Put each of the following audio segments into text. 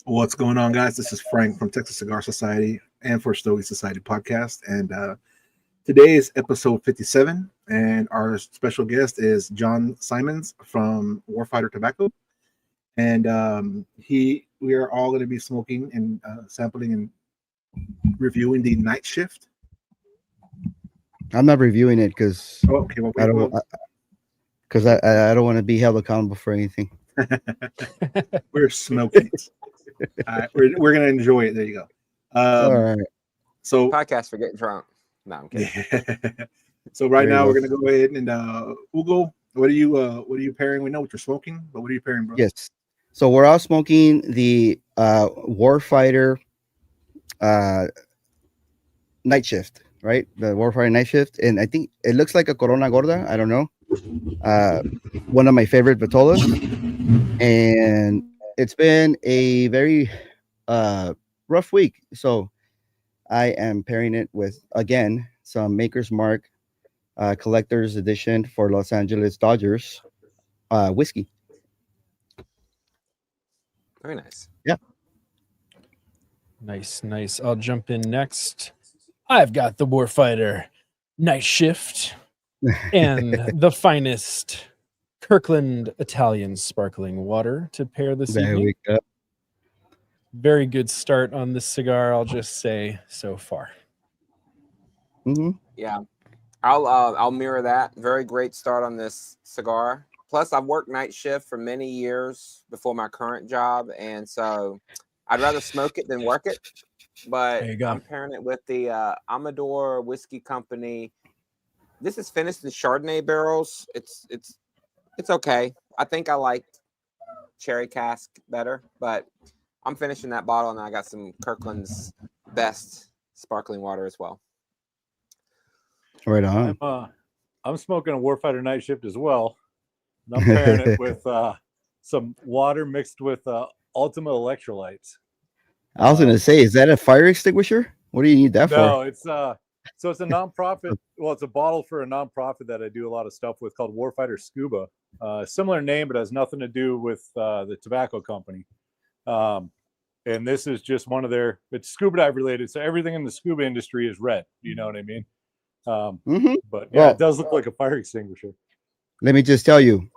What's going on, guys? This is Frank from Texas Cigar Society and for Stogie Society podcast. And today is episode 57. And our special guest is John Simons from Warfighter Tobacco. And we are all going to be smoking and sampling and reviewing the night shift. I'm not reviewing it because Okay, well, I don't because I don't want to be held accountable for anything. we're smoking it. We're going to enjoy it. There you go. All right. So Podcast for getting drunk. No, I'm kidding. yeah. So right now we're gonna go ahead and Ugo, what are you pairing? We know what you're smoking, but what are you pairing, bro? Yes. So we're all smoking the Warfighter night shift, right? The Warfighter night shift, and I think it looks like a Corona Gorda. I don't know. One of my favorite Vitolas, and it's been a very rough week. So I am pairing it with again some Maker's Mark collector's edition for Los Angeles Dodgers whiskey. Very nice. Yeah. Nice. I'll jump in next. I've got the Warfighter night shift and the finest Kirkland Italian sparkling water to pair this There evening. we go. Very good start on this cigar, I'll just say so far. Mm-hmm. Yeah, I'll mirror that. Very great start on this cigar. Plus, I've worked night shift for many years before my current job, and so I'd rather smoke it than work it. But There you go. I'm pairing it with the Amador Whiskey Company. This is finished in Chardonnay barrels. It's okay. I think I like cherry cask better, but I'm finishing that bottle, and I got some Kirkland's best sparkling water as well. Right on. I'm smoking a Warfighter night shift as well. And I'm pairing it with some water mixed with Ultima electrolytes. I was gonna say, is that a fire extinguisher? What do you need that No, for? it's so it's a nonprofit. Well, it's a bottle for a nonprofit that I do a lot of stuff with called Warfighter Scuba. Similar name, but has nothing to do with the tobacco company. And this is just one of their. It's scuba dive related, so everything in the scuba industry is red. You know what I mean? Mm-hmm. But yeah, Well, it does look like a fire extinguisher. let me just tell you,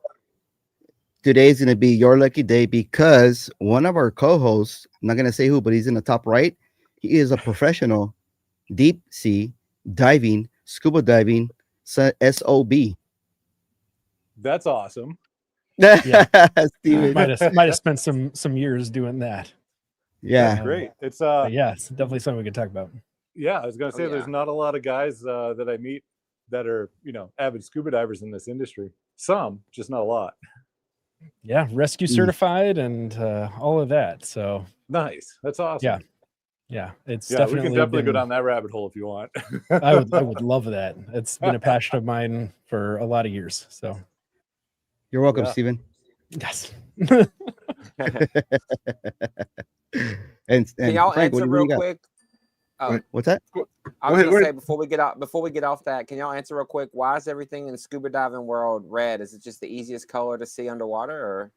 today's gonna be your lucky day because one of our co-hosts, I'm not gonna say who, but he's in the top right. He is a professional deep sea diving, scuba diving, SOB. That's awesome. Yeah. Steven. Might have spent some years doing that. Yeah. That's great. It's But yeah, it's definitely something we could talk about. yeah, I was gonna say yeah. there's not a lot of guys that I meet that are avid scuba divers in this industry. Some, just not a lot. Yeah, rescue certified and all of that. So Nice. That's awesome. yeah, it's Yeah, definitely we can definitely go been- down that rabbit hole if you want. I would love that. It's been a passion of mine for a lot of years. So You're welcome, Yeah. Steven. yes. And Can y'all Frank, what answer do real you got? quick? Oh, What's that? I was Go gonna ahead. say before we get off that, can y'all answer real quick? Why is everything in the scuba diving world red? Is it just the easiest color to see underwater, or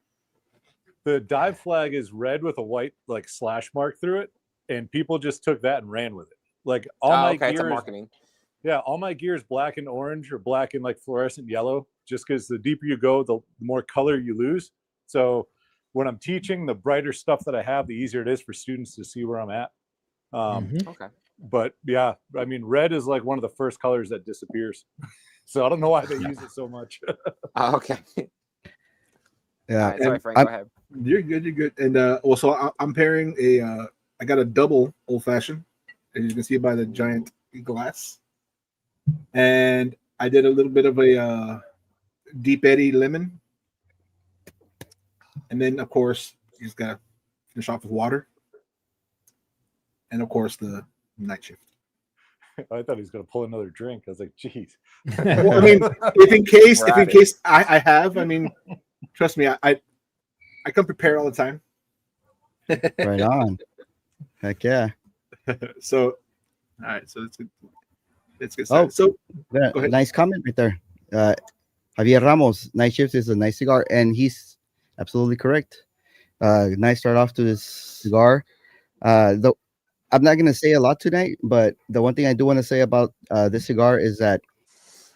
The dive flag is red with a white like slash mark through it, and people just took that and ran with it. Like all my okay, it's a gear is, marketing. yeah, all my gear is black and orange or black and like fluorescent yellow, just because the deeper you go, the more color you lose. So when I'm teaching, the brighter stuff that I have, the easier it is for students to see where I'm at. Mhm. Okay. But yeah, I mean, red is like one of the first colors that disappears. So I don't know why they use it so much. Oh, okay. Yeah. All right, sorry, Frank. I'm- Go ahead. You're good. And also I'm pairing I got a double old fashioned, as you can see by the giant glass. And I did a little bit of a deep eddy lemon. And then of course you just gotta finish off with water. And of course the night shift. I thought he was going to pull another drink. I was like, geez. Well, I mean, if in case We're at it. I have, I mean, trust me, I come prepared all the time. Right on. Heck yeah. So, all right, so let's get Oh. started. So, Yeah, Go ahead. nice comment right there. Javier Ramos, night shift is a nice cigar, and he's absolutely correct. Nice start off to this cigar. The I'm not gonna say a lot tonight, but the one thing I do want to say about this cigar is that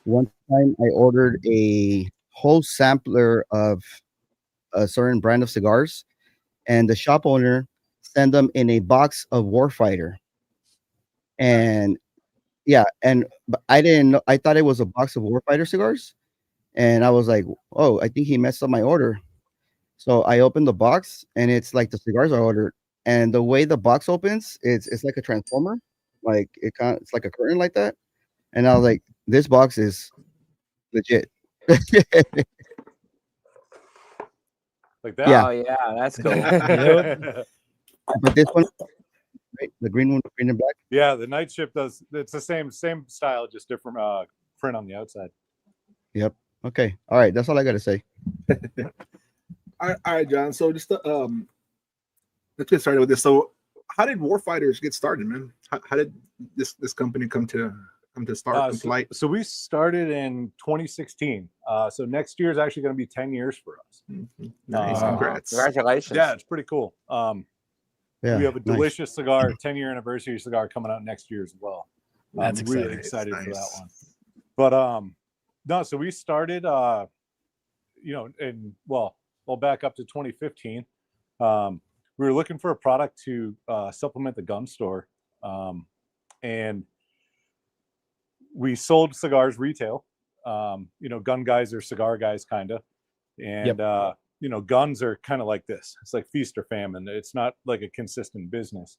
one time I ordered a whole sampler of a certain brand of cigars, and the shop owner sent them in a box of Warfighter. And yeah, and but I didn't know. I thought it was a box of Warfighter cigars, and I was like, "Oh, I think he messed up my order." So I opened the box, and it's like the cigars I ordered. And the way the box opens, it's like a transformer, like it's like a curtain like that. And I was like, "This box is legit." Like that. Yeah. Oh yeah, that's cool. Yep. But this one, right, the green one, green and black. Yeah, the night shift does. It's the same style, just different print on the outside. Yep. Okay. All right. That's all I got to say. All right, John. So just let's get started with this. So, how did Warfighters get started, man? How did this company come to start, come to light? So we started in 2016. So next year is actually going to be 10 years for us. Nice, Wow. congrats. Congratulations. Yeah, it's pretty cool. Yeah. We have a nice. delicious cigar, 10-year anniversary cigar coming out next year as well. That's I'm really exciting. excited for Nice. that one. But no, so we started, I'll back up to 2015. We were looking for a product to supplement the gun store, and we sold cigars retail. Gun guys are cigar guys, kind of, and guns are kind of like this. It's like feast or famine. It's not like a consistent business.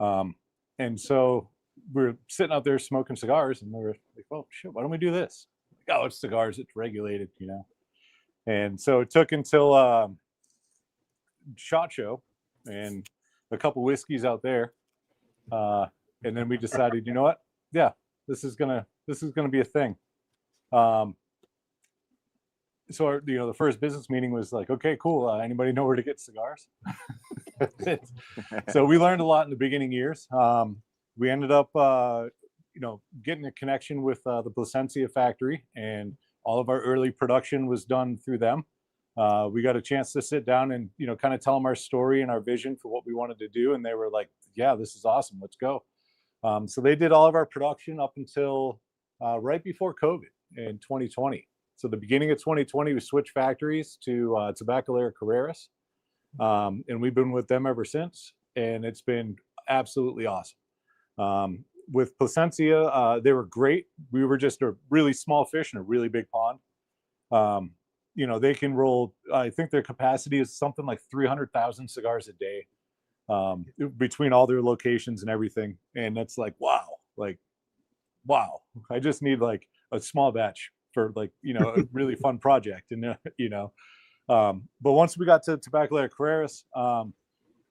And so we're sitting out there smoking cigars, and we're like, "Oh shit, why don't we do this?" Like, "Oh, it's cigars. It's regulated, And so it took until SHOT Show and a couple whiskeys out there, and then we decided, you know what? Yeah, this is gonna be a thing. So the first business meeting was like, okay, cool. Anybody know where to get cigars? So we learned a lot in the beginning years. We ended up, getting a connection with the Placencia factory, and all of our early production was done through them. We got a chance to sit down and kind of tell them our story and our vision for what we wanted to do, and they were like, "Yeah, this is awesome. Let's go." So they did all of our production up until right before COVID in 2020. So the beginning of 2020, we switched factories to Tabacalera Carreras, and we've been with them ever since, and it's been absolutely awesome. With Placencia, they were great. We were just a really small fish in a really big pond. They can roll, I think their capacity is something like 300,000 cigars a day, between all their locations and everything. And that's like, wow. I just need like a small batch for a really fun project. And, but once we got to Tabacalera Carreras,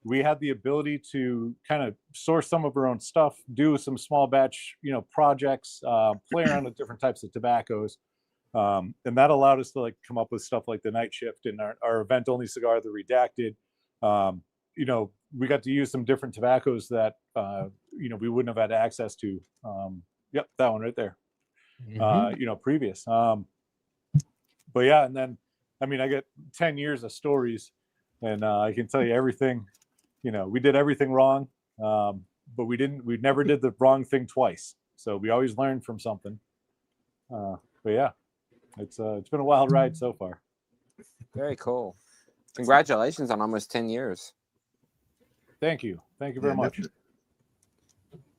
we had the ability to kind of source some of our own stuff, do some small batch, projects, play around with different types of tobaccos. And that allowed us to come up with stuff like the Night Shift and our event only cigar, the Redacted. We got to use some different tobaccos that, we wouldn't have had access to. Yep, that one right there. Previous. But yeah, and then, I get 10 years of stories, and I can tell you everything. We did everything wrong, but we never did the wrong thing twice. So we always learned from something. But yeah, it's been a wild ride so far. Very cool. Congratulations on almost 10 years. Thank you very much. Definitely.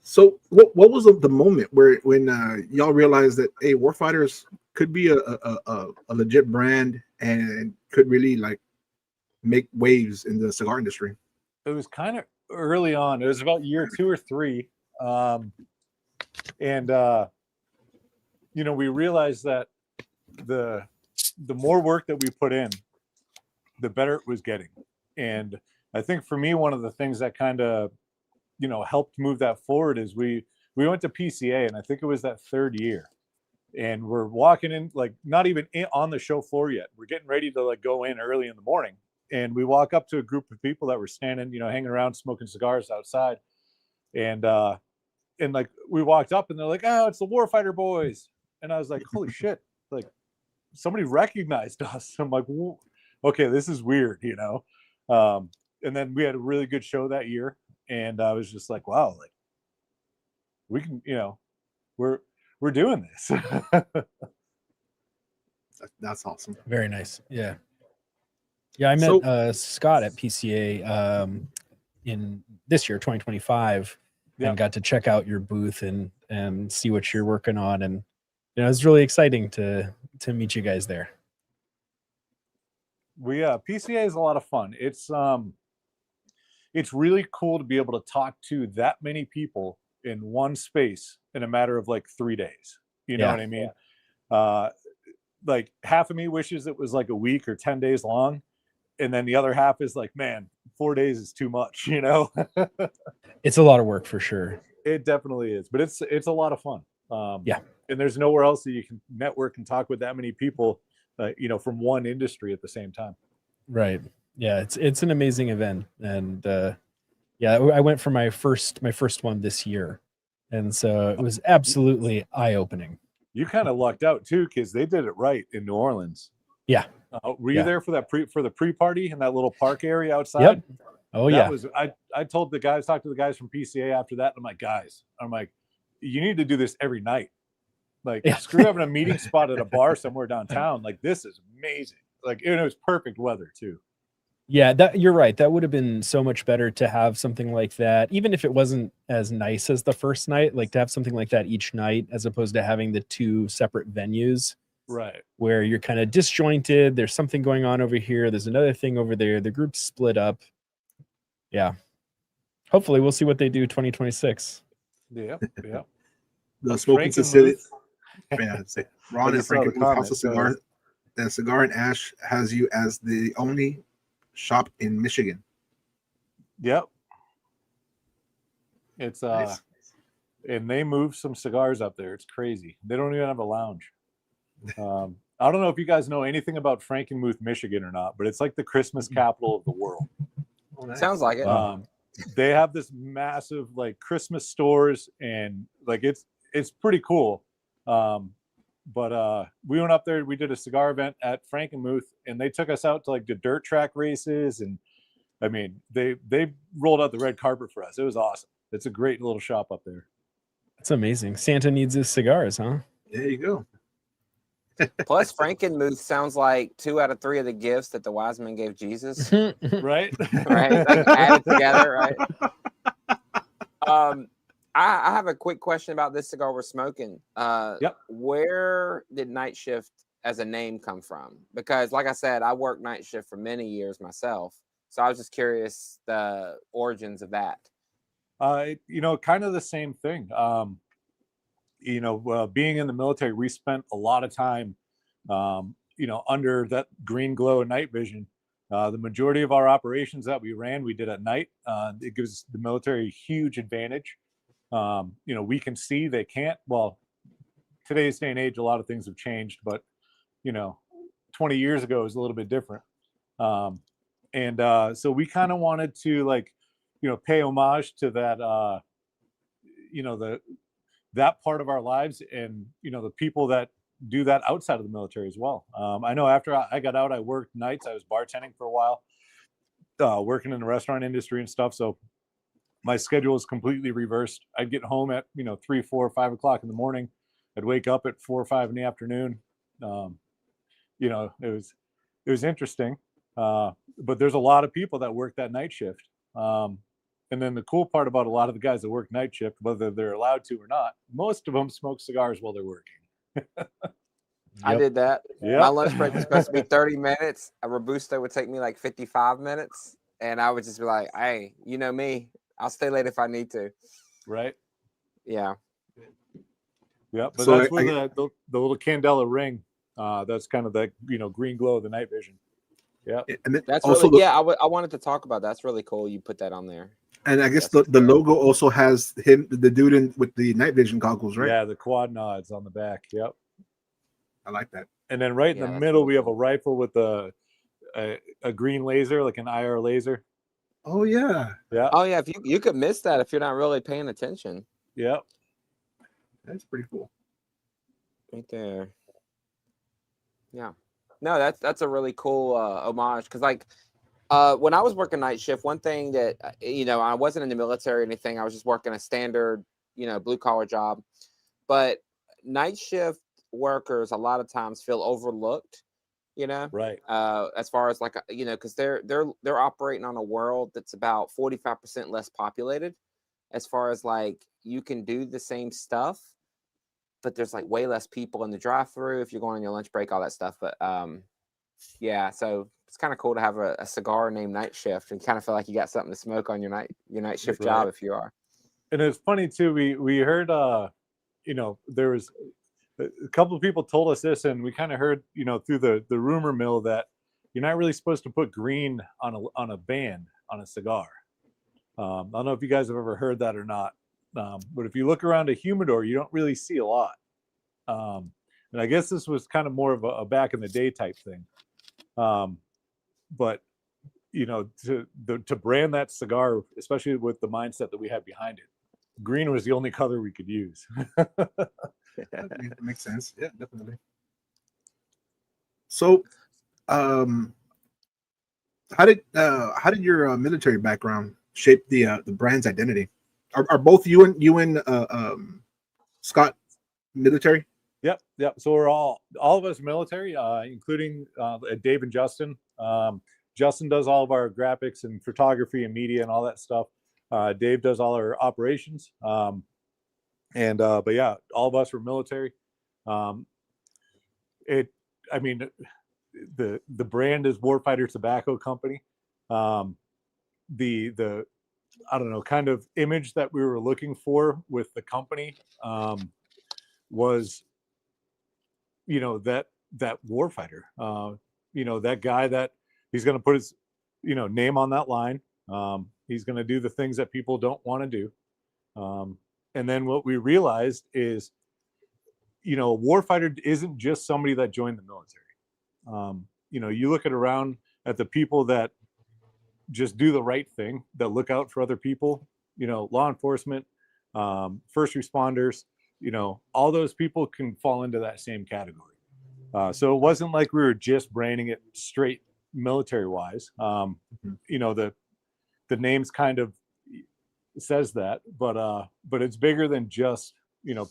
So what was the moment when y'all realized that, hey, Warfighters could be a legit brand and could really make waves in the cigar industry? It was kind of early on. It was about year 2 or 3. We realized that the more work that we put in, the better it was getting. And I think for me, one of the things that kind of, helped move that forward is we went to PCA, and I think it was that 3rd year, and we're walking in, not even on the show floor yet. We're getting ready to go in early in the morning. And we walk up to a group of people that were standing, hanging around smoking cigars outside. And we walked up, and they're like, "Oh, it's the Warfighter boys." And I was like, "Holy shit. Somebody recognized us." I'm like, "Okay, this is weird, And then we had a really good show that year, and I was just like, wow, like we can, we're doing this. That's awesome. Very nice. Yeah. Yeah, I met So- Scott at PCA in this year, 2025, Yeah. and got to check out your booth and see what you're working on. And it was really exciting to meet you guys there. PCA is a lot of fun. It's really cool to be able to talk to that many people in one space in a matter of like 3 days. You know Yeah. what I mean? Like half of me wishes it was like a week or 10 days long. And then the other half is like, man, 4 days is too much, It's a lot of work for sure. It definitely is, but it's a lot of fun. Yeah. And there's nowhere else that you can network and talk with that many people, from one industry at the same time. Right. Yeah, it's an amazing event. And yeah, I went for my first one this year. And so it was absolutely eye-opening. You kind of lucked out too, because they did it right in New Orleans. Yeah. Were you there for that pre-party in that little park area outside? Yep. Oh, yeah. I told the guys, talked to the guys from PCA after that. I'm like, guys, you need to do this every night. Like, screw having a meeting spot at a bar somewhere downtown. Like, this is amazing. Like, it was perfect weather too. Yeah, you're right. That would have been so much better to have something like that, even if it wasn't as nice as the first night, like to have something like that each night, as opposed to having the two separate venues. Right. Where you're kind of disjointed. There's something going on over here. There's another thing over there. The group's split up. Yeah. Hopefully we'll see what they do 2026. Yeah. The Smoking City. Yeah, Ron and Frank House of Cigar. The Cigar and Ash has you as the only shop in Michigan. Yep. It's Nice. And they moved some cigars up there. It's crazy. They don't even have a lounge. I don't know if you guys know anything about Frankenmuth, Michigan or not, but it's like the Christmas capital of the world. Oh, nice. Sounds like it. They have this massive like Christmas stores, and like it's pretty cool. But we went up there, we did a cigar event at Frankenmuth, and they took us out to like the dirt track races, and I mean they rolled out the red carpet for us. It was awesome. It's a great little shop up there. That's amazing. Santa needs his cigars, huh? There you go. Plus, Frankenmuth sounds like 2 out of 3 of the gifts that the wise men gave Jesus. Right? Right? Like added together, right? I have a quick question about this cigar we're smoking. Yep. Where did Night Shift as a name come from? Because, like I said, I worked night shift for many years myself, so I was just curious the origins of that. Kind of the same thing. Being in the military, we spent a lot of time, under that green glow of night vision. The majority of our operations that we ran, we did at night. It gives the military a huge advantage. We can see, they can't. Well, today's day and age, a lot of things have changed, but 20 years ago is a little bit different. So we kind of wanted to pay homage to that, that part of our lives, and the people that do that outside of the military as well. I know after I got out, I worked nights. I was bartending for a while, working in the restaurant industry and stuff. So my schedule is completely reversed. I'd get home at 3, 4, 5 o'clock in the morning. I'd wake up at 4 or 5 in the afternoon. It was interesting, but there's a lot of people that work that night shift. And then the cool part about a lot of the guys that work night shift, whether they're allowed to or not, most of them smoke cigars while they're working. I did that. Yep. My lunch break was supposed to be 30 minutes. A Robusto would take me like 55 minutes. And I would just be like, hey, you know me. I'll stay late if I need to. Right. Yeah. Yeah. But So that's where the little candela ring, that's kind of the, green glow of the night vision. Yeah. And then That's also really, I wanted to talk about that. That's really cool. You put that on there. and I guess the logo also has the dude with the night vision goggles, right? Yeah. The quad nods on the back. Yep. I like that. And then right in the middle, we have a rifle with a green laser, like an IR laser. Oh yeah. Yeah. Oh yeah, if you could miss that if you're not really paying attention. Yep. That's pretty cool. Right there. Yeah. No, that's a really cool homage, because When I was working night shift, one thing that, I wasn't in the military or anything. I was just working a standard, blue collar job. But night shift workers a lot of times feel overlooked, Right. as far as because they're operating on a world that's about 45% less populated. As far as you can do the same stuff, but there's way less people in the drive-through if you're going on your lunch break, all that stuff. But yeah, so it's kind of cool to have a cigar named Night Shift and kind of feel like you got something to smoke on your night shift job if you are. And it's funny too. We heard there was a couple of people told us this, and we kind of heard through the rumor mill that you're not really supposed to put green on a band on a cigar. I don't know if you guys have ever heard that or not, but if you look around a humidor, you don't really see a lot. And I guess this was kind of more of a back in the day type thing. But to brand that cigar, especially with the mindset that we had behind it, green was the only color we could use. That makes sense. Yeah, definitely. So, how did your military background shape the brand's identity? Are both you and Scott military? Yep. So we're all of us military, including Dave and Justin. Justin does all of our graphics and photography and media and all that stuff. Dave does all our operations. But yeah, all of us were military. The brand is Warfighter Tobacco Company. The I don't know, kind of image that we were looking for with the company was that warfighter, that guy that he's going to put his name on that line. He's going to do the things that people don't want to do. And then what we realized is a warfighter isn't just somebody that joined the military. You look around at the people that just do the right thing, that look out for other people, law enforcement, first responders, all those people can fall into that same category. So it wasn't like we were just branding it straight military wise. The name's kind of says that, but it's bigger than just,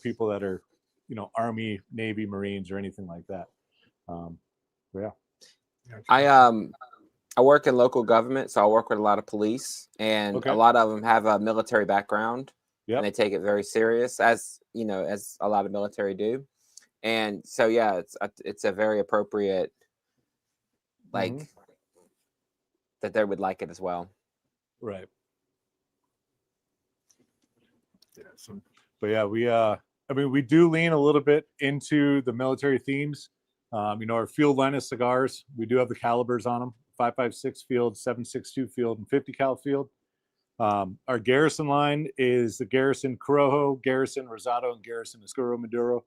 people that are, Army, Navy, Marines, or anything like that. Yeah. I work in local government, so I work with a lot of police, and a lot of them have a military background. Yep. And they take it very serious, as a lot of military do. And so, yeah, it's a very appropriate, that they would like it as well. Right. Yeah. But yeah, we do lean a little bit into the military themes. Our field line of cigars, we do have the calibers on them: 5.56 field, 7.62 field, and 50 cal field. Our Garrison line is the Garrison Corojo, Garrison Rosado, and Garrison Oscuro Maduro,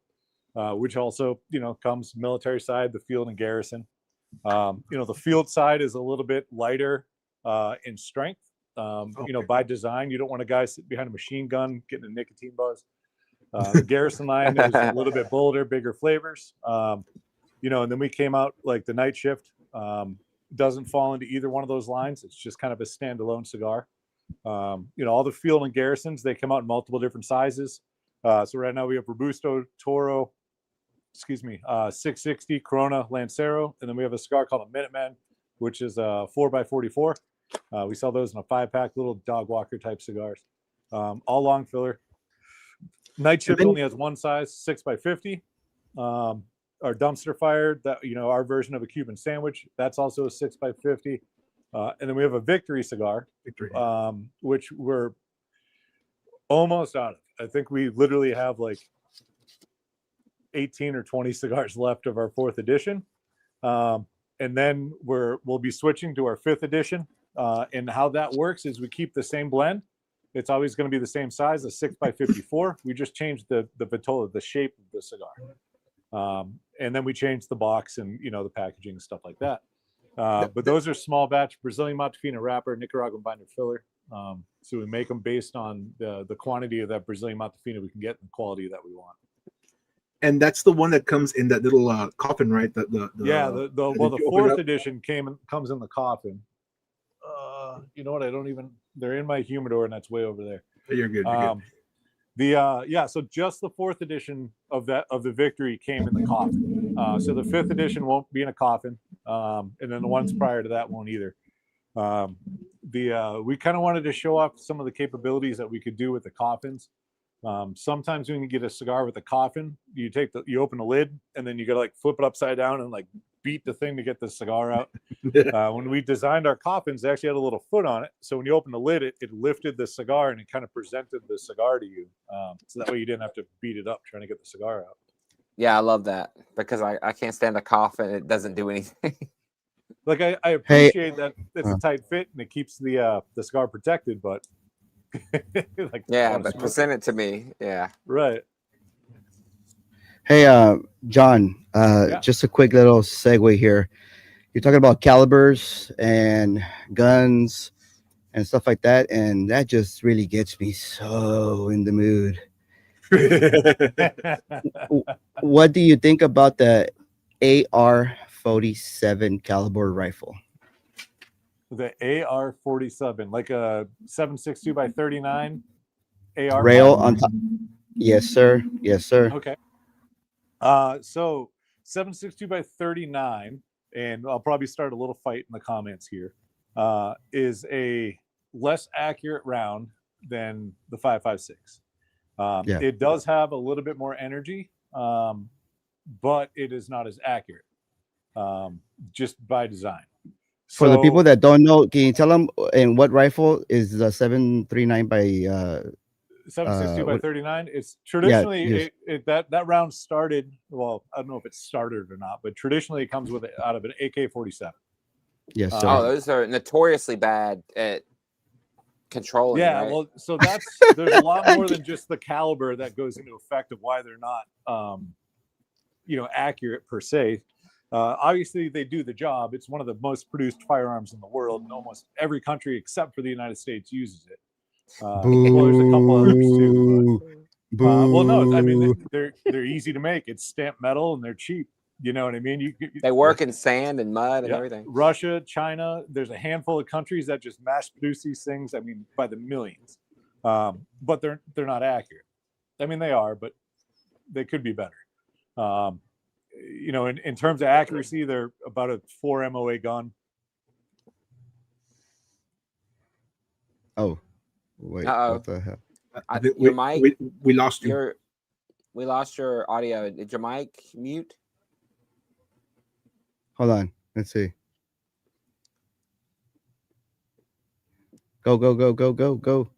which also, comes military side, the field and Garrison. The field side is a little bit lighter in strength. By design, you don't want a guy sitting behind a machine gun getting a nicotine buzz. The Garrison line is a little bit bolder, bigger flavors. And then we came out like the Night Shift. Doesn't fall into either one of those lines. It's just kind of a standalone cigar. All the field and Garrisons, they come out in multiple different sizes. So right now we have Robusto, Toro, 660, Corona, Lancero, and then we have a cigar called a Minuteman, which is a 4x44. We sell those in a 5-pack, little dog walker type cigars. All long filler. Night Shift only has one size, 6x50. Our dumpster fire, that our version of a Cuban sandwich, that's also a 6x50. And then we have a Victory cigar, which we're almost out of. I think we literally have like 18 or 20 cigars left of our 4th edition. And then we'll be switching to our 5th edition. And how that works is we keep the same blend. It's always going to be the same size, a 6x54. We just changed the vitola, the shape of the cigar. And then we changed the box and, the packaging and stuff like that. But those are small batch Brazilian Matafina wrapper, Nicaraguan binder filler. So we make them based on the quantity of that Brazilian Matafina we can get and the quality that we want. And that's the one that comes in that little coffin, right? The 4th edition comes in the coffin. You know what? They're in my humidor, and that's way over there. You're good. You're good. So just the 4th edition of the Victory came in the coffin. So the 5th edition won't be in a coffin, and then the ones prior to that won't either. We kind of wanted to show off some of the capabilities that we could do with the coffins. Sometimes when you get a cigar with a coffin, you open the lid and then you gotta like flip it upside down and like beat the thing to get the cigar out. When we designed our coffins, they actually had a little foot on it, so when you open the lid, it lifted the cigar and it kind of presented the cigar to you, so that way you didn't have to beat it up trying to get the cigar out. Yeah, I love that because I can't stand a coffin. It doesn't do anything. Like I appreciate that it's a tight fit and it keeps the cigar protected, but like, yeah, but present it to me. Yeah. Right. Hey, John, just a quick little segue here. You're talking about calibers and guns and stuff like that, and that just really gets me so in the mood. What do you think about the AR-47 caliber rifle? The AR-47, like a 7.62 by 39 AR rail on top. Yes, sir. Yes, sir. Okay. So 7.62 by 39, and I'll probably start a little fight in the comments here, is a less accurate round than the 5.56. It does have a little bit more energy, but it is not as accurate, just by design. For the people that don't know, can you tell them in what rifle is the 7.39 by 7.62 by 39? It's traditionally that round started. Well, I don't know if it started or not, but traditionally it comes with it out of an AK-47. Yes, sir. Oh, those are notoriously bad at controlling. Yeah, right? well, so there's a lot more than just the caliber that goes into effect of why they're not, accurate per se. Obviously, they do the job. It's one of the most produced firearms in the world, and almost every country except for the United States uses it. Well, there's a couple others too. Well, no, I mean they're easy to make. It's stamped metal and they're cheap. You know what I mean? They work in sand and mud and everything. Russia, China, there's a handful of countries that just mass produce these things. I mean, by the millions, but they're not accurate. I mean, they are, but they could be better. In terms of accuracy, they're about a 4 MOA gun. Oh, wait! Uh-oh. What the hell? Your mic. We lost you. We lost your audio. Did your mic mute? Hold on. Let's see. Go, go, go, go, go, go.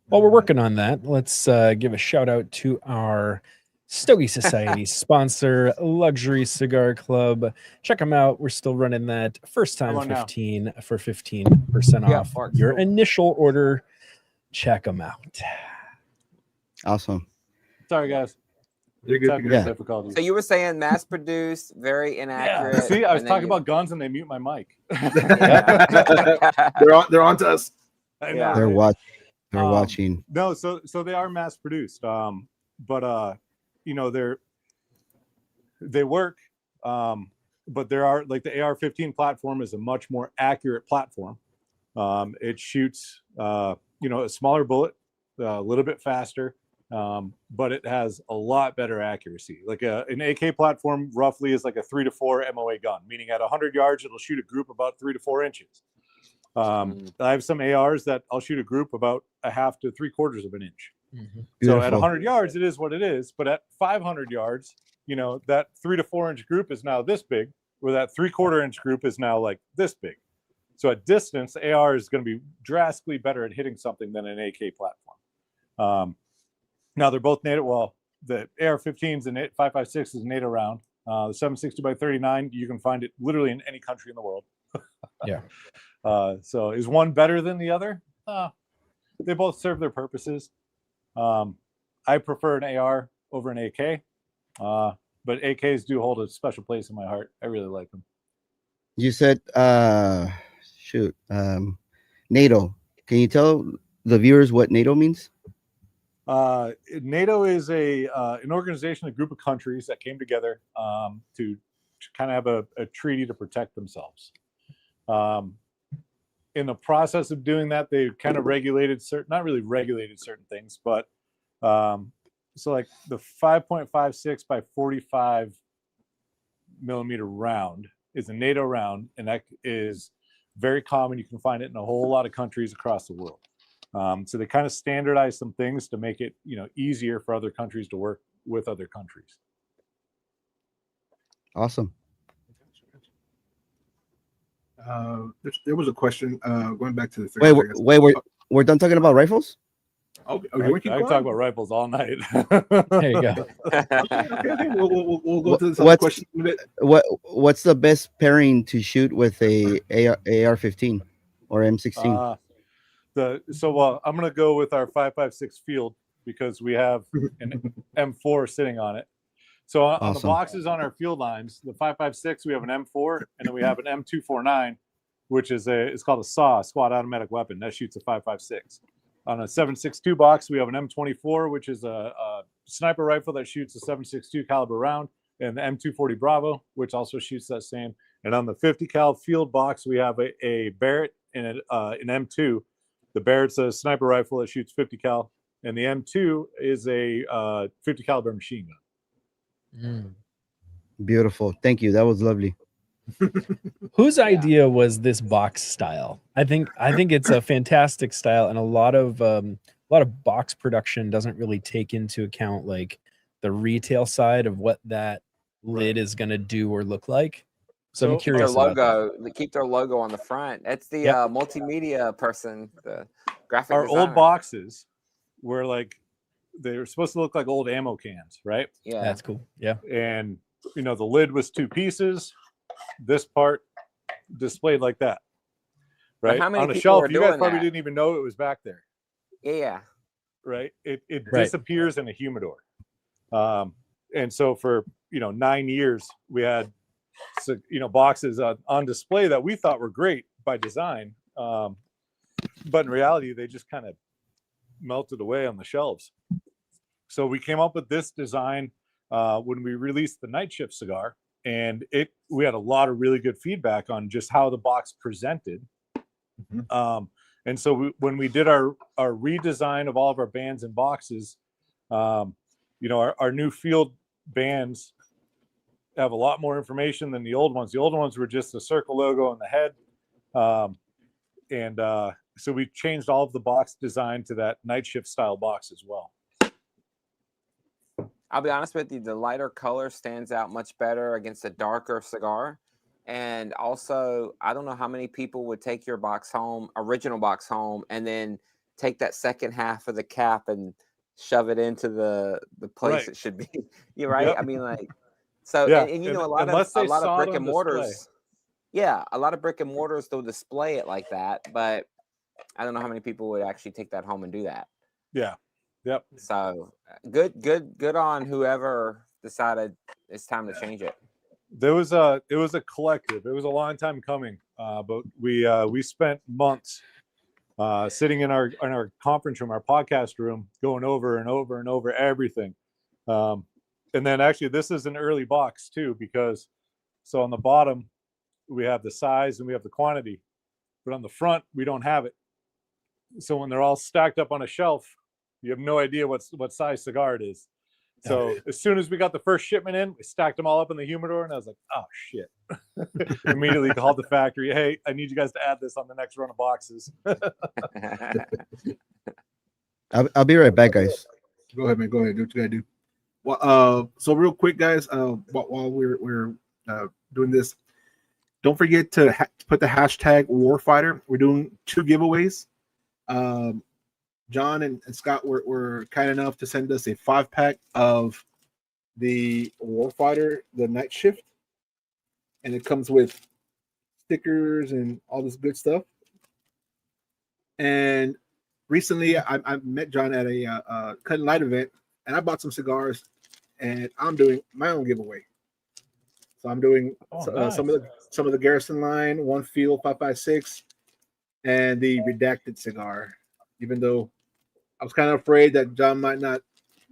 While we're working on that, let's give a shout out to our Stogie Society sponsor, Luxury Cigar Club. Check them out. We're still running that first time 15 for 15% off your initial order. Check them out. Awesome. Sorry, guys. You're good. Difficulties. So you were saying mass produced, very inaccurate. Yeah. See, I was talking about guns and they mute my mic. They're on to us. Yeah. They're watching. They're watching. No, so they are mass produced. But they work. But there are, like, the AR-15 platform is a much more accurate platform. It shoots a smaller bullet, a little bit faster. But it has a lot better accuracy. Like an AK platform roughly is like a 3 to 4 MOA gun, meaning at 100 yards, it'll shoot a group about 3 to 4 inches. I have some ARs that I'll shoot a group about a half to 3/4 of an inch. Mm-hmm. So at 100 yards, it is what it is. But at 500 yards, that 3 to 4 inch group is now this big, where that 3/4 inch group is now like this big. So at distance, the AR is going to be drastically better at hitting something than an AK platform. Now they're both NATO. Well, the AR-15s and 5.56 is NATO round. The 7.62 by 39, you can find it literally in any country in the world. Yeah. So is one better than the other? They both serve their purposes. I prefer an AR over an AK, but AKs do hold a special place in my heart. I really like them. You said, NATO. Can you tell the viewers what NATO means? NATO is an organization, a group of countries that came together to kind of have a treaty to protect themselves. In the process of doing that, they kind of not really regulated certain things, but so like the 5.56 by 45 millimeter round is a NATO round, and that is very common. You can find it in a whole lot of countries across the world. So they kind of standardized some things to make it, easier for other countries to work with other countries. Awesome. There was a question going back to the Wait, we're done talking about rifles? Okay, I can talk about rifles all night. There you go. Okay. We'll go to this other question in a bit. What's the best pairing to shoot with a AR-15 or M16? I'm going to go with our 5.56 field because we have an M4 sitting on it. So on the boxes on our field lines, the 5.56, we have an M4, and then we have an M249, which is it's called a SAW, squad automatic weapon that shoots a 5.56. On a 7.62 box, we have an M24, which is a sniper rifle that shoots a 7.62 caliber round, and the M240 Bravo, which also shoots that same. And on the 50 cal field box, we have a Barrett and an M2. The Barrett's a sniper rifle that shoots 50 cal, and the M2 is a 50 caliber machine gun. Beautiful. Thank you. That was lovely. Whose idea was this box style? I think it's a fantastic style, and a lot of box production doesn't really take into account like the retail side of what that lid is going to do or look like. So I'm curious about that. They keep their logo on the front. That's the multimedia person, the graphic Our designer. old boxes were like, they were supposed to look like old ammo cans, right? Yeah, that's cool. Yeah, and the lid was 2 pieces. This part displayed like that, right? On a shelf. You guys probably didn't even know it was back there. Yeah. Right. It disappears in a humidor. And so for 9 years we had boxes on display that we thought were great by design, but in reality they just kind of melted away on the shelves. So we came up with this design when we released the Night Shift cigar, and we had a lot of really good feedback on just how the box presented. And so when we did our redesign of all of our bands and boxes, our new field bands have a lot more information than the old ones. The old ones were just a circle logo on the head. So we changed all of the box design to that Night Shift style box as well. I'll be honest with you, the lighter color stands out much better against a darker cigar. And also, I don't know how many people would take your original box home, and then take that second half of the cap and shove it into the place it should be. You're right. Yep. I mean, like, so, yeah. and a lot of brick and mortars. Yeah, a lot of brick and mortars will display it like that, but I don't know how many people would actually take that home and do that. Yeah. Yep. So good on whoever decided it's time to change it. It was a collective. It was a long time coming, but we spent months sitting in our conference room, our podcast room, going over and over and over everything. And then actually, this is an early box too, because so on the bottom we have the size and we have the quantity, but on the front we don't have it. So when they're all stacked up on a shelf, you have no idea what size cigar it is. So as soon as we got the first shipment in, we stacked them all up in the humidor, and I was like, oh shit. Immediately called the factory. Hey, I need you guys to add this on the next run of boxes. I'll be right back, guys. Go ahead, man. Go ahead. Do what you gotta do. Well, so real quick, guys, while we're doing this, don't forget to put the hashtag Warfighter. We're doing 2 giveaways. John and Scott were kind enough to send us a 5-pack of the Warfighter, the Night Shift, and it comes with stickers and all this good stuff. And recently, I met John at a Cut and Light event, and I bought some cigars, and I'm doing my own giveaway. So I'm doing nice. some of the Garrison line, one field 5.56, and the redacted cigar. Even though I was kind of afraid that John might not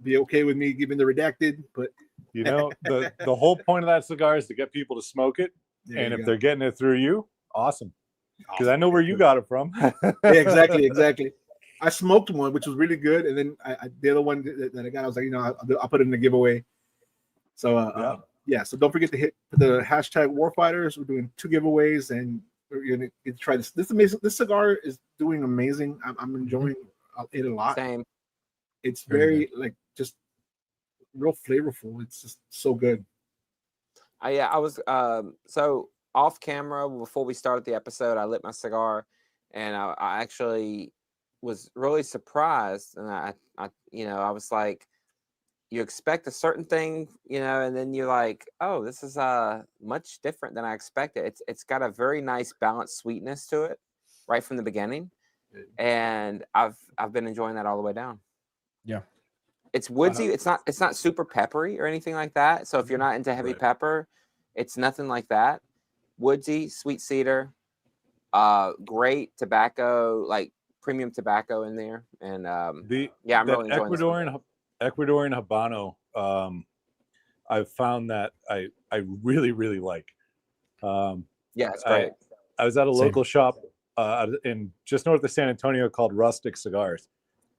be okay with me giving the redacted, but the whole point of that cigar is to get people to smoke it, and if they're getting it through you, awesome. because I know where you got it from. Yeah, exactly. I smoked one, which was really good, and then the other one that I got, I was like, I'll put it in the giveaway. So yeah. So don't forget to hit the hashtag Warfighters. We're doing 2 giveaways, and you're gonna try this. This is amazing. This cigar is doing amazing. I'm enjoying it a lot. Same. It's very like just real flavorful. It's just so good. I was so off camera before we started the episode. I lit my cigar, and I actually was really surprised. And I was like, you expect a certain thing, and then you're like, oh, this is much different than I expected. It's got a very nice balanced sweetness to it right from the beginning, and I've been enjoying that all the way down. Yeah. It's woodsy. It's not super peppery or anything like that. So if you're not into heavy pepper, it's nothing like that. Woodsy, sweet cedar, great tobacco, like premium tobacco in there. And I'm really enjoying Ecuadorian Habano. I've found that I really, really like. Yeah, it's great. I was at a local shop in just north of San Antonio called Rustic Cigars.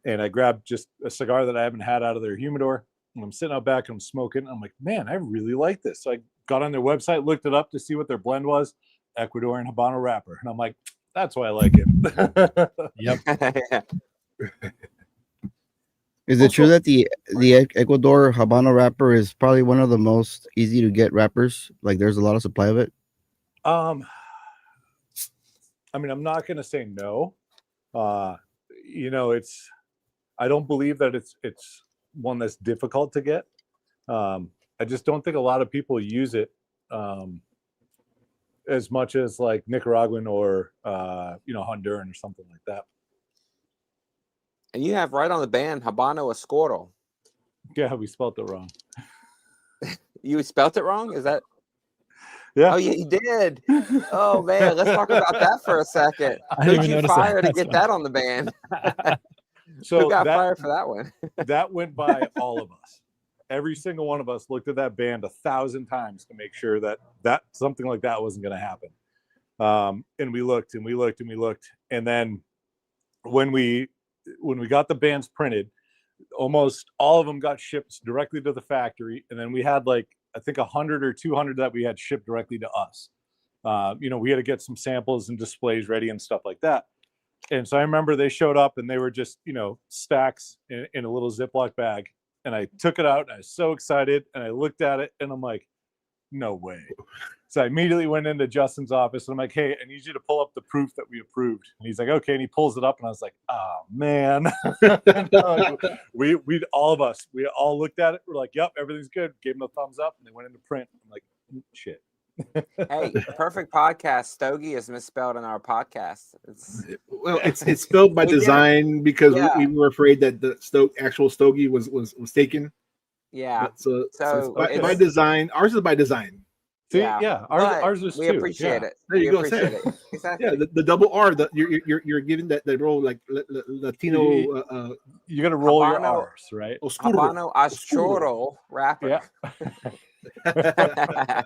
And I grabbed just a cigar that I haven't had out of their humidor. And I'm sitting out back and I'm smoking. I'm like, man, I really like this. So I got on their website, looked it up to see what their blend was. Ecuadorian Habano wrapper. And I'm like, that's why I like it. Yep. Is it true that the Ecuador Habano wrapper is probably one of the most easy to get wrappers? Like there's a lot of supply of it? I mean, I'm not going to say no. I don't believe that it's one that's difficult to get. I just don't think a lot of people use it as much as like Nicaraguan or Honduran or something like that. And you have right on the band Habano Escoro. Yeah, we spelled it wrong. You spelt it wrong? Is that? Yeah. Oh yeah, you did. Oh man, let's talk about that for a second. I didn't Who'd even you notice fire to that. get that on the band? So who got fired for that one? That went by all of us. Every single one of us looked at that band 1,000 times to make sure that something like that wasn't going to happen. And we looked and we looked and we looked. And then when we got the bands printed, almost all of them got shipped directly to the factory. And then we had like, I think 100 or 200 that we had shipped directly to us. We had to get some samples and displays ready and stuff like that. And so I remember they showed up and they were just, stacks in a little Ziploc bag. And I took it out and I was so excited and I looked at it and I'm like, no way. So I immediately went into Justin's office and I'm like, hey, I need you to pull up the proof that we approved. And he's like, okay. And he pulls it up and I was like, oh man. we all looked at it. We're like, yep, everything's good. Gave them a thumbs up and they went into print. I'm like, shit. Hey, perfect podcast. Stogie is misspelled in our podcast. It's spelled by design because we were afraid that the actual Stogie was taken. Yeah. But so it's by design. Ours is by design. See, ours is we too. appreciate it. There you go. Appreciate it. Exactly. Yeah, the double R. You're giving that role like Latino. You got to roll Habano, your R's, right? Habano Oscuro wrapper. Yeah.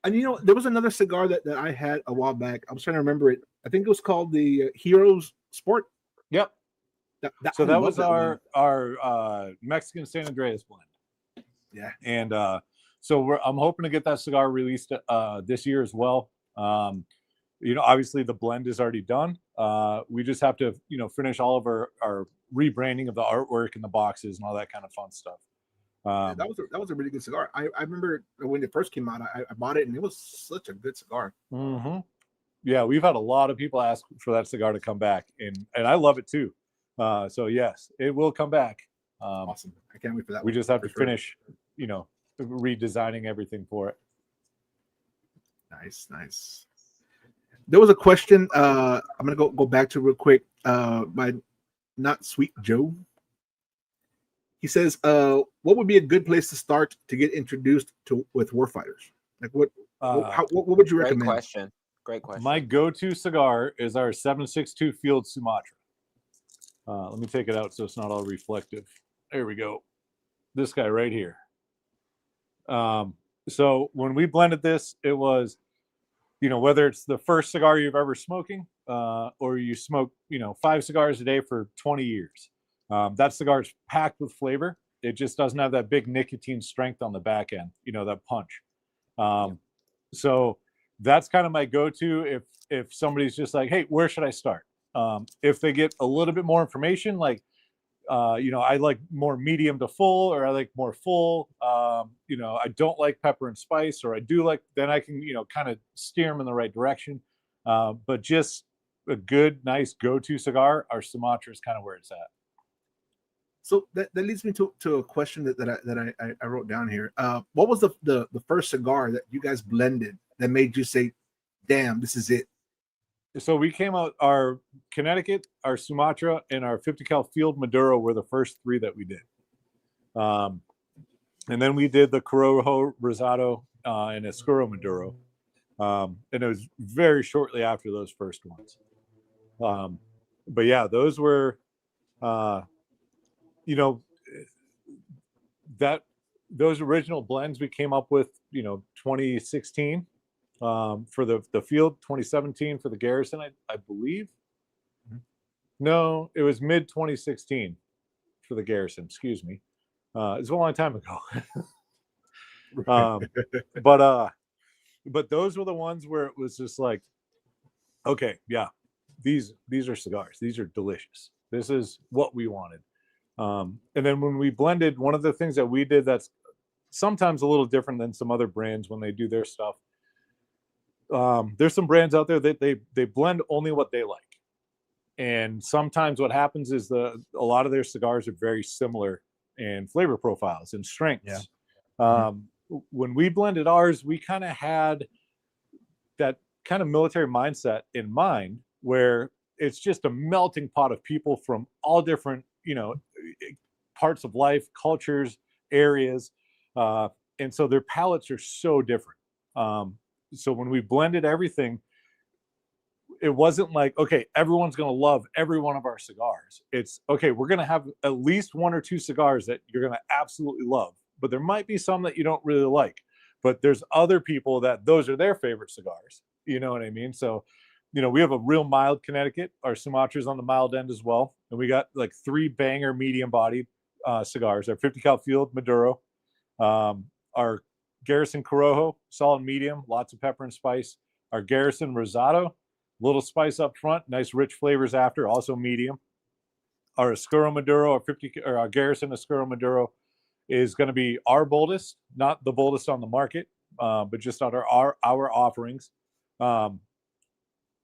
And there was another cigar that I had a while back. I was trying to remember it. I think it was called the Heroes Sport. Yep. That was our Mexican San Andreas blend. Yeah. And so I'm hoping to get that cigar released this year as well. Obviously the blend is already done. We just have to, finish all of our rebranding of the artwork and the boxes and all that kind of fun stuff. That was a really good cigar. I remember when it first came out, I bought it and it was such a good cigar. Mm-hmm. Yeah, we've had a lot of people ask for that cigar to come back, and I love it too. So yes, it will come back. Awesome! I can't wait for that. We just have to finish, redesigning everything for it. Nice. There was a question. I'm gonna go back to real quick. By Not Sweet Joe. He says, "What would be a good place to start to get introduced with Warfighters? Like what would you recommend?" Great question. My go-to cigar is our 762 Field Sumatra. Let me take it out so it's not all reflective. There we go. This guy right here. So when we blended this, it was whether it's the first cigar you've ever smoking, or you smoke, 5 cigars a day for 20 years. That cigar is packed with flavor. It just doesn't have that big nicotine strength on the back end, that punch. So that's kind of my go-to if somebody's just like, hey, where should I start? If they get a little bit more information, like, I like more medium to full, or I like more full. I don't like pepper and spice, or I do like, then I can, kind of steer them in the right direction. But just a good, nice go-to cigar, our Sumatra is kind of where it's at. So that leads me to a question that I wrote down here. What was the first cigar that you guys blended that made you say, damn, this is it? So we came out, our Connecticut, our Sumatra, and our 50 cal Field Maduro were the first 3 that we did. And then we did the Corojo Rosado and Oscuro Maduro. And it was very shortly after those first ones. But yeah, those were, those original blends we came up with, 2016 for the Field, 2017 for the Garrison, I believe. No, it was mid 2016 for the Garrison. Excuse me. It's a long time ago. But those were the ones where it was just like, okay, yeah, these are cigars. These are delicious. This is what we wanted. And then when we blended, one of the things that we did that's sometimes a little different than some other brands when they do their stuff. There's some brands out there that they blend only what they like. And sometimes what happens is a lot of their cigars are very similar in flavor profiles and strengths. Yeah. When we blended ours, we kind of had that kind of military mindset in mind, where it's just a melting pot of people from all different, parts of life, cultures, areas. And so their palates are so different. So when we blended everything, it wasn't like, okay, everyone's going to love every one of our cigars. It's okay, we're going to have at least 1 or 2 cigars that you're going to absolutely love, but there might be some that you don't really like, but there's other people that those are their favorite cigars. You know what I mean? So, we have a real mild Connecticut. Our Sumatra's on the mild end as well. And we got like 3 banger medium bodied cigars. Our 50 cal Field Maduro, our Garrison Corojo, solid medium, lots of pepper and spice. Our Garrison Rosado, little spice up front, nice rich flavors after, also medium. Our Oscuro Maduro, our Garrison Oscuro Maduro is going to be our boldest, not the boldest on the market, but just on our offerings.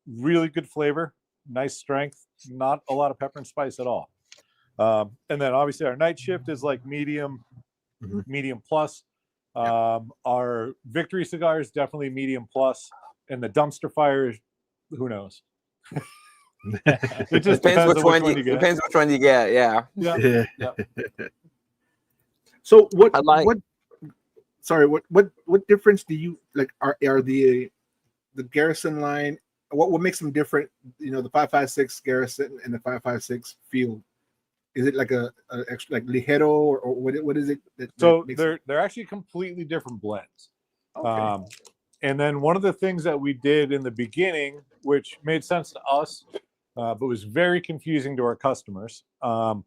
Really good flavor, nice strength, not a lot of pepper and spice at all. And then obviously our Night Shift is like medium, medium plus. Our Victory cigar is definitely medium plus, and the Dumpster Fire, who knows? It just depends which one you get. Depends which one you get. Yeah. Yeah. So what difference do you like? Are the Garrison line? What makes them different? The 5.56 Garrison and the 5.56 Field. Is it like a extra like ligero or what is it? So they're actually completely different blends. Okay. And then one of the things that we did in the beginning, which made sense to us, but was very confusing to our customers, and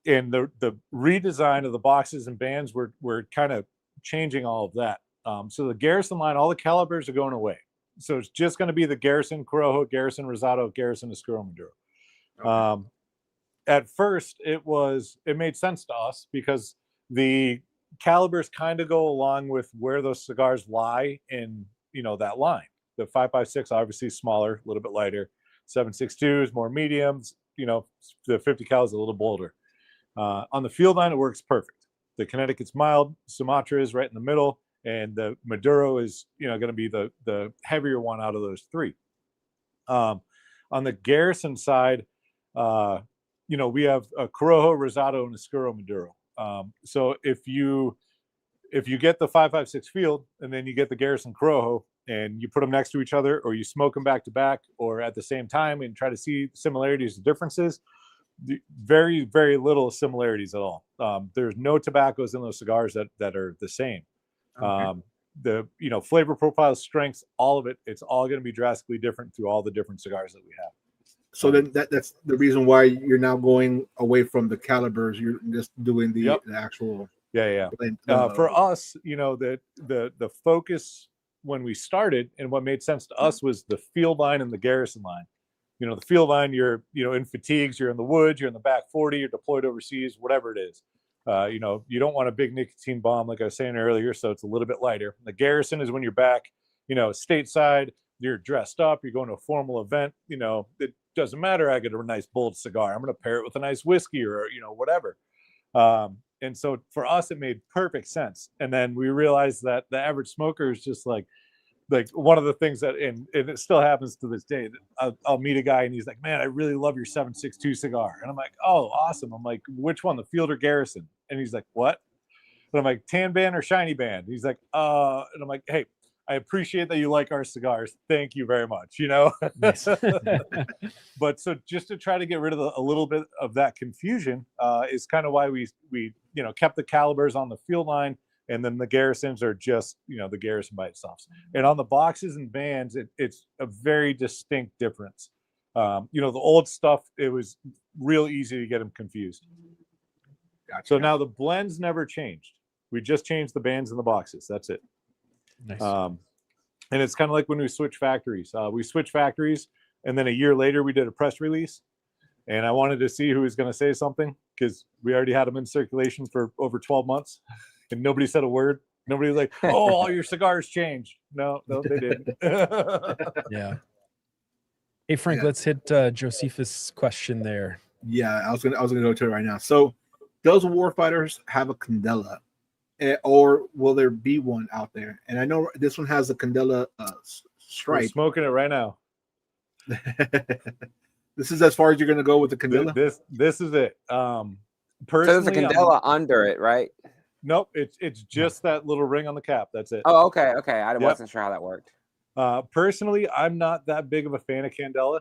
the redesign of the boxes and bands were kind of changing all of that. So the Garrison line, all the calibers are going away. So it's just going to be the Garrison Corojo, Garrison Rosado, Garrison Oscuro Maduro. Okay. At first, it made sense to us because the calibers kind of go along with where those cigars lie in that line. The 5.56 obviously smaller, a little bit lighter. 7.62 is more mediums. The 50 cal is a little bolder. On the Field line, it works perfect. The Connecticut's mild, Sumatra is right in the middle, and the Maduro is going to be the heavier one out of those 3. On the Garrison side, we have a Corojo, Rosado, and Oscuro Maduro. So if you get the 5.56 Field and then you get the Garrison Corojo and you put them next to each other, or you smoke them back to back or at the same time and try to see similarities and differences, very, very little similarities at all. There's no tobaccos in those cigars that are the same. Okay. flavor profile, strengths, all of it. It's all going to be drastically different through all the different cigars that we have. So then that's the reason why you're now going away from the calibers. You're just doing the actual. Yeah. blend, For us, the focus when we started and what made sense to us was the field line and the garrison line. The field line, you're in fatigues, you're in the woods, you're in the back 40, you're deployed overseas, whatever it is. You don't want a big nicotine bomb like I was saying earlier, so it's a little bit lighter. The garrison is when you're back, stateside, you're dressed up, you're going to a formal event. It doesn't matter. I get a nice bold cigar, I'm going to pair it with a nice whiskey or whatever. And so for us, it made perfect sense. And then we realized that the average smoker is just like one of the things that, and it still happens to this day, that I'll meet a guy and he's like, man, I really love your 762 cigar. And I'm like, oh, awesome. I'm like, which one, the Field or Garrison? And he's like, what? And I'm like, tan band or shiny band? He's like, and I'm like, hey, I appreciate that you like our cigars. Thank you very much. But so just to try to get rid of a little bit of that confusion is kind of why we kept the calibers on the field line, and then the garrisons are just the garrison by itself. And on the boxes and bands, it's a very distinct difference. The old stuff, it was real easy to get them confused. Gotcha. So now the blends never changed. We just changed the bands and the boxes. That's it. Nice. And it's kind of like when we switched factories. We switched factories, and then a year later we did a press release, and I wanted to see who was going to say something because we already had them in circulation for over 12 months, and nobody said a word. Nobody was like, "Oh, all your cigars changed." No, they didn't. Yeah. Hey Frank, let's hit Josephus' question there. Yeah, I was gonna go to it right now. So, does Warfighters have a Candela? Or will there be one out there? And I know this one has a Candela stripe. We're smoking it right now. This is as far as you're going to go with the Candela? This is it. So there's a Candela under it, right? Nope, it's just that little ring on the cap. That's it. Oh, okay. I wasn't sure how that worked. Personally, I'm not that big of a fan of Candela.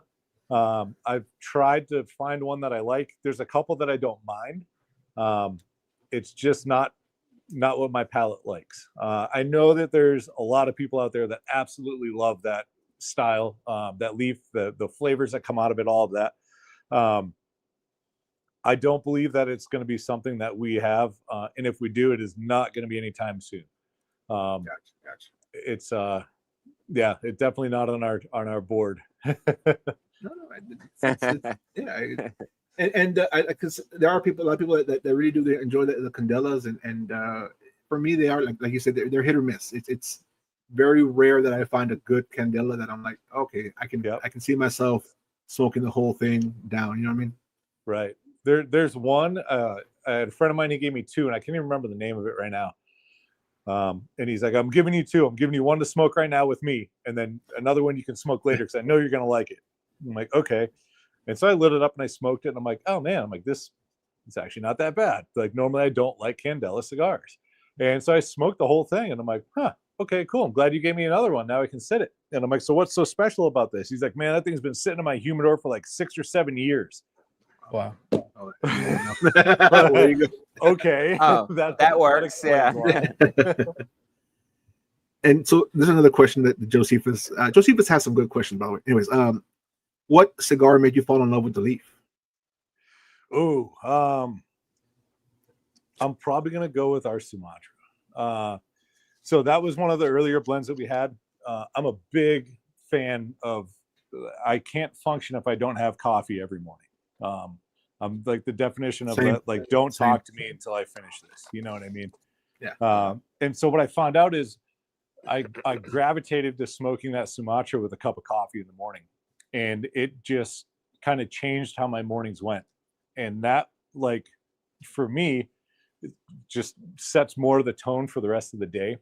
I've tried to find one that I like. There's a couple that I don't mind. It's just not what my palate likes. I know that there's a lot of people out there that absolutely love that style, that leaf, the flavors that come out of it, all of that. I don't believe that it's going to be something that we have, and if we do, it is not going to be anytime soon. Gotcha. It's it's definitely not on our board. And because there are a lot of people that really do enjoy the Candelas, and for me they are like you said, they're hit or miss. It's very rare that I find a good Candela that I'm like, okay, I can see myself smoking the whole thing down. You know what I mean? Right. There's one. A friend of mine, he gave me two, and I can't even remember the name of it right now. And he's like, I'm giving you two. I'm giving you one to smoke right now with me, and then another one you can smoke later because I know you're gonna like it. I'm like, okay. And so I lit it up and I smoked it, and I'm like, oh man, I'm like, this is actually not that bad. Like normally I don't like Candela cigars. And so I smoked the whole thing, and I'm like, okay, cool. I'm glad you gave me another one. Now I can sit it. And I'm like, so what's so special about this? He's like, man, that thing's been sitting in my humidor for like 6 or 7 years. Wow. Oh, there you go. Okay. Oh, that works. Yeah. And so there's another question that Josephus has some good questions, by the way. Anyways, what cigar made you fall in love with the leaf? Ooh, I'm probably gonna go with our Sumatra. So that was one of the earlier blends that we had. I'm a big fan of. I can't function if I don't have coffee every morning. I'm like the definition of that. Like, don't talk to me until I finish this. You know what I mean? Yeah. And so what I found out is, I gravitated to smoking that Sumatra with a cup of coffee in the morning, and it just kind of changed how my mornings went. And that, like, for me, it just sets more of the tone for the rest of the day.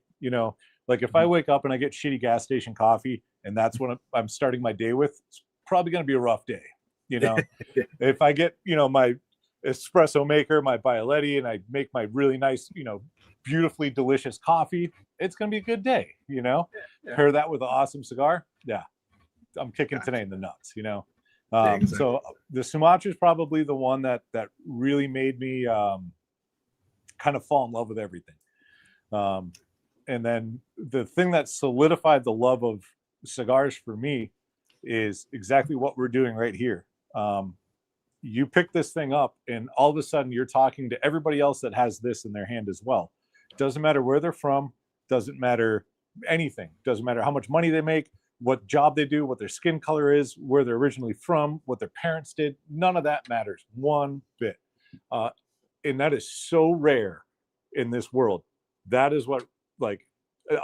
Like if I wake up and I get shitty gas station coffee, and that's what I'm starting my day with, it's probably going to be a rough day. If I get, my espresso maker, my Bialetti, and I make my really nice, beautifully delicious coffee, it's going to be a good day, Pair that with an awesome cigar. Yeah. I'm kicking today in the nuts, Exactly. So the Sumatra is probably the one that really made me kind of fall in love with everything. And then the thing that solidified the love of cigars for me is exactly what we're doing right here. You pick this thing up and all of a sudden you're talking to everybody else that has this in their hand as well. Doesn't matter where they're from, doesn't matter anything, doesn't matter how much money they make, what job they do, what their skin color is, where they're originally from, what their parents did. None of that matters one bit. And that is so rare in this world. That is what, like,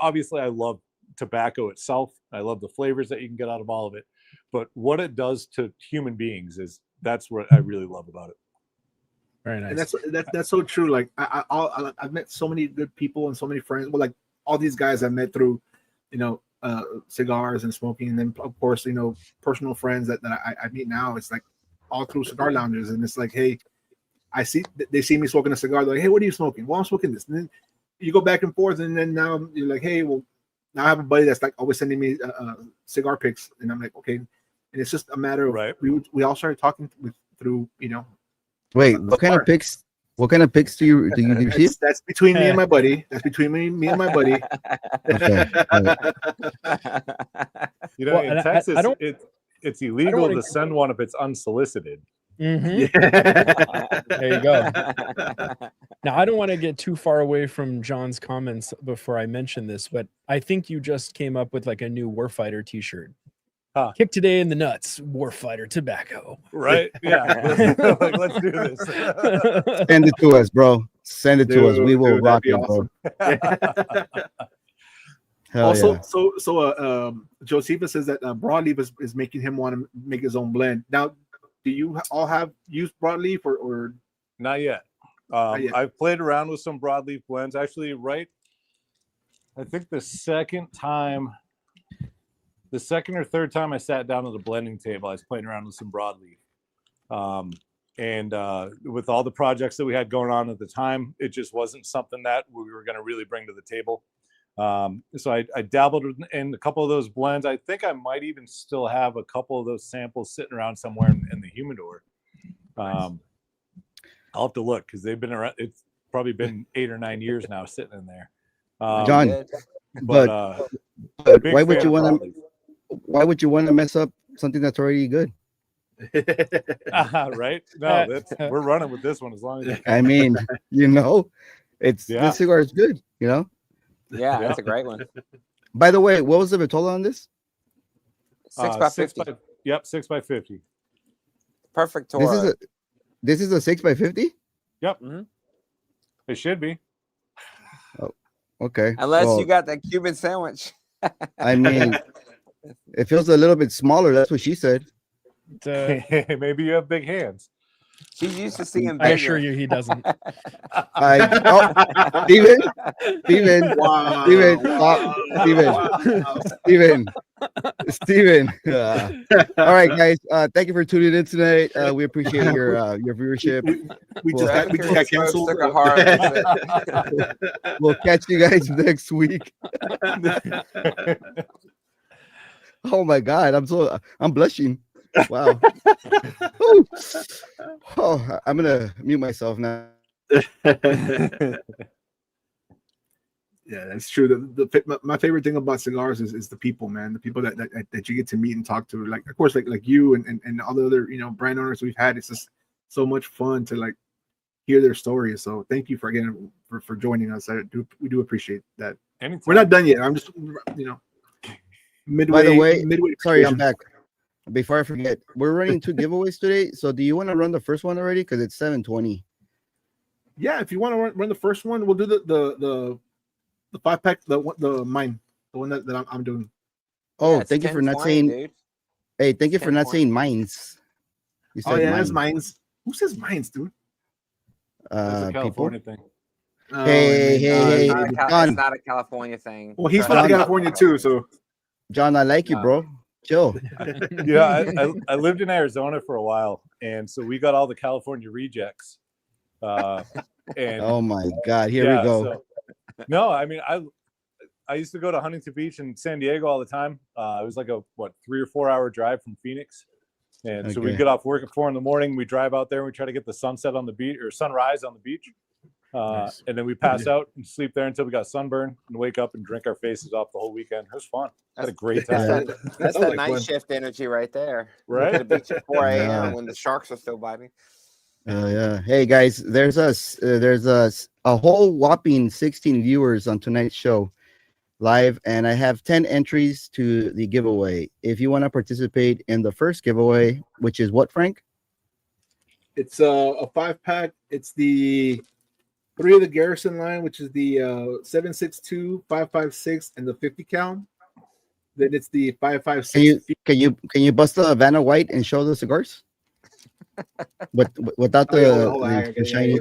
obviously I love tobacco itself. I love the flavors that you can get out of all of it. But what it does to human beings that's what I really love about it. Very nice. And that's so true. Like I've met so many good people and so many friends. Well, like all these guys I met through, cigars and smoking, and then of course, personal friends that I meet now. It's like all through cigar lounges, and it's like, hey, they see me smoking a cigar. They're like, hey, what are you smoking? Well, I'm smoking this. And then you go back and forth, and then now you're like, hey, well, now I have a buddy that's like always sending me cigar pics, and I'm like, okay. And it's just a matter of we all started talking through. Wait, what kind of pics? What kind of pics do you receive? That's between me and my buddy. That's between me and my buddy. Okay. In Texas, it's illegal to send one if it's unsolicited. Mm-hmm. There you go. Now, I don't want to get too far away from John's comments before I mention this, but I think you just came up with like a new Warfighter t-shirt. Kick today in the nuts, Warfighter tobacco. Right? Yeah. Like, let's do this. Send it to us, bro. Send it to us. We will rock it, awesome. Bro. Also, yeah. Josefa says that broadleaf is making him want to make his own blend. Now, do you all have used broadleaf or not yet? I've played around with some broadleaf blends. Actually, I think the second or third time I sat down at the blending table, I was playing around with some broadleaf. And with all the projects that we had going on at the time, it just wasn't something that we were going to really bring to the table. So I dabbled in a couple of those blends. I think I might even still have a couple of those samples sitting around somewhere in the humidor. I'll have to look because they've been around. It's probably been 8 or 9 years now sitting in there. John, but why would you want to? Why would you want to mess up something that's already good? Right? No, we're running with this one as long as. I mean, this cigar is good. Yeah, it's a great one. By the way, what was the Vitola on this? 6x50. Yep, 6x50. Perfect tour. This is a 6x50. Yep. Mm-hmm. It should be. Oh, okay. Unless you got that Cuban sandwich. I mean, it feels a little bit smaller. That's what she said. Maybe you have big hands. She's used to seeing bigger. I assure you, he doesn't. Steven, wow. Steven. All right, guys. Thank you for tuning in tonight. We appreciate your viewership. We just got canceled. We'll catch you guys next week. Oh my God, I'm blushing. Wow. Oh, I'm gonna mute myself now. Yeah, that's true. My favorite thing about cigars is the people, man. The people that you get to meet and talk to. Like, of course, like you and all the other brand owners we've had. It's just so much fun to like hear their stories. So thank you for joining us. We do appreciate that. Anytime. We're not done yet. I'm just midway. By the way, midway. Sorry, I'm back. Before I forget, we're running 2 giveaways today. So do you want to run the first one already? Because it's 7:20. Yeah, if you want to run the first one, we'll do the 5-pack, the one that I'm doing. Oh, yeah, thank you for not saying. Dude. Hey, thank you for not saying mines. You said that's mines. Who says mines, dude? That's a California thing. Hey. It's not a California thing. Well, he's from California too, so. John, I like you, bro. Chill. Yeah, I lived in Arizona for a while, and so we got all the California rejects. And oh my God, here we go. So, no, I mean I used to go to Huntington Beach and San Diego all the time. It was like a 3 or 4 hour drive from Phoenix, and so we get off work at 4 a.m. We drive out there and we try to get the sunset on the beach or sunrise on the beach. Nice. And then we pass out and sleep there until we got sunburn and wake up and drink our faces off the whole weekend. It was fun. Had a great That's time. that's Sounds that like night fun. shift energy right there. Right? To the beach at 4 a.m. Yeah. when the sharks are still biting. Yeah. Hey guys, there's a whole whopping 16 viewers on tonight's show live, and I have 10 entries to the giveaway. If you want to participate in the first giveaway, which is what, Frank? It's a 5-pack. It's the 3 of the Garrison line, which is the 7.62, 5.56, and the 50 cal. Then it's the 5.56. Can you bust a Havana White and show the cigars? Without Hold on, I the gotta- shiny.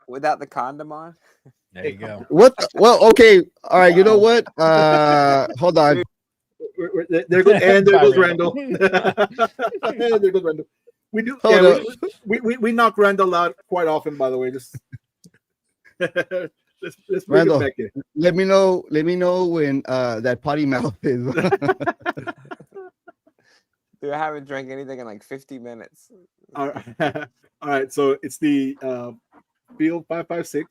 Without the condom on. There you go. What? Well, okay, all right. You know what? Hold on. There goes and there Bye, goes Randall. Randall. There goes Randall. We do. Hold Yeah, up. we knock Randall out quite often. By the way, just let's bring Randall. it back in. Let me know when that potty mouth is. Dude, I haven't drank anything in like 50 minutes. All right. All right. So it's the Field 5.56.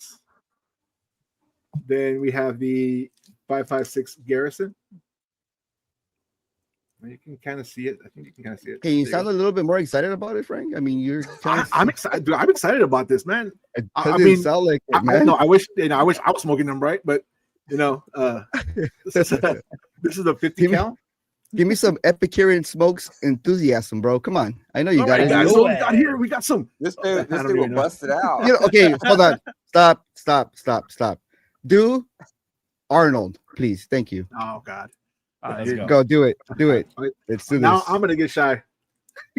Then we have the 5.56 Garrison. You can kind of see it. I think you can kind of see it. Can you There sound go. a little bit more excited about it, Frank? I mean, you're. I'm excited. Dude, I'm excited about this, man. It I doesn't mean, sound like it, I man. know. I wish I was smoking them, right? But this is a 50 cal. Give me some Epicurean smokes enthusiasm, bro. Come on, I know you All got right, it. guys. dude. So what we got here, we got some. This I dude don't will even know. bust it out. You know, okay, hold on. Stop. Do Arnold, please. Thank you. Oh God. All right, Let's here go. you Go do it. All right. Let's do Now this. I'm gonna get shy.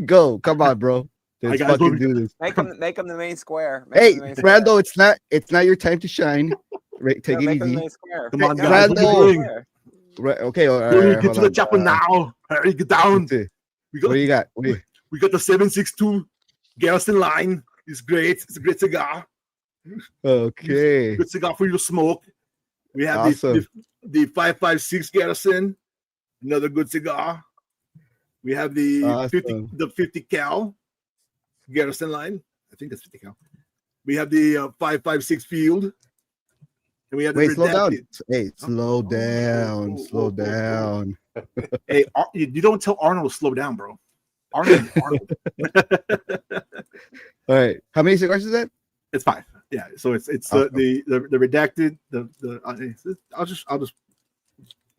Go. Come on, bro. Let's guys, fucking what do this. Make him the main square. Make Hey, him the main square. Randall, it's not your time to shine. Right, take No, it make him the easy. main square. Come on, No, guys. make him the Randall. main square. Right, okay, all Dude, right, get to the chopper now. Hurry, get down. Let's see. We What got do you got? What do you- we got the 7.62 Garrison line. It's great. It's a great cigar. Okay. Good cigar for you to smoke. We have Awesome. the 5.56 Garrison. Another good cigar. We have the 50 cal Garrison line. I think that's 50 cal. We have the 5.56 Field. And we have the Wait, slow down. redacted. Hey, slow down. Slow down. Hey, you don't tell Arnold to slow down, bro. Arnold. All right. How many cigars is that? It's 5. Yeah. So it's Awesome. the redacted. I'll just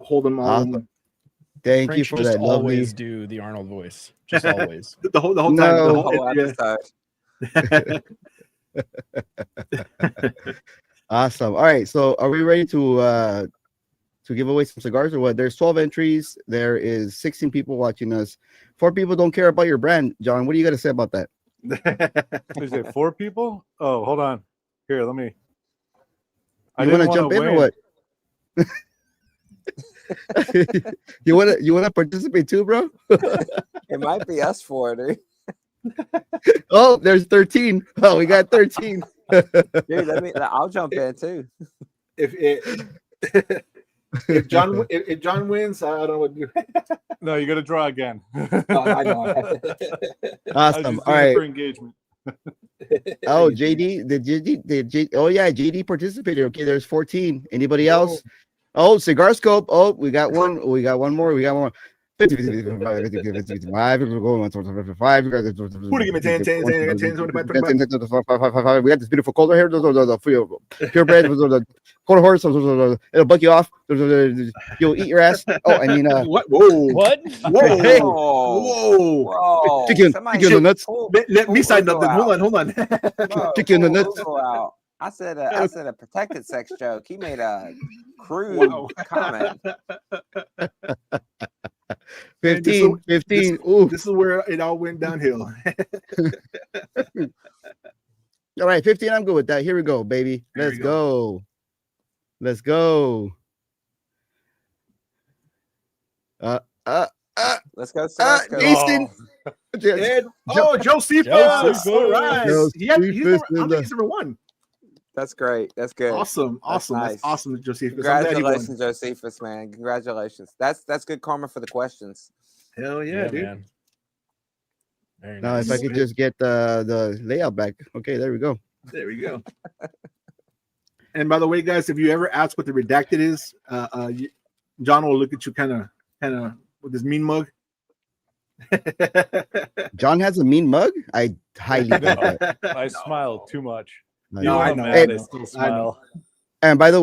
hold them all. Awesome. Thank Frank you should for just that lovely. always do the Arnold voice. Just always. The whole time. No. The Whole episode. Awesome. All right. So are we ready to give away some cigars or what? There's 12 entries. There is 16 people watching us. 4 people don't care about your brand. John, what do you got to say about that? Is it 4 people? Oh, hold on. Here, let me. You want to jump in or what? you want to participate too, bro? It might be us 4, dude. Oh, there's 13. Oh, we got 13. Dude, I'll jump in too. If John wins, I don't know what to do. No, you got to draw again. I know. I was Awesome. just All doing it right. for engagement. Oh, JD, oh yeah, JD participated. Okay, there's 14. Anybody else? Oh, Cigar Scope. Oh, we got one. We got one more. We got one more. 50, 55, we're going 55. Who to give me 10, 10, 10, 10, 25, 25. We got this beautiful colder here. Purebred, quarter horse. It'll buck you off. You'll eat your ass. Oh, I mean, What? Whoa! What? Whoa! Whoa. Whoa! Kick you in the nuts. Let me sign up. Then hold on. Kick you in the nuts. Out. I said a protected sex joke. He made a crude comment. 15. Ooh. This is where it all went downhill. All right, 15. I'm good with that. Here we go, baby. Let's go. Let's go. Let's go. Celesco. Jason. Josephus. Josephus. All right. Josephus I think he's number 1. That's great. That's good. Awesome. That's nice. That's awesome, Josephus. I'm glad he won. Congratulations, Josephus, man. Congratulations. That's good karma for the questions. Hell yeah, dude. Man. Very Now, nice. if I could just get the layout back. Okay, there we go. There we go. And by the way, guys, if you ever ask what the redacted is, John will look at you kind of with his mean mug. John has a mean mug. I highly doubt that. I smile too much. No, I I'm know. mad, I I know. still I know. smile. And by the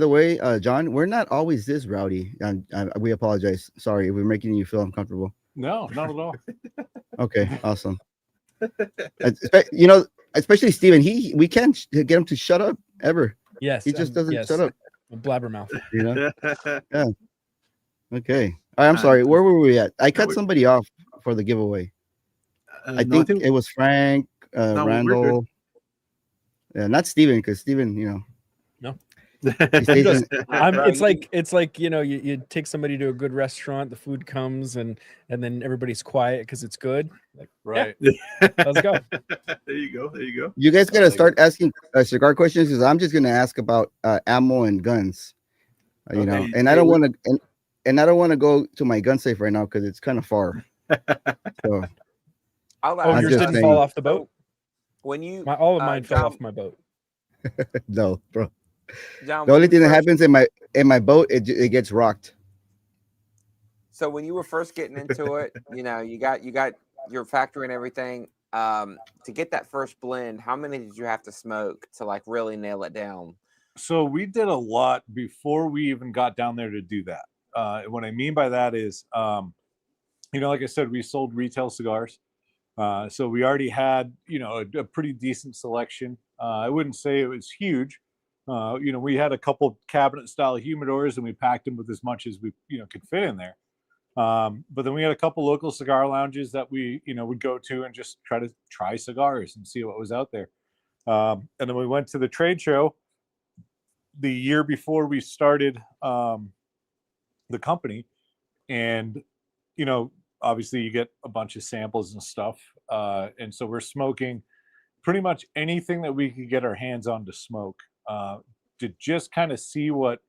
way, John, we're not always this rowdy. And we apologize. Sorry if we're making you feel uncomfortable. No, not at all. Okay, awesome. You know, especially Steven, we can't get him to shut up ever. Yes. He just doesn't yes. shut up. Blabbermouth. You know. Yeah. Okay. All right, I'm sorry. Where were we at? I cut somebody off for the giveaway. I think it was Frank, No, we're Randall. Yeah, not Steven, because Steven, you know. No. He stays in, It's like you take somebody to a good restaurant, the food comes and then everybody's quiet because it's good. Like, Right. yeah, let's go. There you go. you guys gotta start asking cigar questions because I'm just gonna ask about ammo and guns. You know, and I don't want to, and I don't want to go to my gun safe right now because it's kind of far. So I'm yours just didn't saying. fall off the boat. When you All of mine fell John, off my boat. no, bro. John, The when only you thing that first- happens in my boat, it gets rocked. So when you were first getting into it, you got your factory and everything. To get that first blend, how many did you have to smoke to like really nail it down? So we did a lot before we even got down there to do that. What I mean by that is, like I said, we sold retail cigars. So we already had, a pretty decent selection. I wouldn't say it was huge. We had a couple cabinet style humidors and we packed them with as much as we, could fit in there. But then we had a couple local cigar lounges that we, would go to and just try cigars and see what was out there. And then we went to the trade show the year before we started the company. And, obviously you get a bunch of samples and stuff. And so we're smoking pretty much anything that we could get our hands on to smoke, to just kind of see what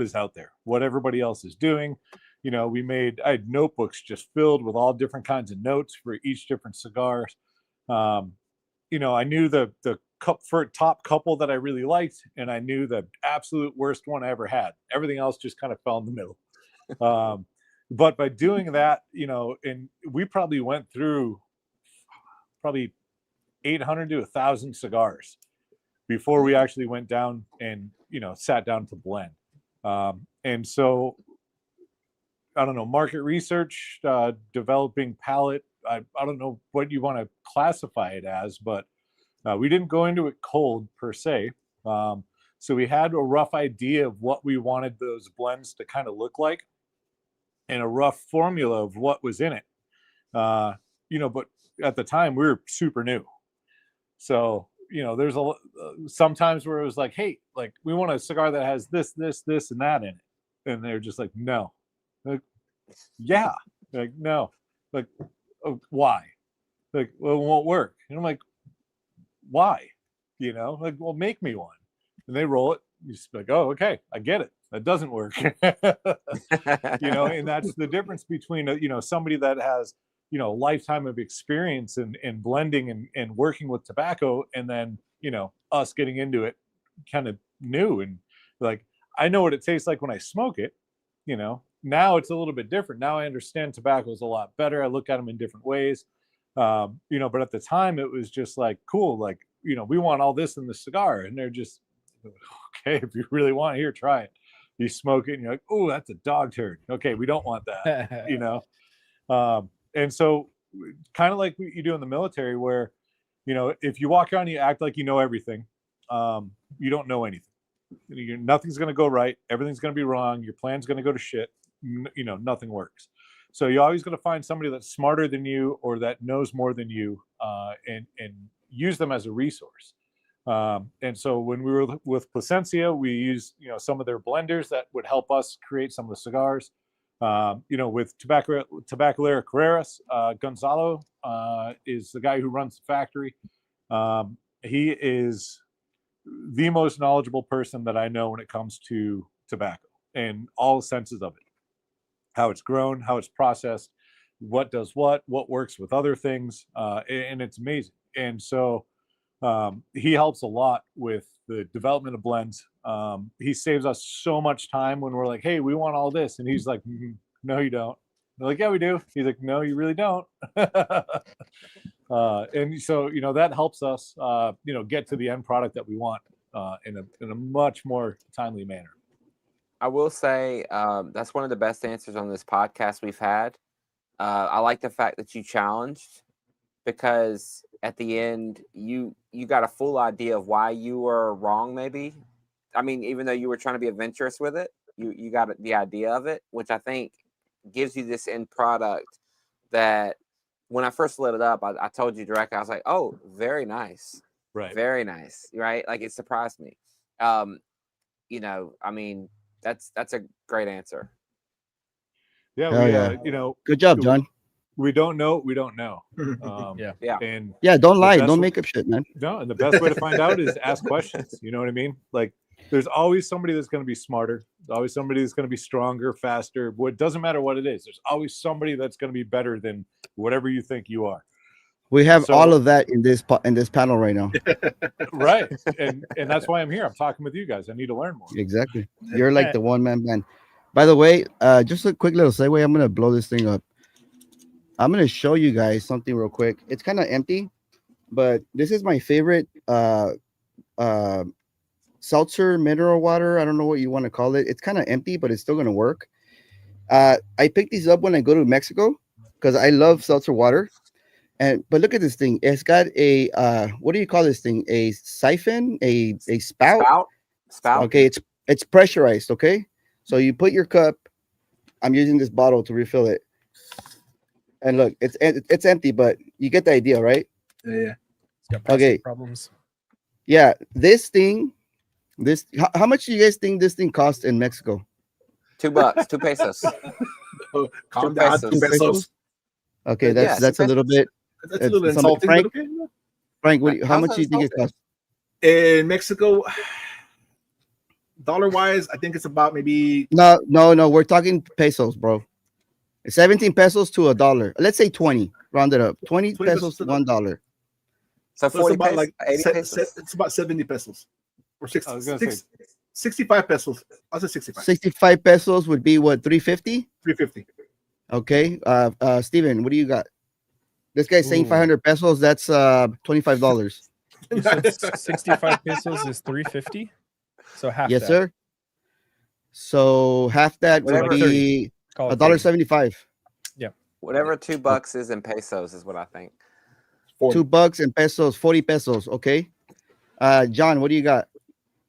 is out there, what everybody else is doing. I had notebooks just filled with all different kinds of notes for each different cigars. I knew the top couple that I really liked, and I knew the absolute worst one I ever had. Everything else just kind of fell in the middle. But by doing that, and we probably went through 800 to 1,000 cigars before we actually went down and sat down to blend. And so I don't know, market research, developing palate. I don't know what you want to classify it as, but we didn't go into it cold per se. So we had a rough idea of what we wanted those blends to kind of look like and a rough formula of what was in it. But at the time we were super new. So, there's sometimes where it was like, hey, like we want a cigar that has this, and that in it. And they're just like, no. Like, yeah. Like, no. Like, why? Like, well, it won't work. And I'm like, why? Like, well, make me one. And they roll it. You just like, oh, okay, I get it. That doesn't work. And that's the difference between, somebody that has, a lifetime of experience in blending and working with tobacco, and then, us getting into it kind of new. And like, I know what it tastes like when I smoke it. Now it's a little bit different. Now I understand tobacco is a lot better. I look at them in different ways. But at the time it was just like, cool. Like, we want all this in the cigar. And they're just, okay, if you really want it, here, try it. You smoke it and you're like, oh, that's a dog turd. Okay, we don't want that, And so kind of like what you do in the military where, if you walk around, you act like you know everything. You don't know anything. Nothing's going to go right. Everything's going to be wrong. Your plan's going to go to shit. Nothing works. So you're always going to find somebody that's smarter than you or that knows more than you, and use them as a resource. And so when we were with Plasencia, we used, some of their blenders that would help us create some of the cigars. With Tabacalera Carreras, Gonzalo is the guy who runs the factory. He is the most knowledgeable person that I know when it comes to tobacco and all senses of it. How it's grown, how it's processed, what does what works with other things. And it's amazing. And so He helps a lot with the development of blends. He saves us so much time when we're like, hey, we want all this. And he's like, no, you don't. They're like, yeah, we do. He's like, no, you really don't. And so, that helps us, get to the end product that we want in a much more timely manner. I will say that's one of the best answers on this podcast we've had. I like the fact that you challenged, because at the end you got a full idea of why you were wrong. Maybe, I mean, even though you were trying to be adventurous with it, you got the idea of it, which I think gives you this end product that when I first lit it up, I told you directly, I was like, oh, very nice. Right. Very nice. Right. Like, it surprised me. I mean, that's a great answer. Yeah. Good job, John. We don't know. We don't know. Yeah. And Don't lie. best Don't way- make up shit, man. no, and the best way to find out is ask questions. You know what I mean? Like, there's always somebody that's going to be smarter. There's always somebody that's going to be stronger, faster. It doesn't matter what it is. There's always somebody that's going to be better than whatever you think you are. We have So- all of that in this panel right now. Right. And that's why I'm here. I'm talking with you guys. I need to learn more. Exactly. You're like the one-man band. By the way, just a quick little segue. I'm gonna blow this thing up. I'm gonna show you guys something real quick. It's kind of empty, but this is my favorite seltzer mineral water. I don't know what you want to call it. It's kind of empty, but it's still gonna work. I picked these up when I go to Mexico because I love seltzer water. But look at this thing. It's got a what do you call this thing? A siphon, a spout. Spout. Okay, it's pressurized. Okay, so you put your cup. I'm using this bottle to refill it. And look, it's empty, but you get the idea, right? Yeah. It's got prostate problems. Yeah, this thing, how much do you guys think this thing costs in Mexico? $2, 2 pesos. Oh, calm 2 down. pesos. 2 pesos. Okay, Yeah, that's a little bit. That's a little It's insulting. Frank- But okay. Frank, how How's much that do you think it insulting? costs? In Mexico, dollar-wise, I think it's about maybe No. We're talking pesos, bro. 17 pesos to $1. Let's say 20. Round it up. 20 20 pesos to pesos to $1. So so 40 it's about pesos, like 80 pesos. it's about 70 pesos or I was gonna say- 65 pesos. I'll say 65. 65 pesos would be what, 350? 350. Okay. Steven, what do you got? This guy's saying Ooh. 500 pesos. That's $25. You said 65 pesos is 350. So half. Yes, that. sir. So half that would Whatever. be Call it $1.75. Whatever $2 is in pesos is what I think. 40. $2 in pesos, 40 pesos. Okay. John, what do you got?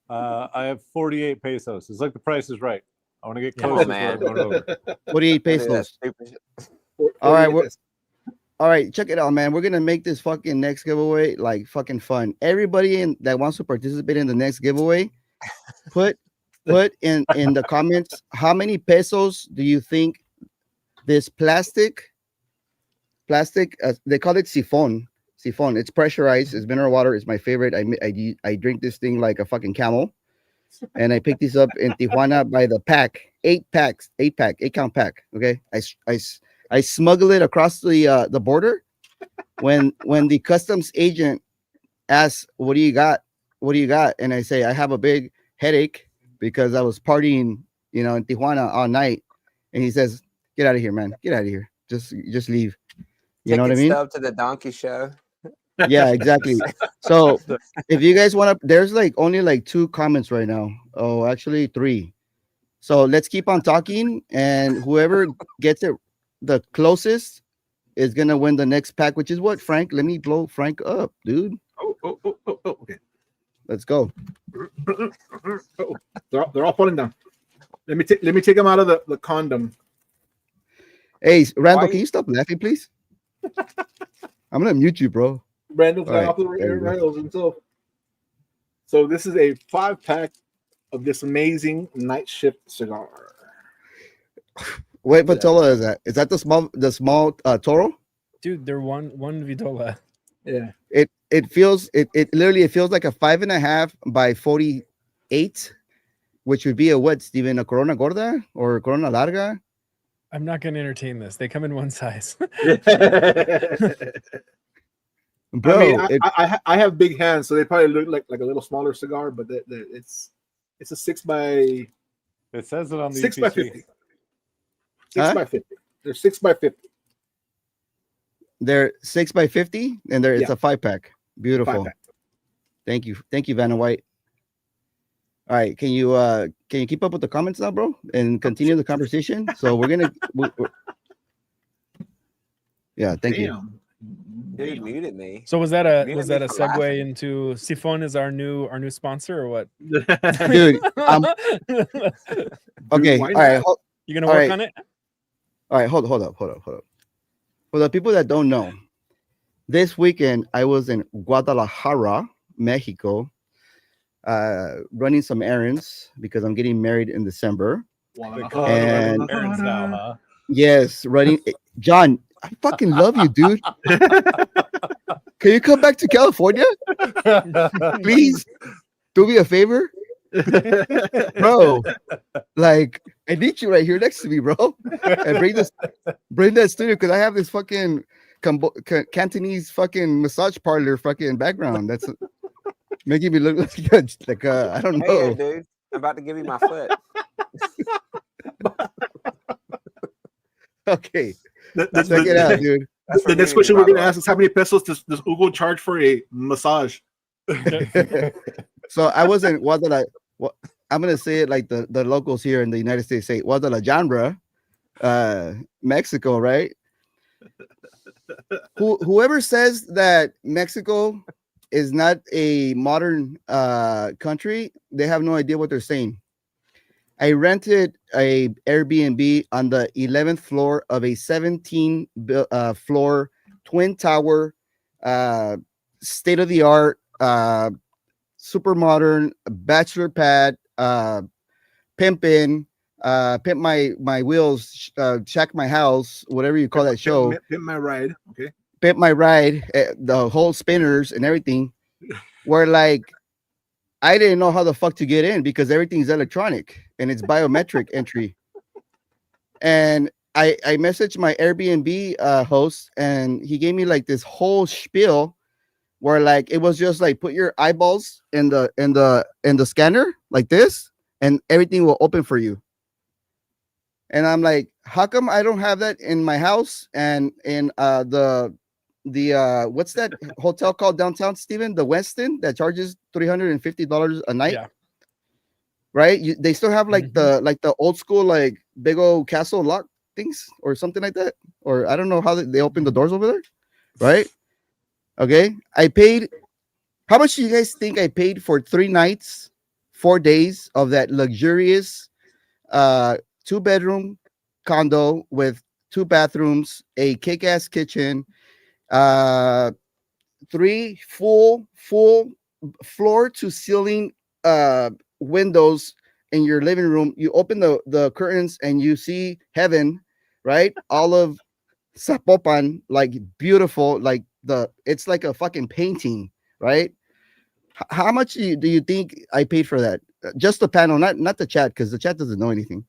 I have 48 pesos. It's like the price is right. I want to get Yeah. close. Oh, man. 48 pesos. All right, All right, check it out, man. We're gonna make this fucking next giveaway like fucking fun. Everybody that wants to participate in the next giveaway, put in the comments how many pesos do you think this plastic they call it siphon. It's pressurized. It's mineral water. It's my favorite. I drink this thing like a fucking camel, and I picked this up in Tijuana by the pack, 8-count pack. Okay, I smuggle it across the border. When the customs agent asks, "What do you got? What do you got?" and I say, "I have a big headache because I was partying, in Tijuana all night," and he says, "Get out of here, man. Get out of here. Just leave." You know what I mean? Stub to the donkey show. Yeah, exactly. So if you guys want to, there's only 2 comments right now. Oh, actually 3. So let's keep on talking, and whoever gets it the closest is gonna win the next pack, which is what, Frank? Let me blow Frank up, dude. Oh, okay. Let's go. They're all falling down. Let me take them out of the condom. Hey, Randall, Why- can you stop laughing, please? I'm gonna mute you, bro. Randall's All right, off the there we go. rails himself. So this is a 5-pack of this amazing night shift cigar. What Vitola is that? Is that the small Toro? Dude, they're one Vitola. Yeah. It literally feels like a 5.5 by 48, which would be a what, Steven? A Corona Gorda or a Corona Larga? I'm not going to entertain this. They come in one size. bro. I mean, I have big hands, so they probably look like a little smaller cigar, but it's a 6 by It says it on the 6 by EPC. 50. 6 Huh? by 50. They're 6 by 50. They're 6 by 50, and it's Yeah. a 5-pack. Beautiful. 5-pack. Thank you, Vanna White. All right, can you keep up with the comments now, bro, and continue the conversation? So we're gonna, yeah, thank you. Damn. Dude muted me. So was that a Muted me for segue laughing. into Sifon is our new sponsor or what? Dude, okay, why all right, not? You gonna All work right. on it? all right, hold up. For the people that don't know, this weekend I was in Guadalajara, Mexico, running some errands because I'm getting married in December. They call it And- running errands now, huh? Yes, running. John, I fucking love you, dude. Can you come back to California, please? Do me a favor, bro. Like, I need you right here next to me, bro. And bring that studio because I have this fucking Cantonese fucking massage parlor fucking background. That's making me look like I don't Hey, know. dude, I'm about to give you my foot. Okay, That's check it out, dude. That's for The next muting question me, we're by the gonna way. ask is how many pesos does Hugo charge for a massage? So I was in Guadalajara. I'm gonna say it like the locals here in the United States say Guadalajara, Mexico, right? Whoever says that Mexico is not a modern country, they have no idea what they're saying. I rented a Airbnb on the 11th floor of a 17 floor twin tower, state of the art, super modern bachelor pad, pimp my wheels, check my house, whatever you call that show. Pimp my ride. Okay. Pimp my ride, the whole spinners and everything. Where like I didn't know how the fuck to get in because everything's electronic and it's biometric entry. And I messaged my Airbnb host and he gave me like this whole spiel where like it was just like put your eyeballs in the scanner like this and everything will open for you. And I'm like, how come I don't have that in my house and in the what's that hotel called downtown, Steven? The Westin that charges $350 a night. Yeah. Right? They still have like the old school like big old castle lock things or something like that. Or I don't know how they open the doors over there. Right? Okay. I paid how much do you guys think I paid for 3 nights, 4 days of that luxurious 2-bedroom condo with 2 bathrooms, a kick-ass kitchen, 3 full floor to ceiling windows in your living room. You open the curtains and you see heaven, right? All of Zapopan, like beautiful, like it's like a fucking painting, right? How much do you think I paid for that? Just the panel, not the chat, because the chat doesn't know anything.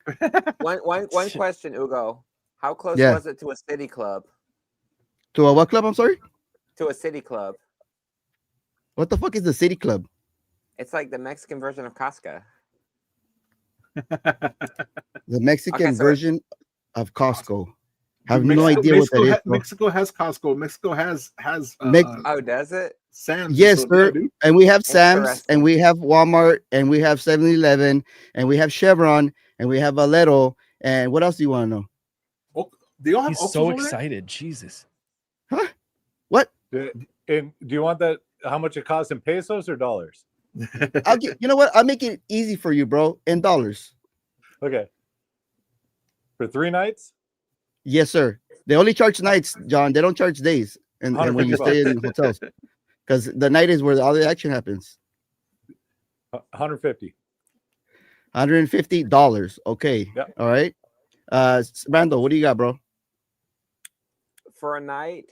One question, Ugo. How close Yeah. was it to a city club? To a what club? I'm sorry. To a city club. What the fuck is the city club? It's like the Mexican version of Casca. The Mexican Okay, so- version of Costco. I have no Mexico- idea Mexico what that is. ha- Mexico has Costco. Mexico has Oh, does it? Sam's. Yes, so, sir. yeah, dude. And we have Sam's, Interesting. and we have Walmart, and we have 7-Eleven, and we have Chevron, and we have Valero. And what else do you want to know? Oh, they all have He's Oxxos so over there? excited. Jesus. What? And do you want that? How much it costs in pesos or dollars? You know what? I'll make it easy for you, bro. In dollars. Okay. For 3 nights? Yes, sir. They only charge nights, John. They don't charge days. And when you stay in hotels, because the night is where all the action happens. 150. $150. Okay. Yep. All right. Randall, what do you got, bro? For a night.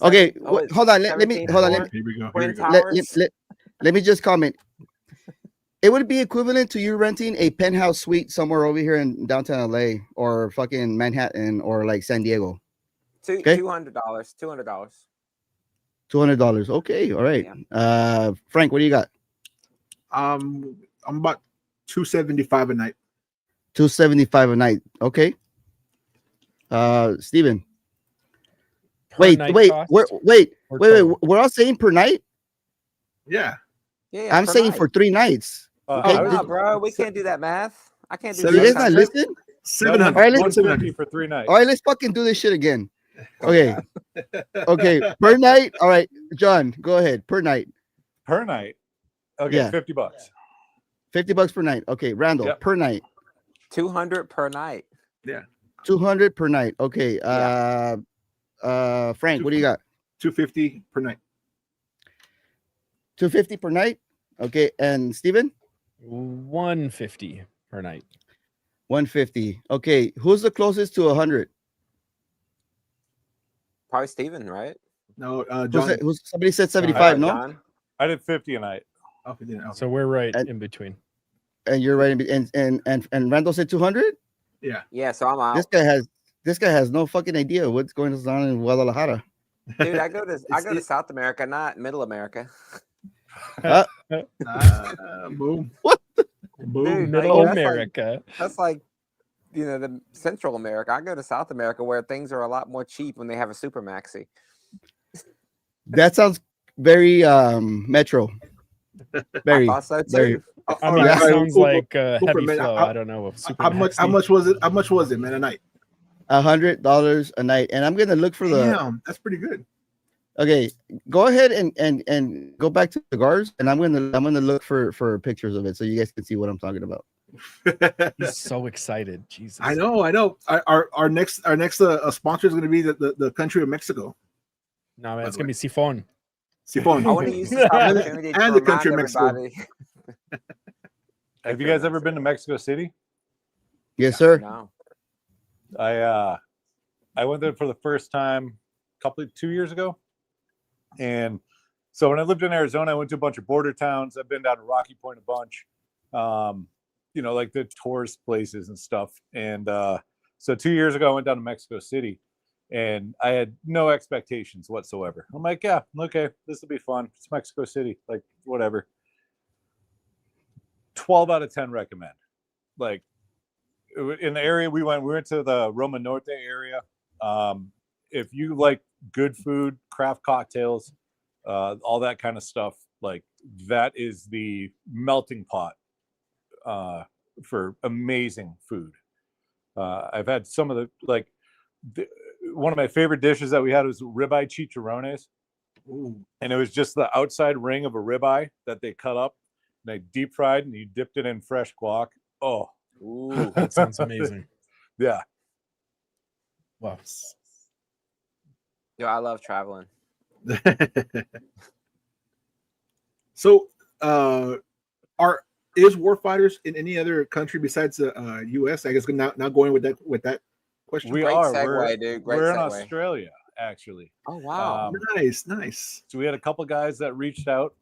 Okay. it's Hold on. Let me 17th hold on. floor, Here we go. Twin Here we go. Towers. Let me just comment. It would be equivalent to you renting a penthouse suite somewhere over here in downtown LA or fucking Manhattan or like San Diego. $200. $200. $200. Okay, all right. Frank, what do you got? I'm about 275 a night. 275 a night. Okay. Steven. Per Wait, night wait, cost wait. or Wait. total? We're all saying per night. Yeah. Yeah, I'm per saying night. for 3 nights. I Oh was- no, bro, we can't do that math. I can't do. So Do you guys not 700. listen? 700. All right, let's- 150 for 3 nights. All right, let's fucking do this shit again. Oh, Okay. Okay, per night. All right, John, go ahead. Per night, Per night. Okay, Yeah. $50. $50 per night. Okay, Randall, Yep. per night, 200 per night. 200 per night. Okay, Yeah. Frank, what do you got? 250 per night. 250 per night. Okay, and Steven? 150 per night. 150. Okay, who's the closest to 100? Probably Steven, right? No, Who's, John. somebody said 75, no? John? I did 50 a night. Oh, he didn't. Okay. So we're right And- in between. And you're right. And Randall said 200. Yeah. Yeah, so I'm out. This guy has no fucking idea what's going on in Guadalajara. Dude, I go to It's- South America, not Middle America. Boom. What? Boom. Dude, Middle that's like- America. That's like, the Central America. I go to South America where things are a lot more cheap when they have a super maxi. That sounds very metro. I Very. thought so very- too. I mean, Yeah. that sounds Cool, like cool for heavy a minute. flow. I don't know. If super How much? How maxi- much was it? How much was it, man? A night? $100 a night. And I'm gonna look for the. Damn, that's pretty good. Okay, go ahead and go back to cigars, and I'm gonna look for pictures of it so you guys can see what I'm talking about. He's so excited. Jesus. I know. Our next sponsor is going to be the country of Mexico. No, man, By it's the gonna way. be Sifon. Sifon. I want to use this opportunity to and the country of remind Mexico. everybody. Have you guys ever been to Mexico City? Yes, sir. No. I went there for the first time 2 years ago. And so when I lived in Arizona, I went to a bunch of border towns. I've been down to Rocky Point a bunch, like the tourist places and stuff. And so 2 years ago, I went down to Mexico City and I had no expectations whatsoever. I'm like, yeah, okay, this will be fun. It's Mexico City, like whatever. 12 out of 10 recommend. Like in the area we went to the Roma Norte area. If you like good food, craft cocktails, all that kind of stuff, like that is the melting pot for amazing food. I've had some of one of my favorite dishes that we had was ribeye chicharrones. Ooh. And it was just the outside ring of a ribeye that they cut up and they deep fried and you dipped it in fresh guac. Oh, Ooh. That sounds amazing. yeah. Wow. Yo, I love traveling. So, is Warfighters in any other country besides the U.S.? I guess not going with that question. We Great are. segue, dude. Great we're in segue. Australia, actually. Oh wow. Nice. So we had a couple guys that reached out.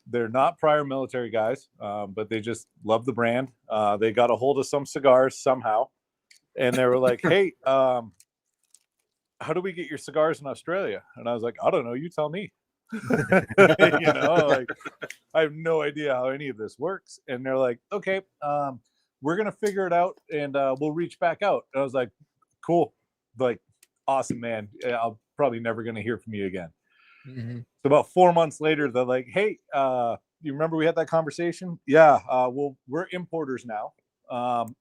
They're not prior military guys, but they just love the brand. They got a hold of some cigars somehow, and they were like, "Hey, how do we get your cigars in Australia?" And I was like, "I don't know. You tell me." Like I have no idea how any of this works. And they're like, "Okay, we're gonna figure it out, and we'll reach back out." And I was like, "Cool, like awesome, man. I'll probably never gonna hear from you again." Mhm. So about 4 months later, they're like, "Hey, you remember we had that conversation? Yeah, well, we're importers now.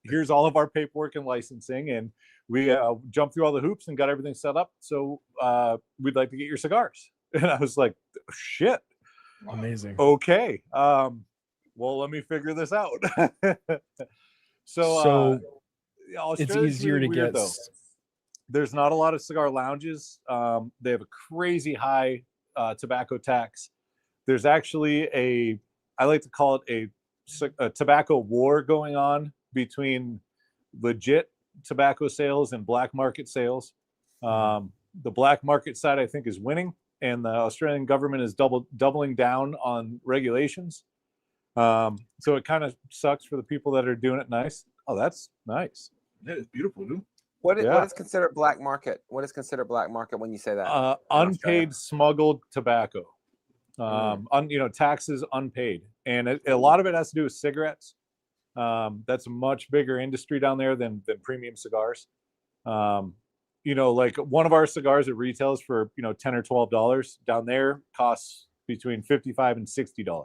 Here's all of our paperwork and licensing, and we jumped through all the hoops and got everything set up. So we'd like to get your cigars." And I was like, "Shit, Amazing. okay. Well, let me figure this out." So it's Australia's easier really to weird, get. though. There's not a lot of cigar lounges. They have a crazy high tobacco tax. There's actually I like to call it a tobacco war going on between legit tobacco sales and black market sales. The black market side, I think, is winning, and the Australian government is doubling down on regulations. So it kind of sucks for the people that are doing it nice. Oh, that's nice. That is beautiful, dude. What Yeah. is considered black market? What is considered black market when you say that? in Australia? Unpaid smuggled tobacco. Taxes unpaid, and a lot of it has to do with cigarettes. That's a much bigger industry down there than premium cigars. Like one of our cigars that retails for $10 or $12 down there costs between $55 and $60.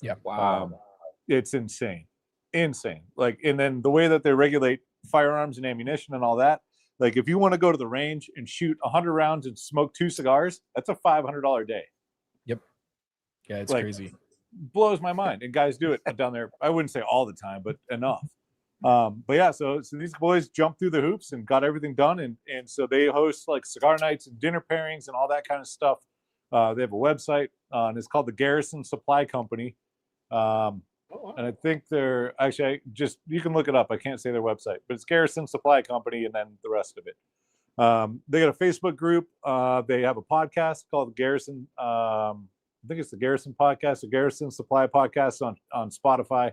Yeah. Wow. It's insane. Like, and then the way that they regulate firearms and ammunition and all that, like if you want to go to the range and shoot 100 rounds and smoke 2 cigars, that's a $500 day. Yep. Yeah, it's Like, crazy. Blows my mind. And guys do it down there. I wouldn't say all the time, but enough. But yeah, so these boys jumped through the hoops and got everything done, and so they host like cigar nights and dinner pairings and all that kind of stuff. They have a website, and it's called the Garrison Supply Company. And I think they're actually you can look it up. I can't say their website, but it's Garrison Supply Company, and then the rest of it. They got a Facebook group. They have a podcast called the Garrison. I think it's the Garrison Podcast, the Garrison Supply Podcast on Spotify.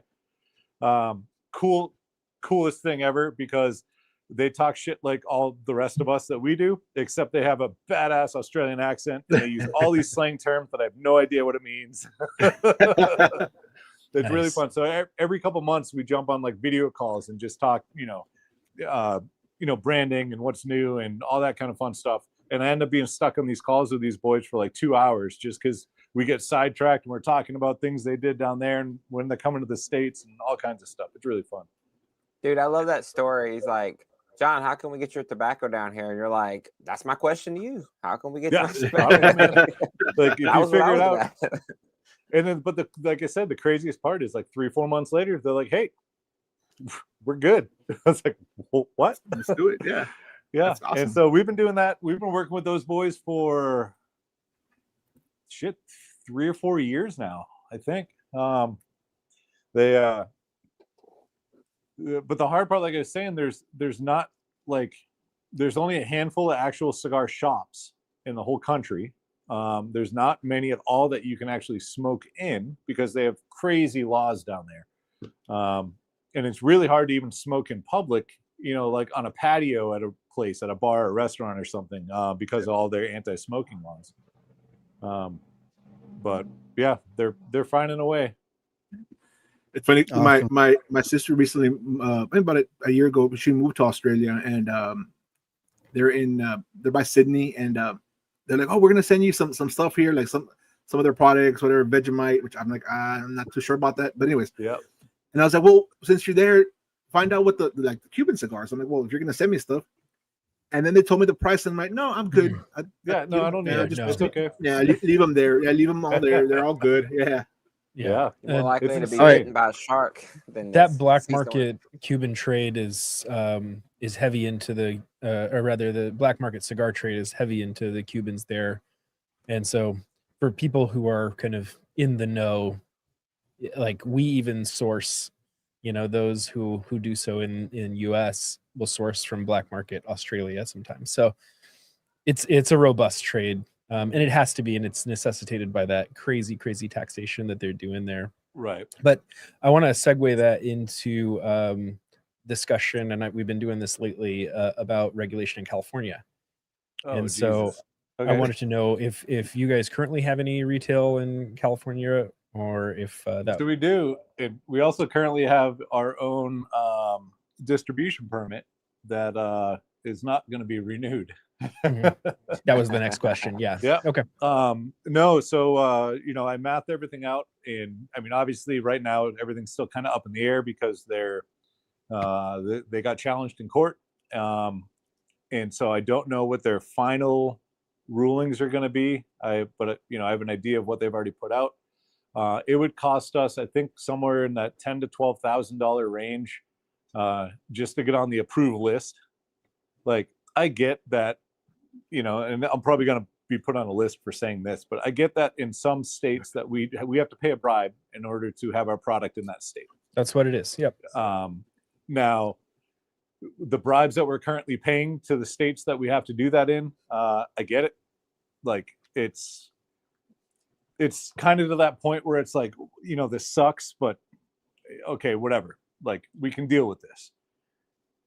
Coolest thing ever, because they talk shit like all the rest of us that we do, except they have a badass Australian accent, and they use all these slang terms that I have no idea what it means. It's Nice. really fun. So every couple months we jump on like video calls and just talk, branding and what's new and all that kind of fun stuff. And I end up being stuck on these calls with these boys for like 2 hours just because we get sidetracked and we're talking about things they did down there and when they're coming to the States and all kinds of stuff. It's really fun. Dude, I love that story. He's like, John, how can we get your tobacco down here? And you're like, that's my question to you. How can we get your tobacco? Like, if you That was what I figure it was out. about. And then, but like I said, the craziest part is like 3 or 4 months later, they're like, hey, we're good. I was like, well, what? Let's do it. Yeah. Yeah. That's awesome. And so we've been doing that. We've been working with those boys for 3 or 4 years now, I think. But the hard part, like I was saying, there's not like, there's only a handful of actual cigar shops in the whole country. There's not many at all that you can actually smoke in because they have crazy laws down there. And it's really hard to even smoke in public, like on a patio at a place, at a bar or restaurant or something, because of all their anti-smoking laws. But yeah, they're finding a way. It's funny. Awesome. My sister recently, about a year ago, she moved to Australia, and they're by Sydney, and they're like, oh, we're gonna send you some stuff here, like some of their products, whatever, Vegemite, which I'm like, I'm not too sure about that, but anyways. Yeah. And I was like, well, since you're there, find out what the Cuban cigars. I'm like, well, if you're gonna send me stuff, and then they told me the price, and I'm like, no, I'm good. I don't need it. no. It's okay. Yeah, leave them there. Yeah, leave them all there. They're all good. Yeah. Yeah. More And likely it's to be insane. eaten by a shark than that this black sea storm. market Cuban trade is heavy into the or rather the black market cigar trade is heavy into the Cubans there. And so for people who are kind of in the know, like we even source, those who do so in US will source from black market Australia sometimes. So it's a robust trade. And it has to be, and it's necessitated by that crazy taxation that they're doing there. Right. But I want to segue that into discussion, and we've been doing this lately about regulation in California. Oh, And so Jesus. I Okay. wanted to know if you guys currently have any retail in California, or if that. So we do. We also currently have our own distribution permit that is not going to be renewed. Mhm. That was the next question. Yeah. Yeah. Okay. No. So I mathed everything out, and I mean, obviously, right now everything's still kind of up in the air because they got challenged in court, and so I don't know what their final rulings are going to be. But I have an idea of what they've already put out. It would cost us, I think, somewhere in that $10,000 to $12,000 range, just to get on the approved list. Like, I get that, and I'm probably going to be put on a list for saying this, but I get that in some states that we have to pay a bribe in order to have our product in that state. That's what it is. Yep. Now, the bribes that we're currently paying to the states that we have to do that in, I get it. Like, it's kind of to that point where it's like, this sucks, but okay, whatever. Like, we can deal with this.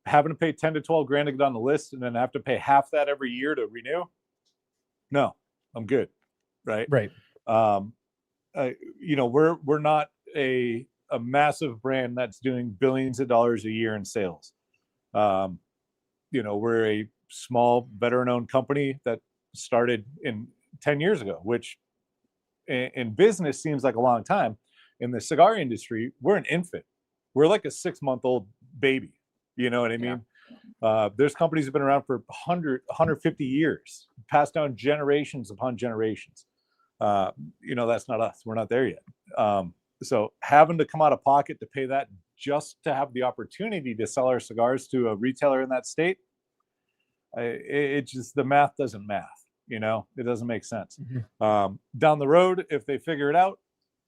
having to pay 10 to 12 grand to get on the list and then have to pay half that every year to renew. No, I'm good. Right. Right. We're not a massive brand that's doing billions of dollars a year in sales. We're a small veteran-owned company that started in 10 years ago, which in business seems like a long time. In the cigar industry, we're an infant. We're like a 6-month-old baby. You know what I mean? There's companies that have been around for 150 years, passed down generations upon generations. That's not us. We're not there yet. So having to come out of pocket to pay that just to have the opportunity to sell our cigars to a retailer in that state, it just, the math doesn't math. It doesn't make sense. Mm-hmm. Down the road, if they figure it out,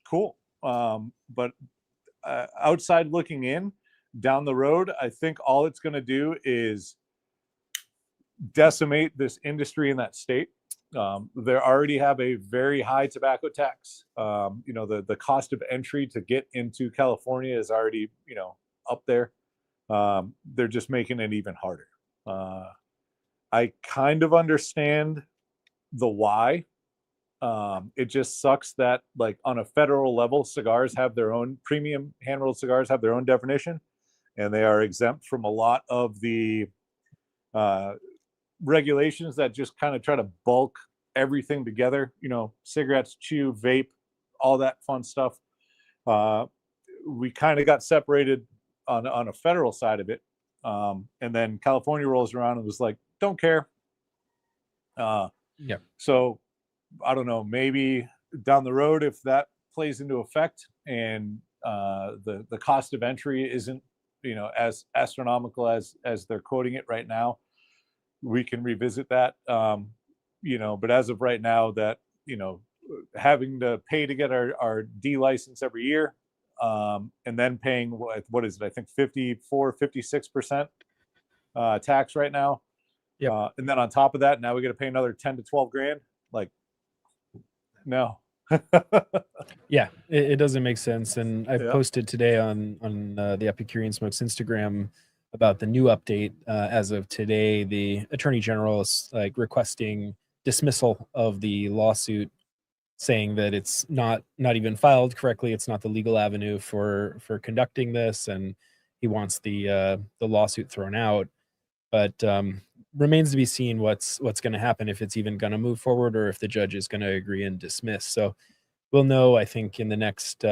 cool. But outside looking in, down the road, I think all it's going to do is decimate this industry in that state. They already have a very high tobacco tax. The cost of entry to get into California is already, up there. They're just making it even harder. I kind of understand the why. It just sucks that, like, on a federal level, cigars have their own premium hand-rolled cigars have their own definition, and they are exempt from a lot of the regulations that just kind of try to bulk everything together. Cigarettes, chew, vape, all that fun stuff. We kind of got separated on a federal side of it, and then California rolls around and was like, "Don't care." So I don't know, maybe down the road, if that plays into effect and the cost of entry isn't, as astronomical as they're quoting it right now, we can revisit that. But as of right now, that, having to pay to get our D license every year, and then paying, what is it? I think 56% tax right now. Yep. And then on top of that, now we got to pay another 10 to 12 grand. Like, no. Yeah, it doesn't make sense. And I Yeah. posted today on the Epicurean Smokes Instagram about the new update. As of today, the Attorney General is requesting dismissal of the lawsuit, saying that it's not even filed correctly. It's not the legal avenue for conducting this, and he wants the lawsuit thrown out. But remains to be seen what's going to happen, if it's even going to move forward, or if the judge is going to agree and dismiss. So we'll know, I think, in the next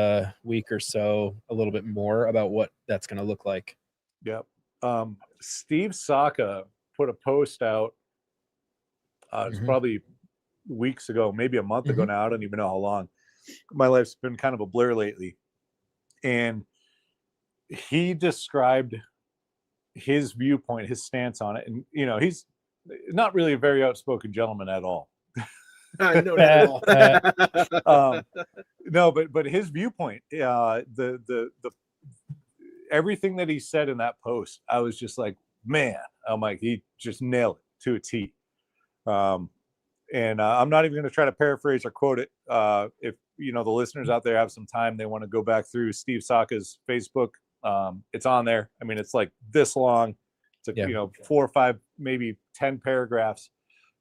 week or so, a little bit more about what that's going to look like. Yep. Steve Saka put a post out. It's probably weeks ago, maybe a month ago now. I don't even know how long. My life's been kind of a blur lately. And he described his viewpoint, his stance on it. And, he's not really a very outspoken gentleman at all. No, not at all. No, but his viewpoint, the everything that he said in that post, I was just like, man, I'm like, he just nailed it to a T. And I'm not even going to try to paraphrase or quote it. If the listeners out there have some time, they want to go back through Steve Saka's Facebook. It's on there. I mean, it's like this long. It's 4 or 5, maybe 10 paragraphs,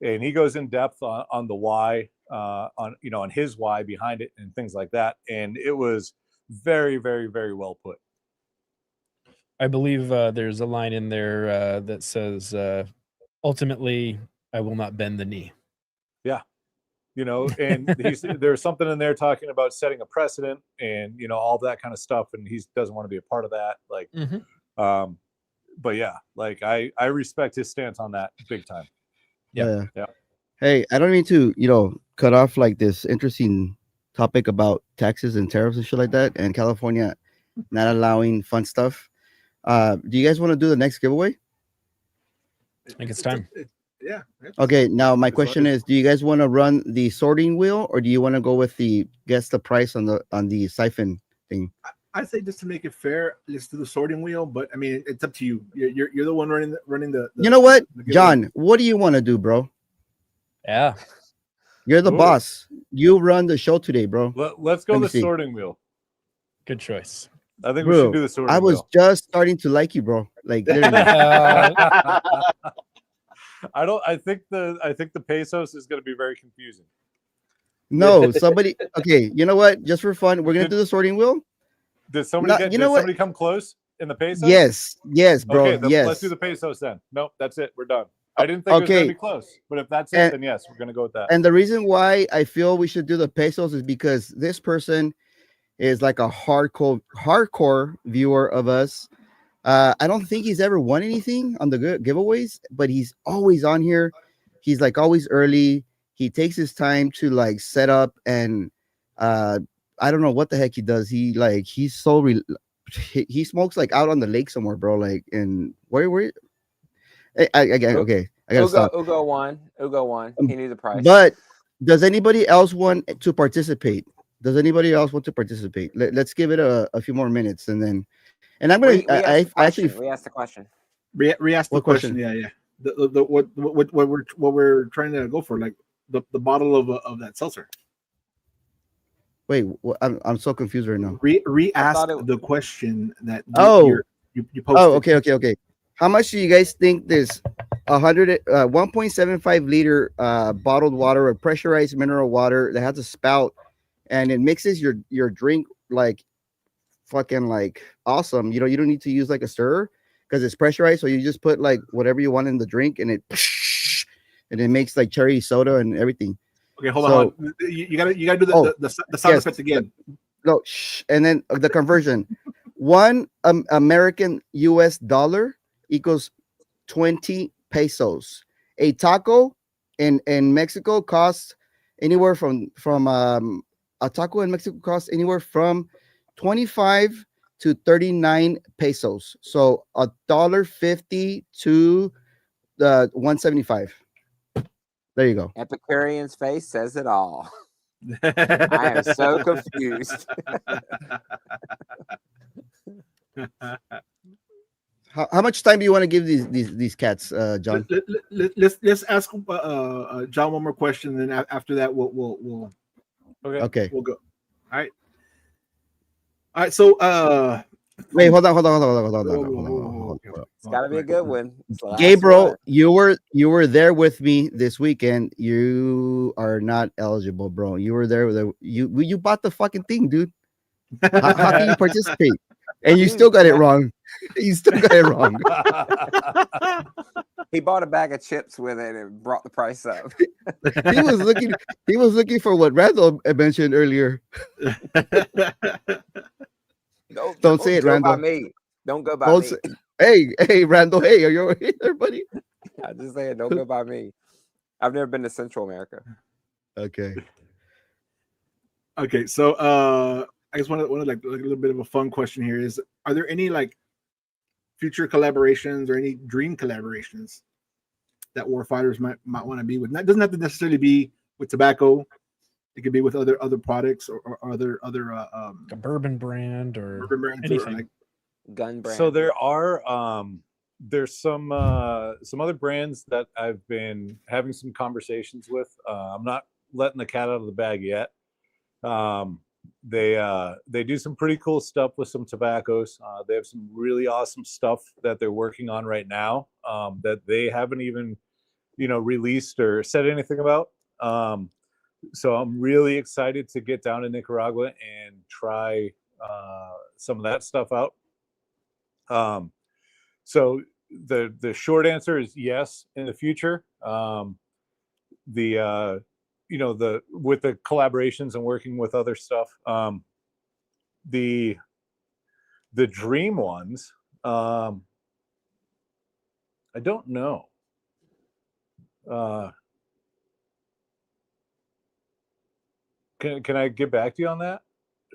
and he goes in depth on the why, on his why behind it and things like that. And it was very, very, very well put. I believe there's a line in there that says, ultimately, I will not bend the knee. Yeah. And there's something in there talking about setting a precedent and, all that kind of stuff. And he doesn't want to be a part of that. Like, but yeah, like I respect his stance on that big time. Yeah. Hey, I don't mean to, cut off like this interesting topic about taxes and tariffs and shit like that, and California not allowing fun stuff. Do you guys want to do the next giveaway? I think it's time. Yeah. Okay, now my question is, do you guys want to run the sorting wheel, or do you want to go with the guess the price on the siphon thing? I say, just to make it fair, let's do the sorting wheel. But I mean, it's up to you. You're the one running the you know what, John? What do you want to do, bro? Yeah. You're the boss. You run the show today, bro. Let's go the sorting wheel. Good choice. I think we should Bro, do the sorting I was wheel. just starting to like you, bro. Like literally. I think the pesos is going to be very confusing. No, somebody. Okay, you know what? Just for fun, we're gonna do the sorting wheel. Did somebody You know did what? somebody come close in the pesos? Yes, bro. Okay, then yes. let's do the pesos then. Nope, that's it. We're done. I didn't think it was going to be close, but if that's it, And- then yes, we're going to go with that. And the reason why I feel we should do the pesos is because this person is like a hardcore viewer of us. I don't think he's ever won anything on the giveaways, but he's always on here. He's like always early. He takes his time to like set up, and I don't know what the heck he does. He's so he smokes like out on the lake somewhere, bro. Like in where okay. I gotta stop. Ugo won. He knew the price. But does anybody else want to participate? Does anybody else want to participate? Let's give it a few more minutes, and then, and I'm gonna. I actually we asked the question. Re-ask the What question. question? Yeah. The what we're trying to go for, like the bottle of that seltzer. wait. I'm so confused right now. Re-ask it- the question that you posted. Oh, okay. How much do you guys think this 1.75 liter bottled water or pressurized mineral water that has a spout and it mixes your drink like fucking like awesome? You know, you don't need to use like a stirrer because it's pressurized, so you just put like whatever you want in the drink and it makes like cherry soda and everything. Okay, hold on. You gotta do the sound effects again. No, and then the conversion. One American US dollar equals 20 pesos. A taco in Mexico costs anywhere from a taco in Mexico costs anywhere from 25 to 39 pesos. So $1.50 to 175. There you go. Epicurean's face says it all. I am so confused. How much time do you want to give these cats, John? Let's ask John one more question, and then after that we'll Okay. we'll go. All right. So Wait, hold on. It's got to be a good one. It's the last Gabriel, one. you were there with me this weekend. You are not eligible, bro. You were there with you bought the fucking thing, dude. How can you participate? And you still got it wrong. You still got it wrong. He bought a bag of chips with it and brought the price up. He was looking for what Randall mentioned earlier. Don't say it, go Randall. by me. Don't go by me. Hey, Randall. Hey, are you over here, buddy? I just saying, don't go by me. I've never been to Central America. Okay. Okay, so I just want like a little bit of a fun question here is: are there any like future collaborations or any dream collaborations that warfighters might want to be with? That doesn't have to necessarily be with tobacco. It could be with other products or other a bourbon brand or bourbon brands anything. or like Gun brand. So there are there's some other brands that I've been having some conversations with. I'm not letting the cat out of the bag yet. They do some pretty cool stuff with some tobaccos. They have some really awesome stuff that they're working on right now that they haven't even released or said anything about. So I'm really excited to get down to Nicaragua and try some of that stuff out. So the short answer is yes in the future. With the collaborations and working with other stuff, the dream ones, I don't know. Can I get back to you on that?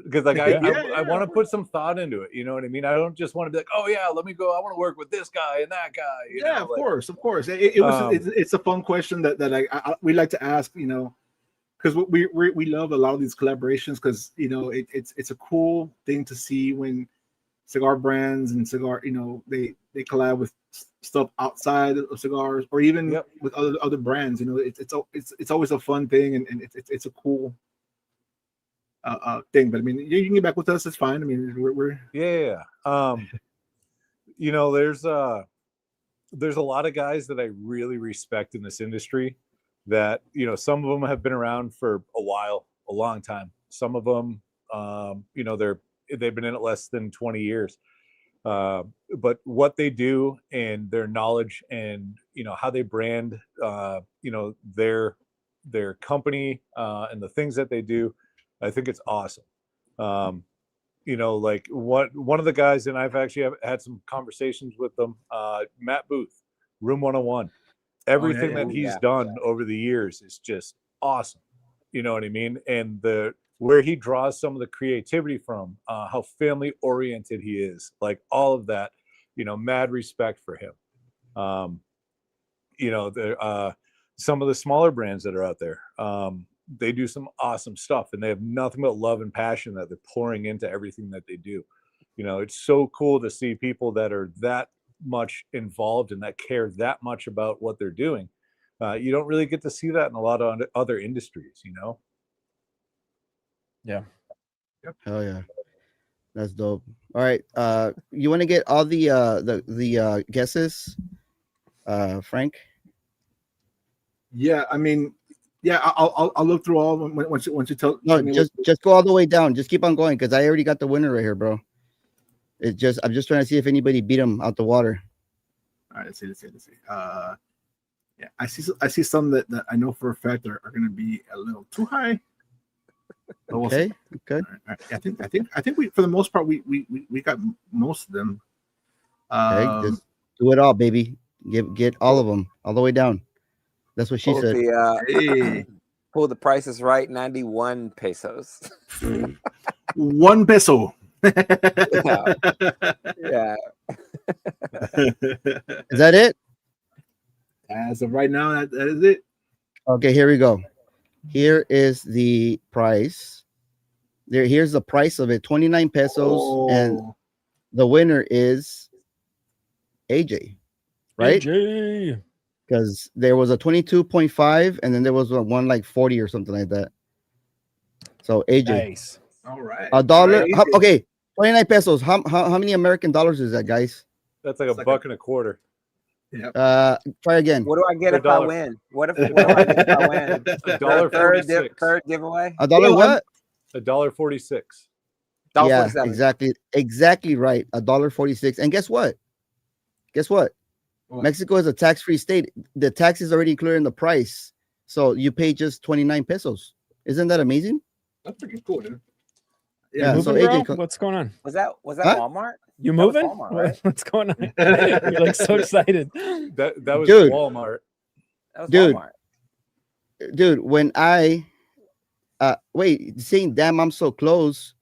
Because like I want to put some thought into it. You know what I mean? I don't just want to be like, oh yeah, let me go. I want to work with this guy and that guy. of course. It's a fun question that we like to ask. Because we love a lot of these collaborations because it's a cool thing to see when cigar brands and cigar they collab with stuff outside of cigars or even with other brands. It's always a fun thing and it's a cool thing. But I mean, you can get back with us. It's fine. I mean, we're Yeah. You know, there's a lot of guys that I really respect in this industry that, you know, some of them have been around for a while, a long time. Some of them, you know, they've been in it less than 20 years. But what they do and their knowledge and, you know, how they brand, you know, their company and the things that they do, I think it's awesome. You know, like one of the guys, and I've actually had some conversations with them, Matt Booth, Room 101. Everything that he's done over the years is just awesome. You know what I mean? And where he draws some of the creativity from, how family oriented he is, like all of that, you know, mad respect for him. You know, some of the smaller brands that are out there, they do some awesome stuff, and they have nothing but love and passion that they're pouring into everything that they do. You know, it's so cool to see people that are that much involved and that care that much about what they're doing. You don't really get to see that in a lot of other industries, you know? Yeah. Hell yeah. That's dope. All right. You want to get all the guesses, Frank? yeah. I mean, yeah. I'll look through all of them once you tell. No, tell me just go all the way down. Just keep on going because I already got the winner right here, bro. I'm just trying to see if anybody beat him out the water. All right. Let's see. Yeah, I see some that I know for a fact are going to be a little too high. But we'll see. Okay. All right. I think we, for the most part, we got most of them. Okay, just do it all, baby. Get all of them all the way down. That's what she Pull said. Hey, Pull the Price is Right, 91 pesos. 1 peso. Yeah. Is that it? As of right now, that is it. Okay, here we go. Here is the price. Here's the price of it: 29 pesos, and the winner is AJ, right? AJ. Because there was a 22.5, and then there was one like 40 or something like that. So AJ, Nice. All right. $1. Okay, 29 pesos. How many American dollars is that, guys? That's like a buck and a quarter. Yeah. Try again. What do I get if I $1. win? What do I get if I win? $1.46. Third giveaway? $1 what? $1.46. Yeah, $1.47. exactly right. $1.46. And guess what? What? Mexico is a tax-free state. The tax is already included in the price, so you pay just 29 pesos. Isn't that amazing? That's pretty cool, dude. Yeah, You so moving, AJ bro? What's going on? Was that Huh? Walmart? You That was moving? Walmart, right? What's going on? You're like so excited. That was Dude. Walmart. That was Dude. Walmart. Dude, when I wait, saying damn, I'm so close.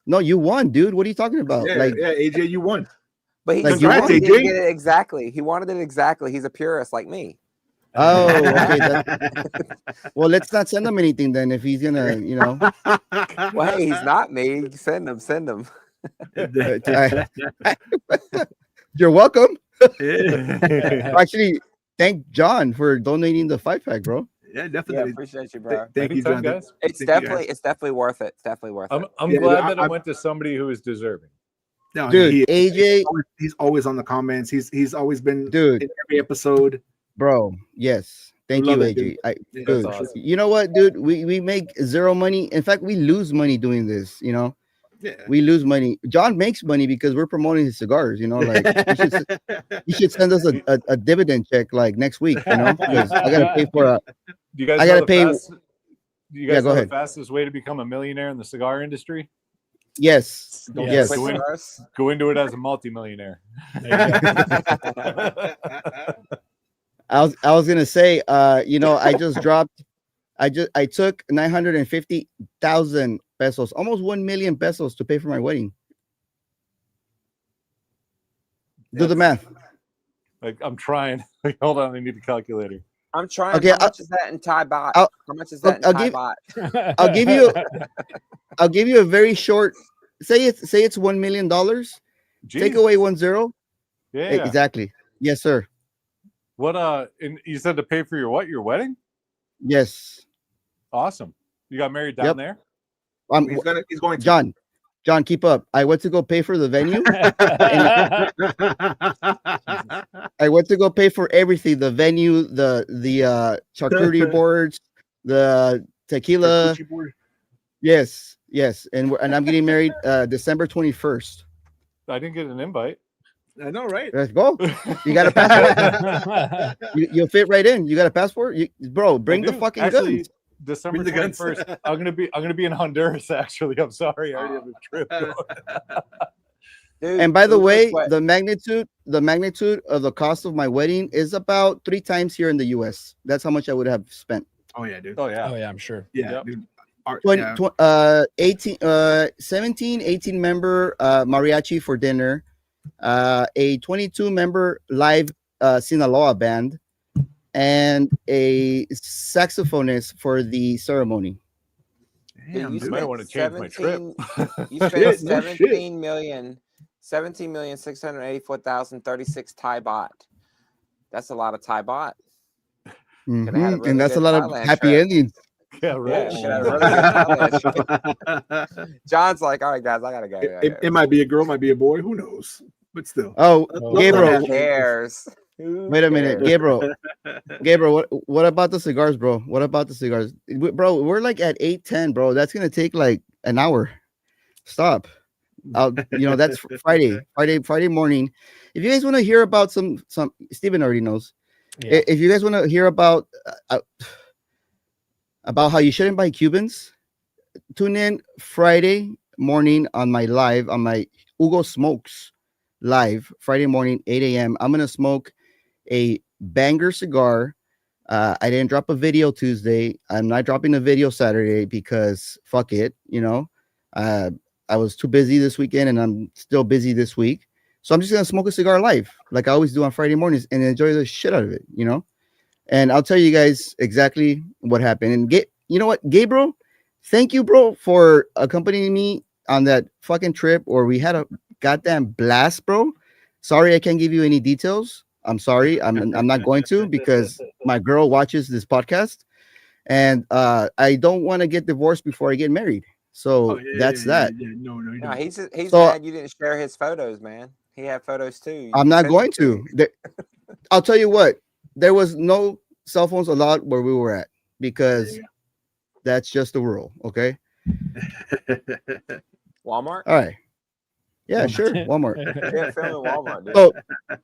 No, you won, dude. What are you talking about? Yeah, Like, yeah, AJ, you won. But he Like, just you wanted want- to AJ? get it exactly. He wanted it exactly. He's a purist like me. oh, okay. Well, let's not send him anything then if he's gonna, you know. Well, hey, he's not me. Send him. You're welcome. Yeah, Actually, thank John for donating the 5-pack, bro. Yeah, definitely. appreciate you, bro. Thank you, Anytime, John. guys. It's Thank you, definitely worth it. It's definitely worth it. I'm Yeah, glad dude, that it went to somebody who is deserving. No, Dude, AJ, he's always on the comments. He's always been dude, in every episode. bro. Yes. Thank you, Love it, AJ. dude. Yeah, Dude, that's awesome. you know what, dude? We make zero money. In fact, we lose money doing this, you know. Yeah. We lose money. John makes money because we're promoting his cigars, you know, like you should send us a dividend check like next week, you know, because I gotta pay for a Do you guys I know gotta the pay- do you guys go know the ahead. fastest way to become a millionaire in the cigar industry? yes. Don't Yes. quit Go in- cigars. Go into it as a multimillionaire. I was gonna say, you know, I took 950,000 pesos, almost 1 million pesos to pay for my wedding. Do the math. Like I'm trying. Hold on, I need a calculator. I'm trying. Okay, How much is that in Thai baht? I'll- How much is that in I'll Thai give- baht? I'll give you a very short. Say it's $1 million. Take Jeez. away 10. Yeah. Exactly. Yes, sir. What and you said to pay for your what? Your wedding? Yes. Awesome. You got married down Yep. there? He's going to. John, keep up. I went to go pay for the venue. I went to go pay for everything: the venue, the charcuterie boards, the tequila. Yes, and I'm getting married December 21st. I didn't get an invite. I know, right? Let's go. You got a passport? You'll fit right in. You got a passport, bro? Bring the fucking guns. December 21st. I'm gonna be in Honduras. Actually, I'm sorry. I already have a trip. Dude, And by the way, the magnitude of the cost of my wedding is about 3 times here in the U.S. That's how much I would have spent. Oh yeah, dude. Oh yeah. Oh yeah, I'm sure. Yeah, Yep. dude. 18 member mariachi for dinner, a 22 member live Sinaloa band, and a saxophonist for the ceremony. Damn, you dude. might want to change my trip. You spent 17,684,036 Thai baht. That's a lot of Thai baht. Mhm. Coulda had a really And that's a good lot of Thailand happy trip. endings. Yeah, right. Yeah, had a really good Thailand trip. John's like, all right, guys, I gotta go. It might be a girl, might be a boy. Who knows? But still. Oh, Gabriel. Gabriel. Who cares? Who Wait a minute, cares? Gabriel, what about the cigars, bro? What about the cigars? Bro, we're like at 8:10, bro. That's gonna take like an hour. Stop. That's Friday morning. If you guys want to hear about some Steven already knows. Yeah. If you guys want to hear about how you shouldn't buy Cubans, tune in Friday morning on my Hugo Smokes live Friday morning, 8 a.m. I'm gonna smoke a banger cigar. I didn't drop a video Tuesday. I'm not dropping a video Saturday because fuck it, I was too busy this weekend and I'm still busy this week. So I'm just gonna smoke a cigar live, like I always do on Friday mornings, and enjoy the shit out of it, And I'll tell you guys exactly what happened. And you know what, Gabriel, thank you, bro, for accompanying me on that fucking trip where we had a goddamn blast, bro. Sorry I can't give you any details. I'm sorry. I'm not going to, because my girl watches this podcast, and I don't want to get divorced before I get married. So that's that. Yeah. No, you No, don't. he's So- mad you didn't share his photos, man. He had photos too. I'm You not sent going them to. I'll tell you what, there was no cell phones allowed where we were at, because that's just the rule. Okay. Walmart. All right. Yeah, sure. Walmart. Yeah, film in Walmart, dude.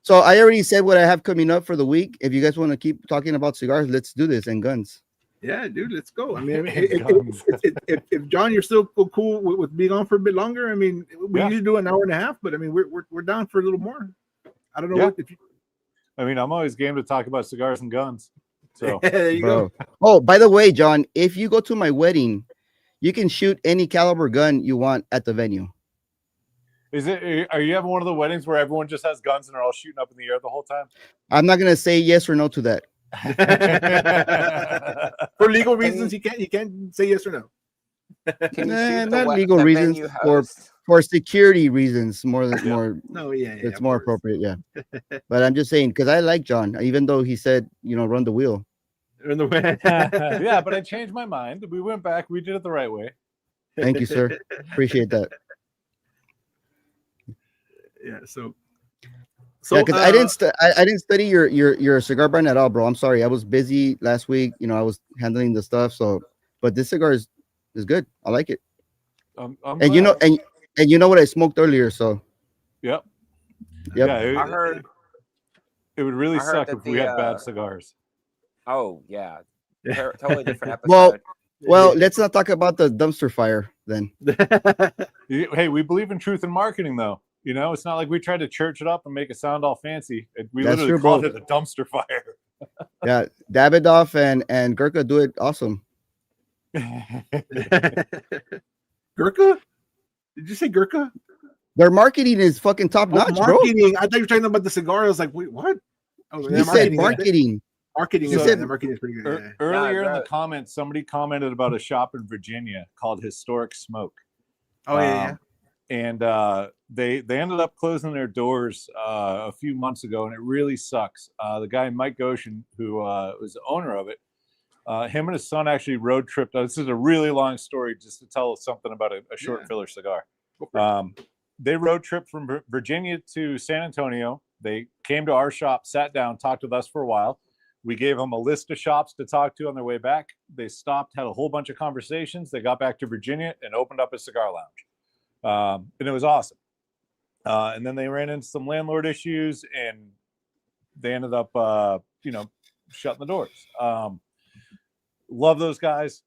So I already said what I have coming up for the week. If you guys want to keep talking about cigars, let's do this, and guns. Yeah, dude, let's go. I mean, if John, you're still cool with being on for a bit longer. I mean, we usually do an hour and a half, but I mean, we're down for a little more. I don't know what if you. I mean, I'm always game to talk about cigars and guns. So there you go. Oh, by the way, John, if you go to my wedding, you can shoot any caliber gun you want at the venue. Are you having one of the weddings where everyone just has guns and they're all shooting up in the air the whole time? I'm not gonna say yes or no to that. For legal reasons, you can't say yes or no. Can you shoot not legal reasons, for security reasons more. No, yeah, it's more appropriate, yeah. But I'm just saying, because I like John, even though he said, run the wheel. Yeah, but I changed my mind. We went back. We did it the right way. Thank you, sir. Appreciate that. Yeah. So because I didn't study your cigar brand at all, bro. I'm sorry. I was busy last week. I was handling the stuff. So, but this cigar is good. I like it. I'm and you know what I smoked earlier. So. Yep. Yeah, I heard. It would really suck if we had bad cigars. Oh yeah, totally different episode. Well, let's not talk about the dumpster fire then. Hey, we believe in truth in marketing, though. It's not like we tried to church it up and make it sound all fancy. We That's literally true, called bro. it a dumpster fire. Yeah, Davidoff and Gurkha do it awesome. Gurkha? Did you say Gurkha? Their marketing is fucking top notch, bro. Marketing. I thought you were talking about the cigar. I was like, wait, what? Oh, You said marketing. Marketing You is said- marketing is pretty good. Yeah. Earlier in the comments, somebody commented about a shop in Virginia called Historic Smoke. Oh yeah. And they ended up closing their doors a few months ago, and it really sucks. The guy Mike Goshen, who was the owner of it, Him and his son actually road tripped. This is a really long story just to tell something about a short filler cigar. They road tripped from Virginia to San Antonio. They came to our shop, sat down, talked with us for a while. We gave them a list of shops to talk to on their way back. They stopped, had a whole bunch of conversations. They got back to Virginia and opened up a cigar lounge. And it was awesome. And then they ran into some landlord issues and they ended up, shutting the doors. Love those guys.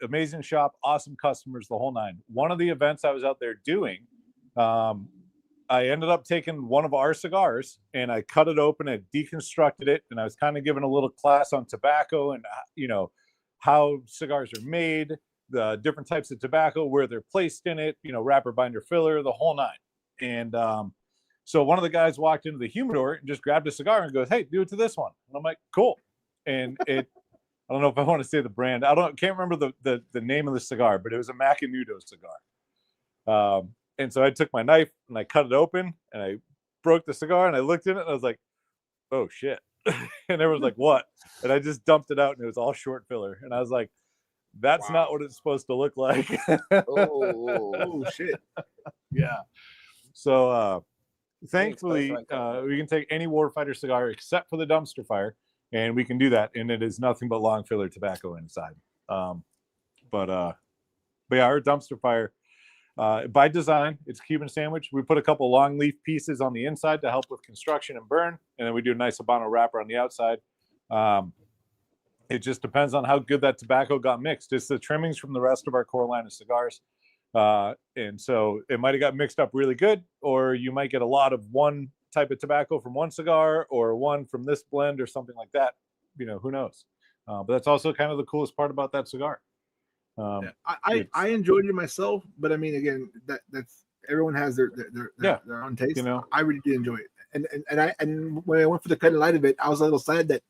Amazing shop, awesome customers, the whole nine. One of the events I was out there doing, I ended up taking one of our cigars and I cut it open and deconstructed it. And I was kind of giving a little class on tobacco and, how cigars are made, the different types of tobacco, where they're placed in it, wrapper, binder, filler, the whole nine. And so one of the guys walked into the humidor and just grabbed a cigar and goes, "Hey, do it to this one." And I'm like, "Cool." And I don't know if I want to say the brand. Can't remember the name of the cigar, but it was a Macanudo cigar. And so I took my knife and I cut it open and I broke the cigar and I looked in it and I was like, "Oh shit." And everyone's like, "What?" And I just dumped it out and it was all short filler. And I was like, "That's not what it's supposed to look like." Oh shit. Yeah. So thankfully we can take any Warfighter cigar except for the dumpster fire, and we can do that. And it is nothing but long filler tobacco inside. But yeah, our dumpster fire, by design, it's Cuban sandwich. We put a couple long leaf pieces on the inside to help with construction and burn, and then we do a nice Habano wrapper on the outside. It just depends on how good that tobacco got mixed. It's the trimmings from the rest of our core line of cigars. And so it might have got mixed up really good, or you might get a lot of one type of tobacco from one cigar or one from this blend or something like that. Who knows? But that's also kind of the coolest part about that cigar. I enjoyed it myself, but I mean, again, that's everyone has their own taste. I really did enjoy it, and when I went for the cut and light of it, I was a little sad that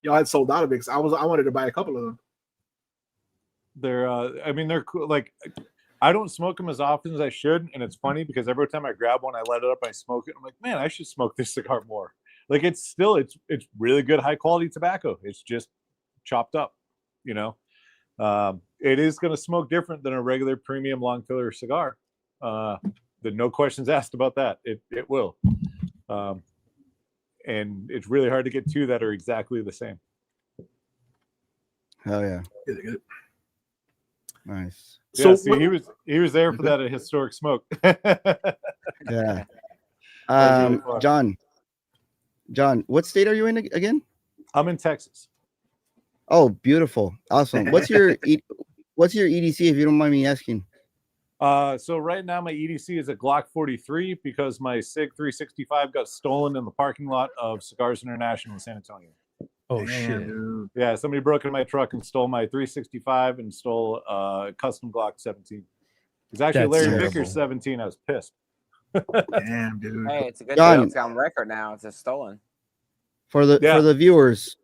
y'all had sold out of it because I wanted to buy a couple of them. They're cool. Like, I don't smoke them as often as I should, and it's funny because every time I grab one, I light it up, I smoke it. I'm like, man, I should smoke this cigar more. Like, it's really good, high quality tobacco. It's just chopped up, It is going to smoke different than a regular premium long filler cigar. No questions asked about that. It will. And it's really hard to get two that are exactly the same. Hell yeah. Good. Nice. So he was there for that historic smoke. Yeah. John, what state are you in again? I'm in Texas. Oh, beautiful. Awesome. What's your EDC, if you don't mind me asking? So right now my EDC is a Glock 43 because my SIG 365 got stolen in the parking lot of Cigars International in San Antonio. Oh shit! Yeah, somebody broke into my truck and stole my 365 and stole custom Glock 17. It was actually Larry Vickers 17. I was pissed. Damn, dude. Hey, it's a good thing it's on record now. It's just stolen. For the viewers,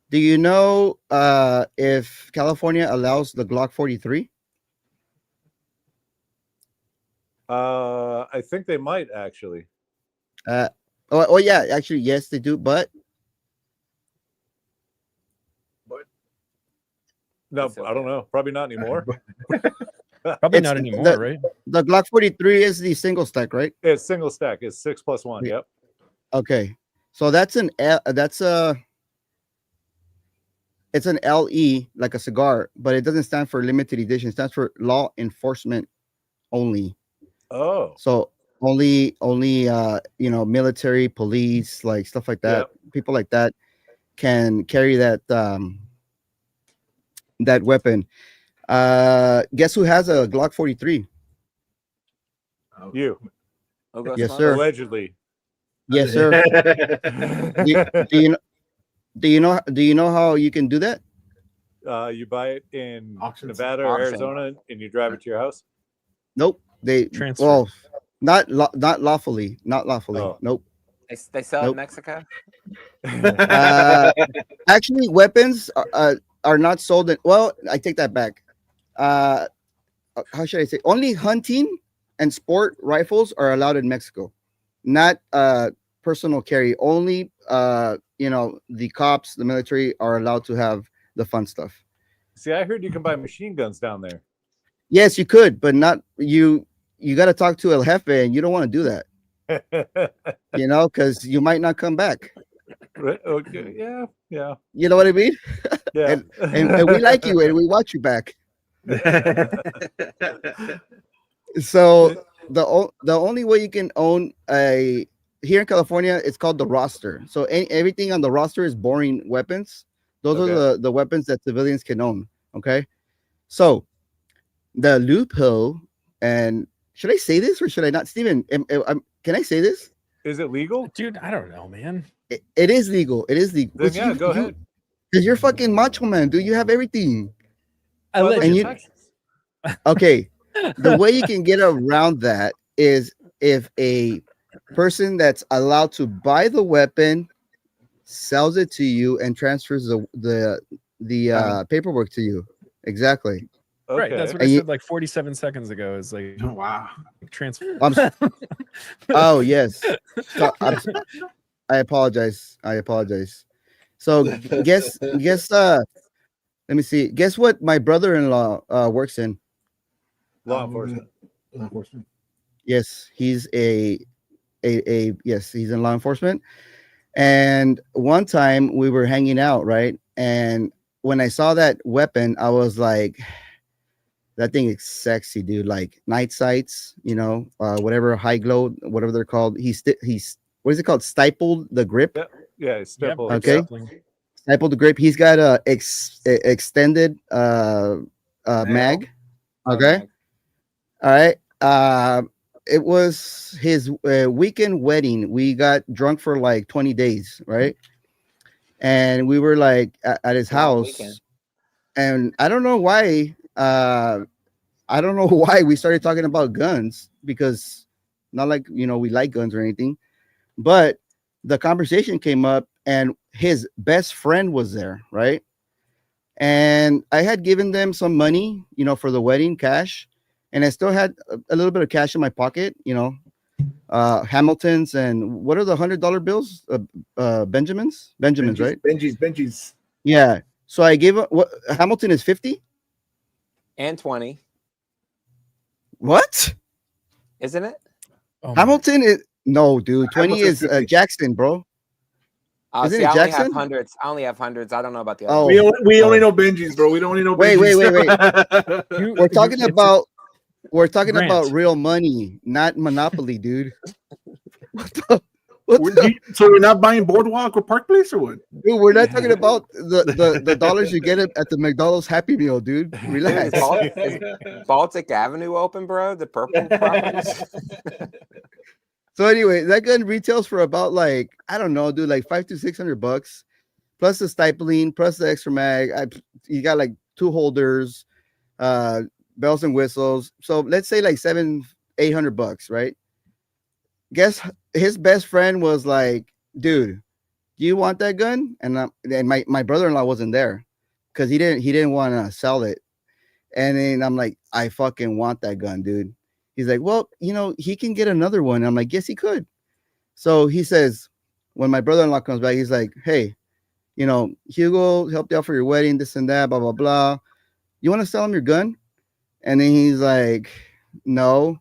do you know if California allows the Glock 43? I think they might actually. Oh yeah, actually yes they do, but no, I don't know. Probably not anymore. Probably not anymore, right? The Glock 43 is the single stack, right? It's single stack. It's 6+1. Yep. Okay, so it's an LE, like a cigar, but it doesn't stand for limited edition. It stands for law enforcement only. Oh, so only military, police, like stuff like that. Yep. People like that can carry that that weapon. Guess who has a Glock 43? You. Yes, sir. Allegedly. Yes, sir. Do you know how you can do that? You buy it in Nevada or Arizona, and you drive it to your house. Nope. They transfer. Well, not lawfully. Oh. Nope. They sell in Mexico. Actually, weapons are not sold in. Well, I take that back. How should I say? Only hunting and sport rifles are allowed in Mexico, not personal carry. Only the cops, the military are allowed to have the fun stuff. See, I heard you can buy machine guns down there. Yes, you could, but not you. You got to talk to El Jefe, and you don't want to do that, because you might not come back. Right, okay. Yeah. You know what I mean? Yeah. And we like you, and we want you back. So the only way you can own here in California, it's called the roster. So everything on the roster is boring weapons. Those are the weapons that civilians can own. Okay, so the loophole, and should I say this or should I not, Steven? Can I say this? Is it legal? Dude, I don't know, man. It is legal. It is legal. Then yeah, go ahead. Because you're fucking macho man, dude. You have everything. Allegedly. Okay. The way you can get around that is if a person that's allowed to buy the weapon sells it to you and transfers the paperwork to you. Exactly. Okay. Right. That's what I said like 47 seconds ago. Is like, wow. Transfer. Oh yes. So, I apologize. So guess. Let me see. Guess what my brother-in-law works in. Law enforcement. Yes, he's he's in law enforcement. And one time we were hanging out, right? And when I saw that weapon, I was like, that thing is sexy, dude. Like night sights, whatever, high glow, whatever they're called. He's what is it called? Stippled the grip. Yeah, stippled. Okay. Stippled the grip. He's got a extended mag. Okay. All right. It was his weekend wedding. We got drunk for like 20 days, right? And we were like at his house. And I don't know why. We started talking about guns, because not like, we like guns or anything, but the conversation came up and his best friend was there, right? And I had given them some money, for the wedding, cash, and I still had a little bit of cash in my pocket, Hamiltons, and what are the $100 bills? Benjamins, right? Benjis. Yeah. So I gave what Hamilton is 50 and 20. What? Isn't it? Oh Hamilton is no, dude. 20 is Jackson, bro. See, I only have hundreds. I don't know about the other. We only know Benjis, bro. We don't only know Benjis. Wait. We're talking about real money, not Monopoly, dude. So we're not buying Boardwalk or Park Place or what? Dude, we're not talking about the dollars you get at the McDonald's Happy Meal, dude. Relax. Is Baltic Avenue open, bro? The purple properties? So anyway, that gun retails for about like, I don't know, dude, like $500 to $600 plus the stipling, plus the extra mag. You got like 2 holders, bells and whistles. So let's say like $700-800, right? Guess his best friend was like, dude, do you want that gun? And my brother-in-law wasn't there because he didn't want to sell it. And then I'm like, I fucking want that gun, dude. He's like, well, he can get another one. I'm like, yes, he could. So he says, when my brother-in-law comes back, he's like, hey, Hugo helped you out for your wedding, this and that, blah, blah, blah. You want to sell him your gun? And then he's like, no.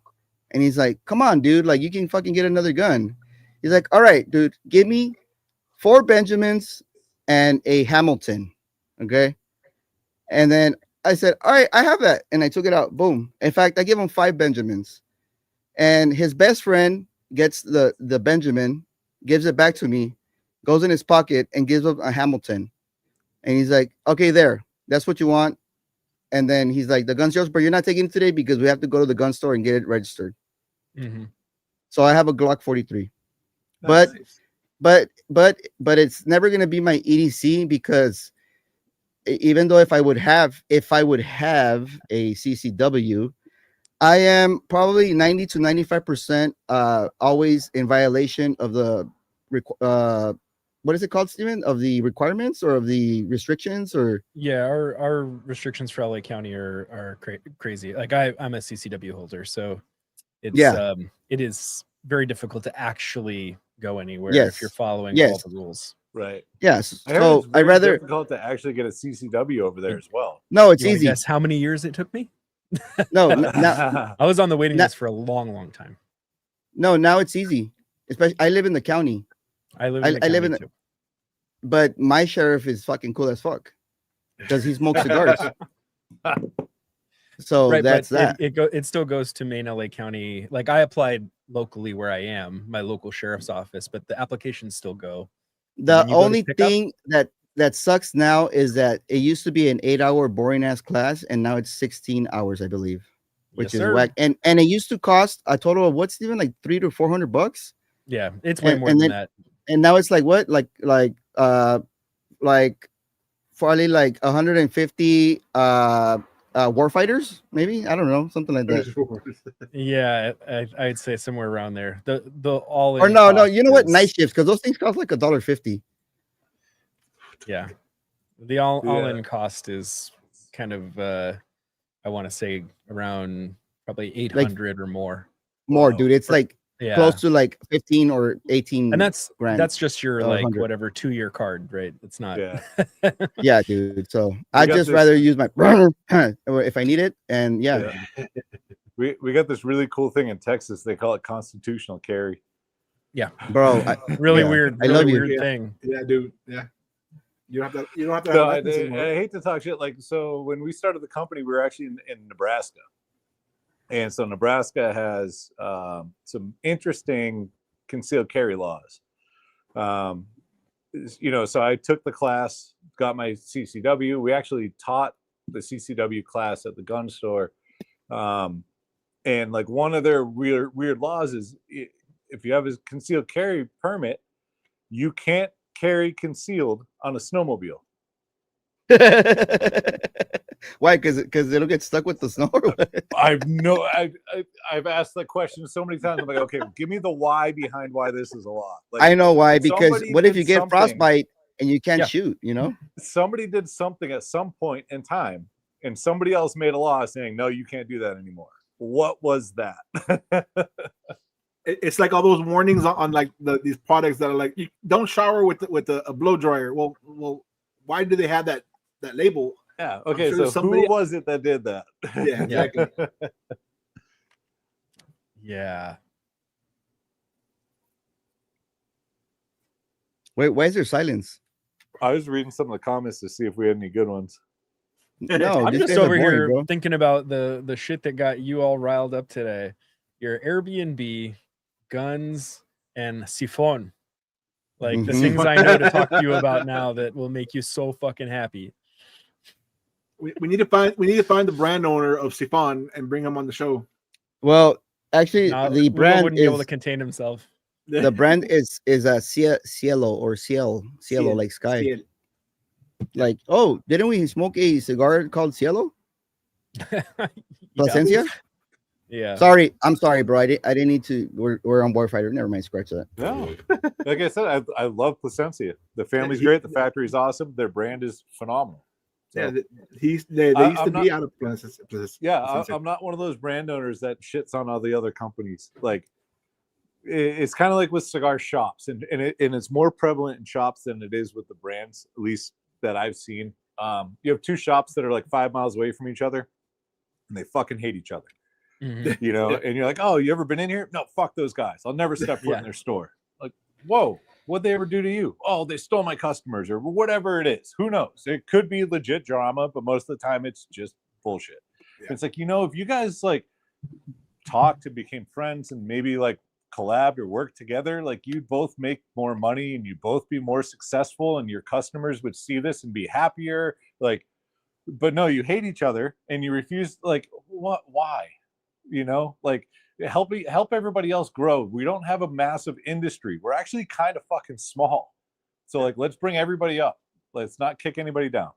And he's like, come on, dude. Like, you can fucking get another gun. He's like, all right, dude, give me 4 Benjamins and a Hamilton. Okay. And then I said, all right, I have that. And I took it out. Boom. In fact, I give him 5 Benjamins. And his best friend gets the Benjamin, gives it back to me, goes in his pocket and gives up a Hamilton. And he's like, okay, there. That's what you want. And then he's like, the gun's yours, but you're not taking it today because we have to go to the gun store and get it registered. Mm-hmm. So I have a Glock 43. Nice. But it's never going to be my EDC, because even though if I would have a CCW, I am probably 90 to 95% always in violation of the what is it called, Steven? Of the requirements or of the restrictions? Or yeah, our restrictions for LA County are crazy. Like I'm a CCW holder, so it's it is very difficult to actually go anywhere if you're following all the rules. Right. Yes. I heard So it's very I rather difficult to actually get a CCW over there as well. no. It's You wanna easy. guess how many years it took me? No, now I was on the waiting Now- list for a long time. now it's easy. Especially, I live in the county, I live in the I live county in too. but my sheriff is fucking cool as fuck because he smokes cigars. So Right, that's but that. it still goes to main LA County. Like I applied locally where I am, my local sheriff's office, but the applications still go. The when you go to only pick up- thing that sucks now is that it used to be an 8-hour boring ass class, and now it's 16 hours, I believe, which Yes, is sir. whack. And it used to cost a total of what's even like $300 to $400, Yeah, it's way And- more and than then- that. and now it's like what, like probably like 150 warfighters, maybe, I don't know, something like that. Yeah, I'd say somewhere around there. The all Or no, you know what, night shifts, because those things cost like $1.50. Yeah, the all Yeah. in cost is kind of I want to say around probably 800 or more. More, Wow. dude. It's like Yeah, close to like 15 or 18. and that's grand. just your or like 100. whatever 2-year card, right? It's not. Yeah. Yeah, dude. So I'd got just this- rather use my if I need it. And yeah. We got this really cool thing in Texas. They call it constitutional carry. Bro, Really yeah, weird. I Really love you. weird Yeah. thing. Yeah, dude. Yeah. You don't have to have No, I weapons anymore. hate to talk shit. Like, so when we started the company, we were actually in Nebraska. And so Nebraska has some interesting concealed carry laws. So I took the class, got my CCW. We actually taught the CCW class at the gun store. And like one of their weird laws is if you have a concealed carry permit, you can't carry concealed on a snowmobile. Why? Because it'll get stuck with the snow. Or what? I've asked that question so many times. I'm like, okay, give me the why behind why this is a law. Like, I know why. Because somebody what if did you get something- frostbite and you can't Yeah. shoot? You know. somebody did something at some point in time, and somebody else made a law saying, no, you can't do that anymore. What was that? It's like all those warnings on like these products that are like, you don't shower with a blow dryer. Well, why do they have that label? Yeah. Okay. sure So somebody- who was it that did that? Yeah, exactly. Yeah. Wait, why is there silence? I was reading some of the comments to see if we had any good ones. No, I'm this just guys are over boring, here bro. thinking about the shit that got you all riled up today. Your Airbnb, guns, and siphon. Like the Mhm. things I know to talk to you about now that will make you so fucking happy. we need to find the brand owner of Siphon and bring him on the show. Well, actually, Now, the Leo brand wouldn't be able to is contain himself. the brand is a cielo or cielo Ciel. like sky. Ciel. Like, oh, didn't we smoke a cigar called cielo? Yeah. Placencia? Yeah. Sorry, I'm sorry, bro. I didn't need to. We're on Warfighter. Never mind. Scratch that. No, like I said, I love Placencia. The family's he- great. The factory's awesome. Their brand is phenomenal. So, Yeah, they used to I'm be out of Placencia. I'm not one of those brand owners that shits on all the other companies. Like, it's kind of like with cigar shops, and it's more prevalent in shops than it is with the brands, at least that I've seen. You have two shops that are like 5 miles away from each other, and they fucking hate each other. Mhm. You know, and you're like, oh, you ever been in here? No, fuck those guys. I'll never step foot Yeah. in their store. Like, whoa, what'd they ever do to you? Oh, they stole my customers or whatever it is. Who knows? It could be legit drama, but most of the time it's just bullshit. Yeah. It's like, if you guys like talked and became friends and maybe like collabed or worked together, like you'd both make more money and you'd both be more successful and your customers would see this and be happier. Like, but no, you hate each other and you refuse. Like, what? Why? Like help everybody else grow. We don't have a massive industry. We're actually kind of fucking small. So like, let's bring everybody up. Let's not kick anybody down.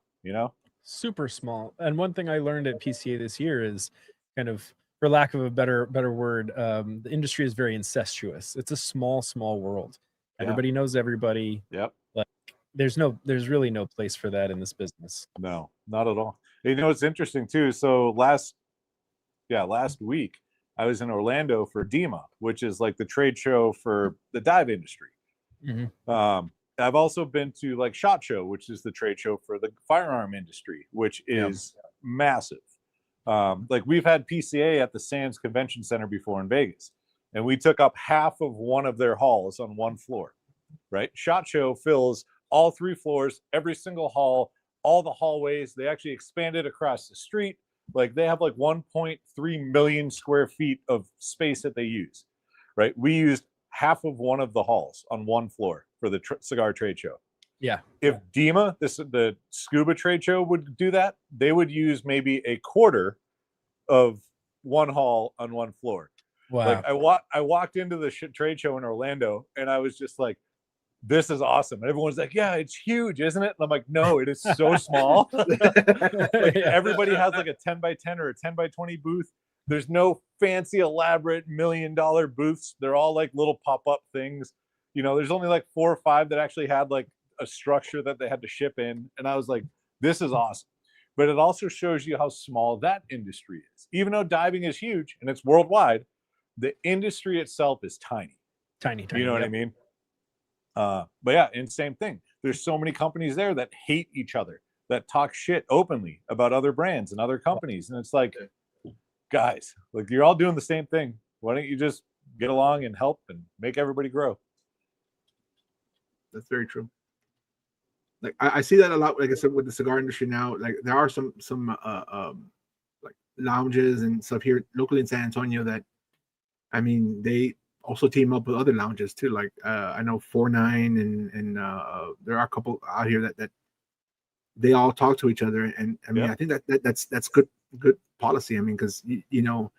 Super small. And one thing I learned at PCA this year is kind of, for lack of a better word, the industry is very incestuous. It's a small world. Yeah. Everybody knows everybody. Yep. There's really no place for that in this business. No, not at all. It's interesting too. So last week I was in Orlando for DEMA, which is like the trade show for the dive industry. Mhm. I've also been to like SHOT Show, which is the trade show for the firearm industry, which is massive. Like we've had PCA at the Sands Convention Center before in Vegas, and we took up half of one of their halls on one floor, right? SHOT Show fills all 3 floors, every single hall, all the hallways. They actually expanded across the street. Like they have like 1.3 million square feet of space that they use, right? We used half of one of the halls on one floor for the cigar trade show. Yeah. If DEMA, the scuba trade show, would do that, they would use maybe a quarter of one hall on one floor. Wow. Like I walked into the trade show in Orlando, and I was just like, this is awesome. And everyone's like, yeah, it's huge, isn't it? And I'm like, no, it is so small. Like everybody has like a 10 by 10 or a 10 by 20 booth. There's no fancy, elaborate $1 million booths. They're all like little pop-up things. You know, there's only like 4 or 5 that actually had like a structure that they had to ship in. And I was like, this is awesome. But it also shows you how small that industry is. Even though diving is huge and it's worldwide, the industry itself is tiny. Tiny. You know what I mean? But yeah, and same thing. There's so many companies there that hate each other, that talk shit openly about other brands and other companies. And it's like, guys, like you're all doing the same thing. Why don't you just get along and help and make everybody grow? That's very true. Like I see that a lot. Like I said, with the cigar industry now, like there are some like lounges and stuff here locally in San Antonio that, I mean, they also team up with other lounges too. Like I know 4-9 and there are a couple out here that they all talk to each other. And I mean, I think that's good policy. I mean, because you know,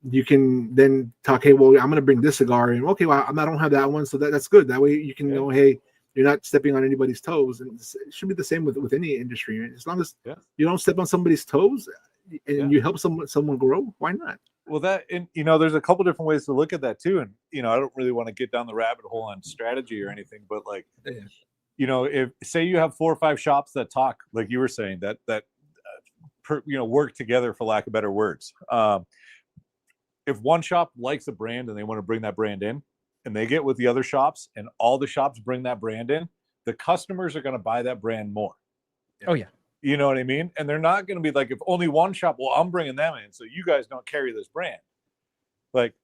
you can then talk, hey, well, I'm going to bring this cigar in. Okay, well, I don't have that one, so that's good. That way you can know, hey, you're not stepping on anybody's toes, and it should be the same with any industry. Right? As long as you don't step on somebody's toes and you help someone grow, why not? Well, that, and you know, there's a couple different ways to look at that too. And you know, I don't really want to get down the rabbit hole on strategy or anything, but like, you know, if say you have 4 or 5 shops that talk, like you were saying, that you know, work together, for lack of better words. If one shop likes a brand and they want to bring that brand in, and they get with the other shops, and all the shops bring that brand in, the customers are going to buy that brand more. Oh yeah. You know what I mean? And they're not going to be like, if only one shop, well, I'm bringing them in, so you guys don't carry this brand. Like,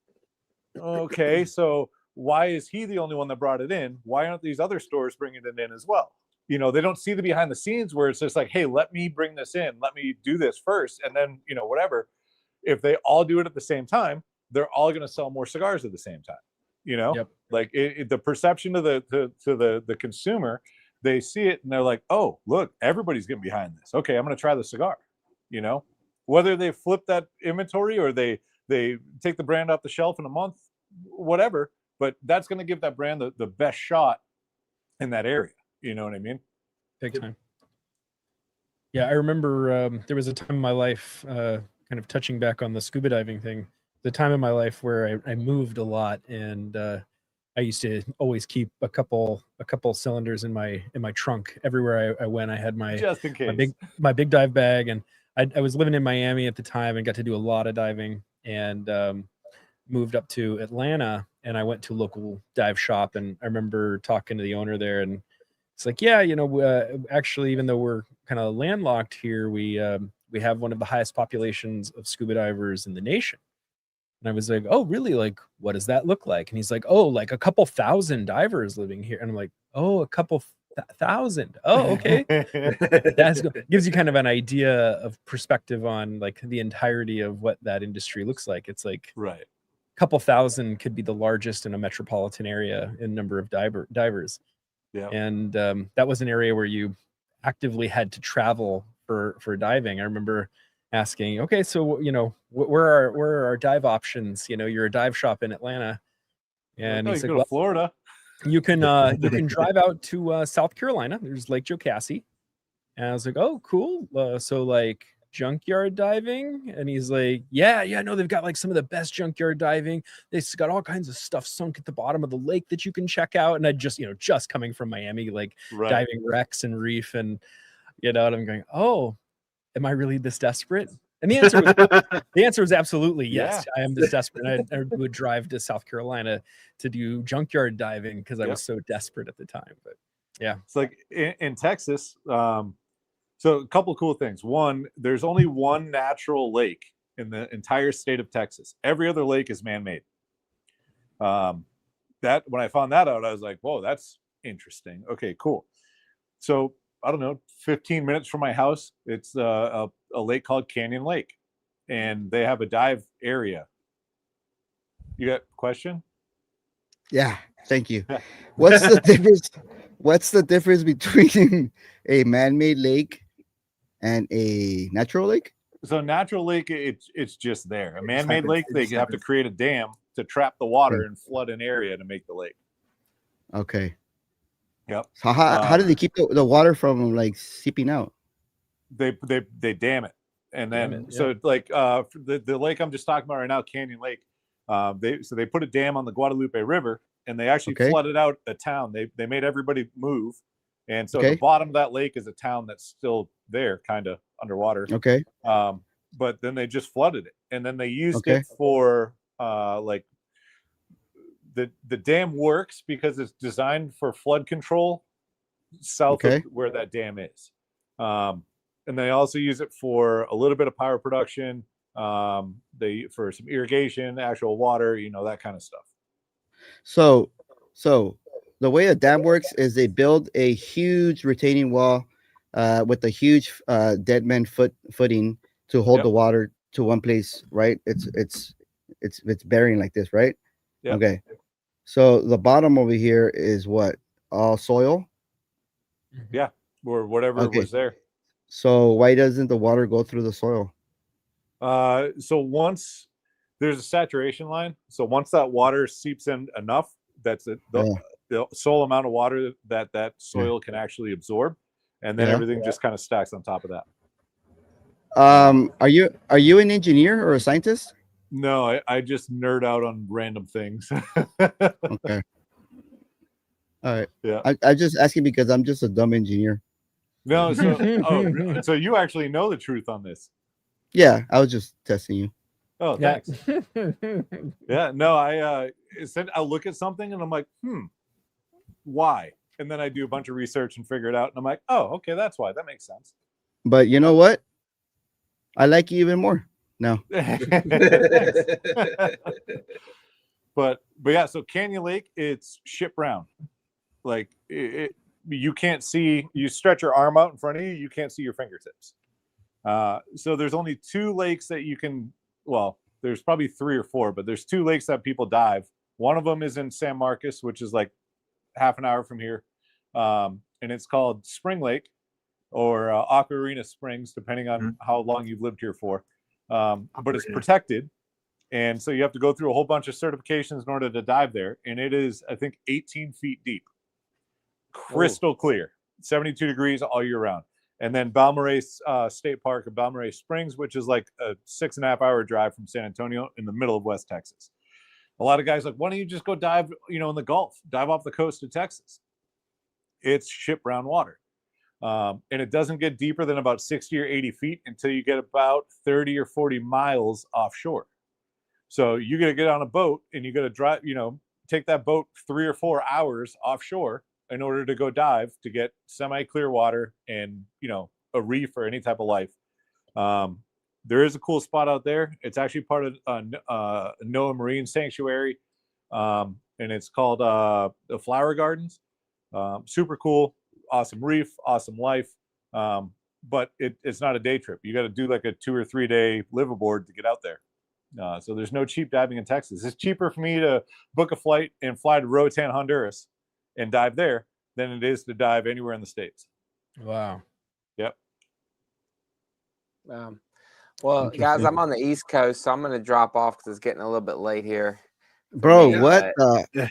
okay, so why is he the only one that brought it in? Why aren't these other stores bringing it in as well? You know, they don't see the behind the scenes where it's just like, hey, let me bring this in. Let me do this first. And then, you know, whatever. If they all do it at the same time, they're all going to sell more cigars at the same time. You know, like the perception of the consumer, they see it and they're like, oh, look, everybody's getting behind this. Okay, I'm going to try the cigar. You know, whether they flip that inventory or they take the brand off the shelf in a month, whatever, but that's going to give that brand the best shot in that area. You know what I mean? Big time. Yeah, I remember there was a time in my life, kind of touching back on the scuba diving thing, the time in my life where I moved a lot, and I used to always keep a couple cylinders in my trunk everywhere I went. I had my just in case my big dive bag, and I was living in Miami at the time and got to do a lot of diving, and moved up to Atlanta, and I went to a local dive shop, and I remember talking to the owner there, and it's like, yeah, you know, actually, even though we're kind of landlocked here, we have one of the highest populations of scuba divers in the nation. And I was like, oh, really? Like, what does that look like? And he's like, oh, like a couple thousand divers living here. And I'm like, oh, a couple thousand. Oh, okay. That gives you kind of an idea of perspective on like the entirety of what that industry looks like. It's like, right, a couple thousand could be the largest in a metropolitan area in number of divers. Yeah. And that was an area where you actively had to travel for diving. I remember asking, okay, so, you know, where are our dive options? You know, you're a dive shop in Atlanta, and he's like, well, Florida. You can drive out to South Carolina. There's Lake Jocassee. And I was like, oh, cool. So like junkyard diving? And he's like, yeah, no, they've got like some of the best junkyard diving. They've got all kinds of stuff sunk at the bottom of the lake that you can check out. And I just, you know, just coming from Miami, like diving wrecks and reef, and you know, and I'm going, oh, am I really this desperate? And the answer was absolutely yes. Yeah. I am this desperate. I would drive to South Carolina to do junkyard diving because I was so desperate at the time. But yeah, it's like in Texas. So a couple of cool things. One, there's only one natural lake in the entire state of Texas. Every other lake is man-made. That when I found that out, I was like, whoa, that's interesting. Okay, cool. So I don't know, 15 minutes from my house, it's a lake called Canyon Lake, and they have a dive area. You got a question? Yeah, thank you. What's the difference? What's the difference between a man-made lake and a natural lake? So natural lake, it's just there. A man-made happens. lake, It they just have to happens. create a dam to trap the water and flood an area to make the lake. Okay. Yep. So how do they keep the water from like seeping out? They dam it, and then Dam it, so like the lake I'm just talking about right now, Canyon Lake. They put a dam on the Guadalupe River, and they actually flooded out a town. They made everybody move, and so the bottom of that lake is a town that's still there, kind of underwater. Okay. But then they just flooded it, and then they used it for like the dam works because it's designed for flood control south of where that dam is. And they also use it for a little bit of power production. For some irrigation, actual water, that kind of stuff. So the way a dam works is they build a huge retaining wall with a huge dead man footing to hold the water to one place, right? It's burying like this, right? Yep. Okay. So the bottom over here is what? All soil? Yeah, or whatever was there. So why doesn't the water go through the soil? So once there's a saturation line, so once that water seeps in enough, that's the sole amount of water that soil can actually absorb, and then everything just kind of stacks on top of that. Are you an engineer or a scientist? No, I just nerd out on random things. Okay. All right. Yeah. I'm just asking because I'm just a dumb engineer. No, so you actually know the truth on this. Yeah, I was just testing you. Oh, thanks. Yeah, no, I look at something and I'm like, why? And then I do a bunch of research and figure it out, and I'm like, oh, okay, that's why. That makes sense. But you know what? I like you even more. No. But yeah, so Canyon Lake, it's shit brown. Like you can't see. You stretch your arm out in front of you, you can't see your fingertips. So there's only two lakes that you can. Well, there's probably 3 or 4, but there's 2 lakes that people dive. One of them is in San Marcos, which is like half an hour from here, and it's called Spring Lake or Aquarina Springs, depending on how long you've lived here for. But it's protected, and so you have to go through a whole bunch of certifications in order to dive there. And it is, I think, 18 feet deep, crystal clear, 72 degrees all year round. And then Balmorhea State Park of Balmorhea Springs, which is like a 6.5-hour drive from San Antonio in the middle of West Texas. A lot of guys like, why don't you just go dive, in the Gulf, dive off the coast of Texas? It's shit brown water. And it doesn't get deeper than about 60 or 80 feet until you get about 30 or 40 miles offshore. So you got to get on a boat and you got to drive, take that boat 3 or 4 hours offshore in order to go dive to get semi-clear water and, a reef or any type of life. There is a cool spot out there. It's actually part of NOAA Marine Sanctuary, and it's called the Flower Gardens. Super cool, awesome reef, awesome life, but it's not a day trip. You got to do like a 2 or 3 day liveaboard to get out there. So there's no cheap diving in Texas. It's cheaper for me to book a flight and fly to Roatan, Honduras, and dive there than it is to dive anywhere in the States. Wow. Yep. Well, guys, I'm on the East Coast, so I'm going to drop off because it's getting a little bit late here. Bro, me, what? Dude,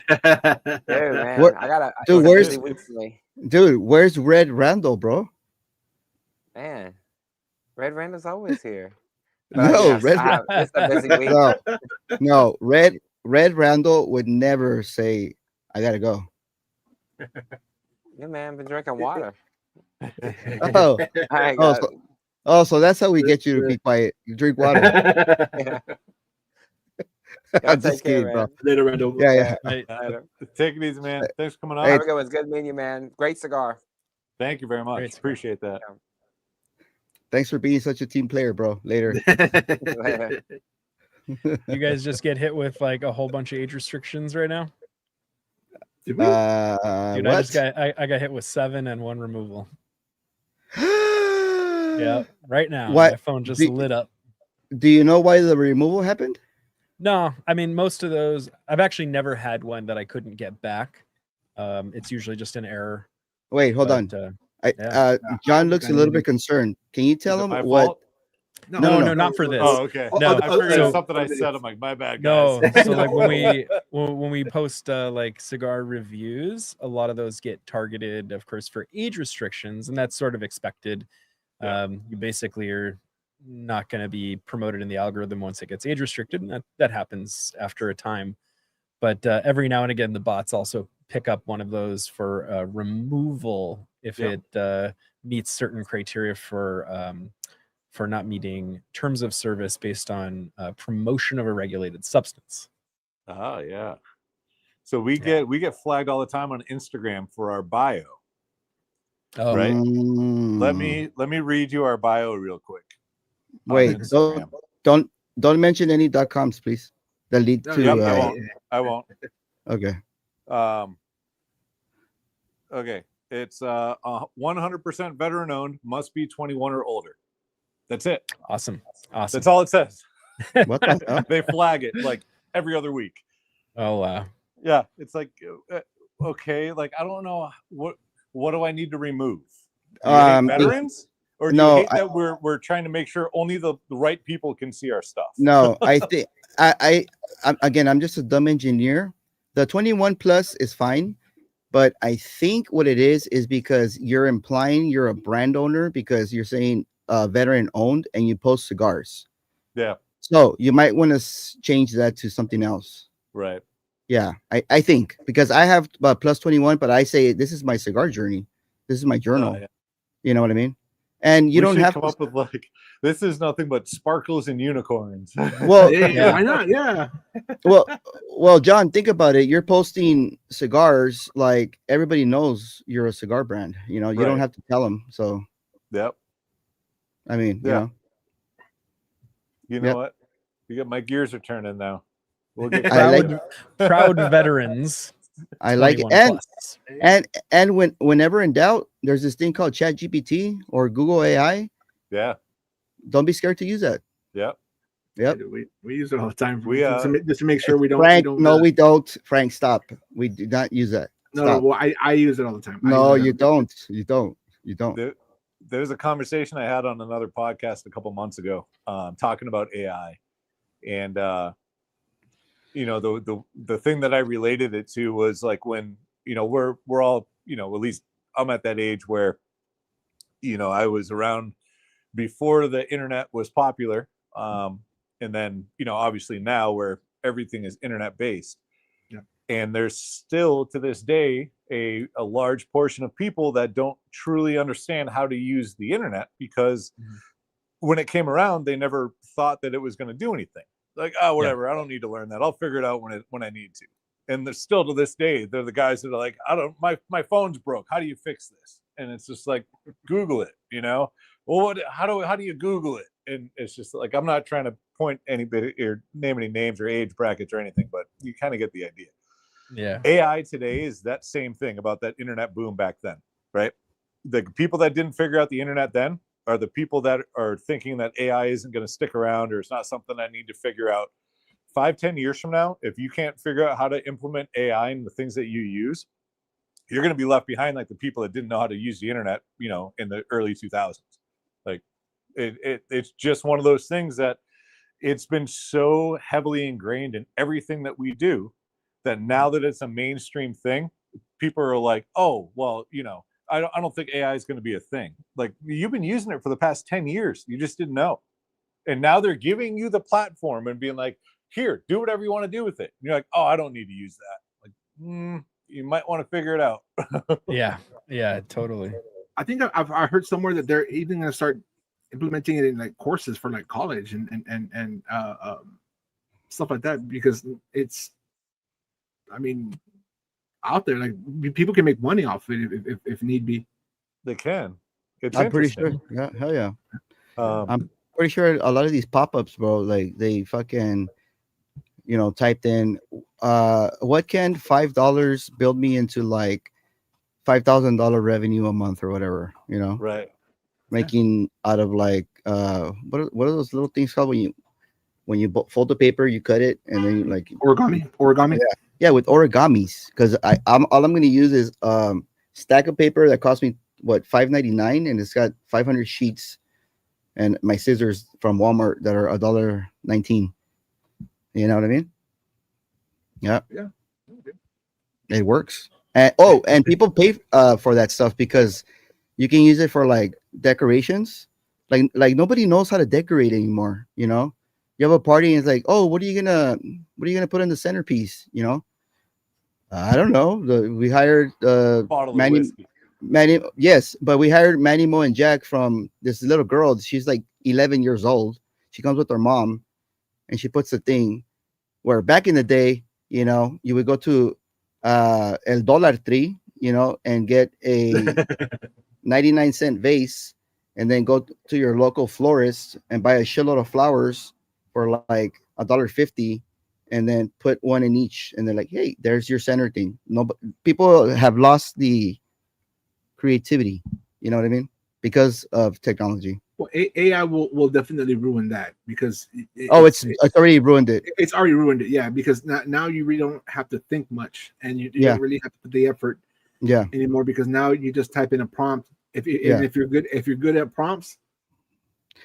man, What- I got Dude, where's- me. Dude, where's Red Randall, bro? Man, Red Randall's always here. No, It's a busy week. No, Red Randall would never say, "I gotta go." Yeah, man, been drinking water. Oh, I ain't oh, got, Oh, so that's how we get you to be quiet. You drink water. Yeah. Y'all I'm take just care, kidding, bro. man. Later, Randall. Yeah, yeah. Right. Later. Take it easy, man. Thanks for coming on. Hey, Have a good one. It's good meeting you, man. Great cigar. Thank you very much. Great. Appreciate that. thanks for being such a team player, bro. Later. Later. You guys just get hit with like a whole bunch of age restrictions right now. Did we? Dude, What? I got hit with 7 and 1 removal. Yeah, right now What? my phone just Do- lit up. Do you know why the removal happened? No, I mean most of those. I've actually never had one that I couldn't get back. It's usually just an error. Wait, hold but, on. yeah. John looks a little bit concerned. Can you tell Is it him my what? fault? No, not for this. Oh, okay. No, I figured so- it's something I said. I'm like, my bad, guys. No, so like when we post like cigar reviews, a lot of those get targeted, of course, for age restrictions, and that's sort of expected. Yeah. You basically are not going to be promoted in the algorithm once it gets age restricted, and that happens after a time. But every now and again, the bots also pick up one of those for removal if Yep. it meets certain criteria for not meeting terms of service based on promotion of a regulated substance. Oh, yeah. So we get flagged all the time on Instagram for our bio. Oh, Right. Mm. Let me read you our bio real quick. on Wait, Instagram. don't mention any .coms, please. That lead to. Yep, I won't. Okay. Okay. It's 100% veteran owned, must be 21 or older. That's it. Awesome. That's all it says. What the hell? They flag it like every other week. Oh, wow. Yeah, it's like okay, like I don't know what do I need to remove? Do you hate veterans, or do you hate that we're trying to make sure only the right people can see our stuff? No, I think I'm just a dumb engineer. The 21 plus is fine, but I think what it is because you're implying you're a brand owner because you're saying veteran owned and you post cigars. Yeah. So you might want to change that to something else. Right. Yeah, I think because I have plus 21, but I say this is my cigar journey. This is my journal. Yeah. You know what I mean? And you don't have come to up with like this is nothing but sparkles and unicorns. Well, yeah, why not? Yeah. well, John, think about it. You're posting cigars like everybody knows you're a cigar brand. You know, you don't Right. have to tell them. So, Yep. I mean, Yeah. You know Yep. what? You get my gears are turning now. We'll get I Proud veterans. I like it. 21 plus. And whenever in doubt, there's this thing called Chat GPT or Google AI. Yeah. Don't be scared to use that. Yep. Yep. We use it all the time. We, just to make sure we don't. Frank, we no, we don't. Frank, stop. We do not use that. No, Stop. well, I use it all the time. No, you don't. You don't. You don't. There's a conversation I had on another podcast a couple months ago, talking about AI, and the thing that I related it to was like when we're all at least I'm at that age where I was around before the internet was popular, and then obviously now where everything is internet based. Yeah. And there's still to this day a large portion of people that don't truly understand how to use the internet because when it came around, they never thought that it was going to do anything. Like, oh, whatever, I don't need to learn that. I'll figure it out when I need to. And they're still to this day, they're the guys that are like, my phone's broke. How do you fix this? And it's just like, Google it, Well, how do you Google it? And it's just like, I'm not trying to point anybody or name any names or age brackets or anything, but you kind of get the idea. Yeah. AI today is that same thing about that internet boom back then, right? The people that didn't figure out the internet then are the people that are thinking that AI isn't going to stick around or it's not something I need to figure out. 5-10 years from now, if you can't figure out how to implement AI and the things that you use, you're going to be left behind like the people that didn't know how to use the internet, in the early 2000s. Like it's just one of those things that it's been so heavily ingrained in everything that we do that now that it's a mainstream thing, people are like, oh, well, I don't think AI is going to be a thing. Like you've been using it for the past 10 years. You just didn't know. And now they're giving you the platform and being like, here, do whatever you want to do with it. And you're like, oh, I don't need to use that. Like, you might want to figure it out. Yeah, totally. I think I heard somewhere that they're even going to start implementing it in like courses for like college and stuff like that, because it's, I mean, out there, like people can make money off it if need be. They can. It's I'm pretty interesting. sure. Yeah, hell yeah. Um, I'm pretty sure a lot of these pop-ups, bro, like they fucking, typed in, what can $5 build me into like $5,000 revenue a month or whatever, right. making out of like, what are those little things called when you fold the paper, you cut it, and then you like Origami. yeah, with origamis, because all I'm gonna use is stack of paper that cost me what $5.99, and it's got 500 sheets, and my scissors from Walmart that are $1.19. You know what I mean? Yeah. It works. And people pay for that stuff because you can use it for like decorations. Like nobody knows how to decorate anymore. You have a party and it's like, oh, what are you gonna put in the centerpiece? I don't know. We hired Bottle of whiskey. Manny, yes, but we hired Manny, Mo, and Jack from this little girl. She's like 11 years old. She comes with her mom, and she puts the thing. Where back in the day, you would go to El Dollar Tree, and get a 99-cent vase, and then go to your local florist and buy a shitload of flowers for like $1.50, and then put one in each, and they're like, hey, there's your center thing. No, people have lost the creativity, you know what I mean, because of technology. Well, AI will definitely ruin that, because it's already ruined it. It's already ruined it, yeah. Because now you really don't have to think much, and you don't really have to put the effort, anymore. Because now you just type in a prompt. If you're good at prompts,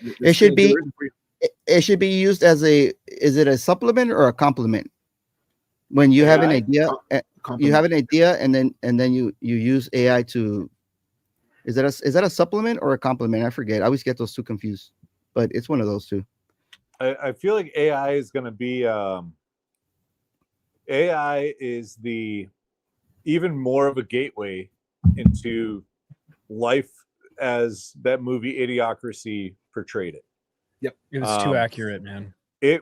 it should be used as is it a supplement or a complement? When you have an idea, and then you use AI to. Is that a supplement or a compliment? I forget. I always get those two confused, but it's one of those two. I feel like AI is going to be AI is the even more of a gateway into life as that movie Idiocracy portrayed it. Yep, it's too accurate, man. It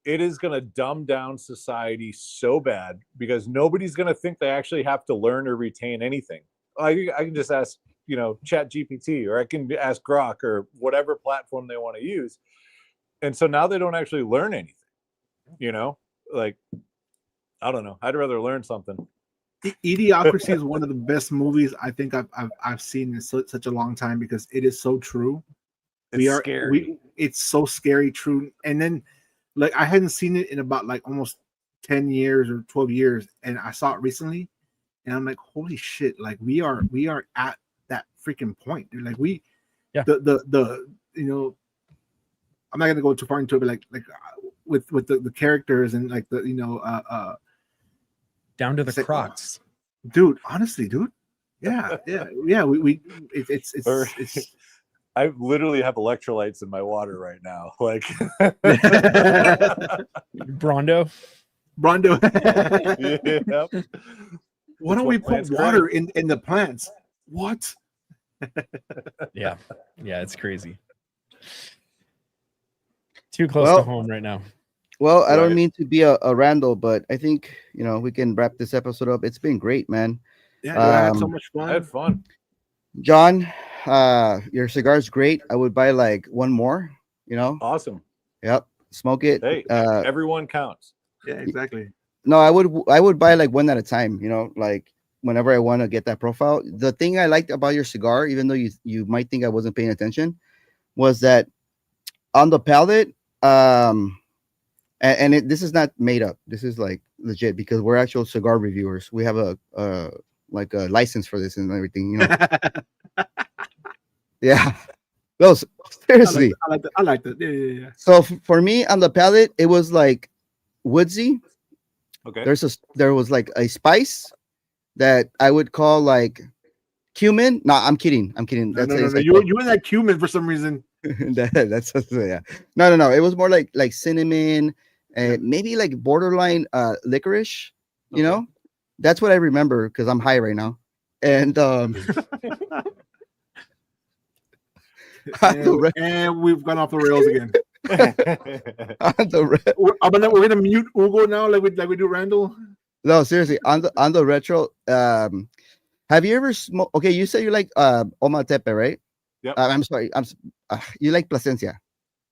is going to dumb down society so bad because nobody's going to think they actually have to learn or retain anything. I can just ask, Chat GPT, or I can ask Grok, or whatever platform they want to use. And so now they don't actually learn anything, like, I don't know. I'd rather learn something. Idiocracy is one of the best movies I think I've seen in such a long time, because it is so true. Scary. It's so scary true. And then, like, I hadn't seen it in about like almost 10 years or 12 years, and I saw it recently, and I'm like, holy shit, like we are at that freaking point, dude. Like the I'm not gonna go too far into it, but like with the characters and like the down to the Crocs, dude. Honestly, dude, yeah. It's I literally have electrolytes in my water right now, like Brondo. Yep. Why don't we put water in the plants? What? Yeah, it's crazy. Too close to home right now. Well, I don't mean to be a Randall, but I think we can wrap this episode up. It's been great, man. Yeah, I had so much fun. I had fun. John, your cigar's great. I would buy like one more. Awesome. Yep, smoke it. Hey, everyone counts. Yeah, exactly. No, I would buy like one at a time. Like whenever I want to get that profile. The thing I liked about your cigar, even though you might think I wasn't paying attention, was that on the palate, this is not made up. This is like legit, because we're actual cigar reviewers. We have a license for this and everything. Yeah. No, seriously. I like that. Yeah. So for me on the palate, it was like woodsy. Okay. There was like a spice that I would call like cumin. No, I'm kidding. No. You and that cumin for some reason. That's yeah. No. It was more like cinnamon and maybe like borderline licorice. Okay. That's what I remember because I'm high right now. And And we've gone off the rails again. the We're gonna mute Ugo now, like we do Randall. No, seriously, on the retro. Have you ever smoked? Okay, you say you like Omatepe, right? Yep. I'm sorry. You like Plasencia.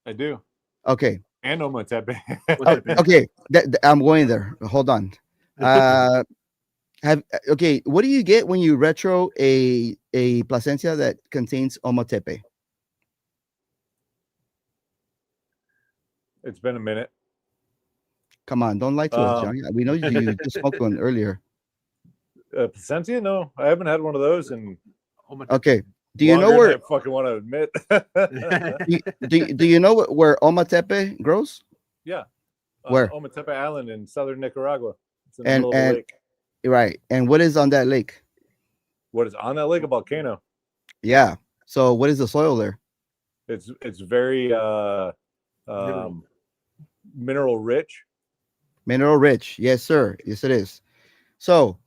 I do. Okay. And Ometepe. Okay. I'm going there. Hold on. What do you get when you retro a Plasencia that contains Omatepe? It's been a minute. Come on, don't lie to us, John. We know you just smoked one earlier. Placencia? No, I haven't had one of those. And okay, do you know where? I fucking want to admit. do you know where Ometepe grows? Yeah, where? Ometepe Island in southern Nicaragua. It's in the middle of the lake. Right, and what is on that lake? What is on that lake? A volcano. Yeah. So what is the soil there? It's very mineral rich. Mineral rich, yes, sir. Yes, it is. So,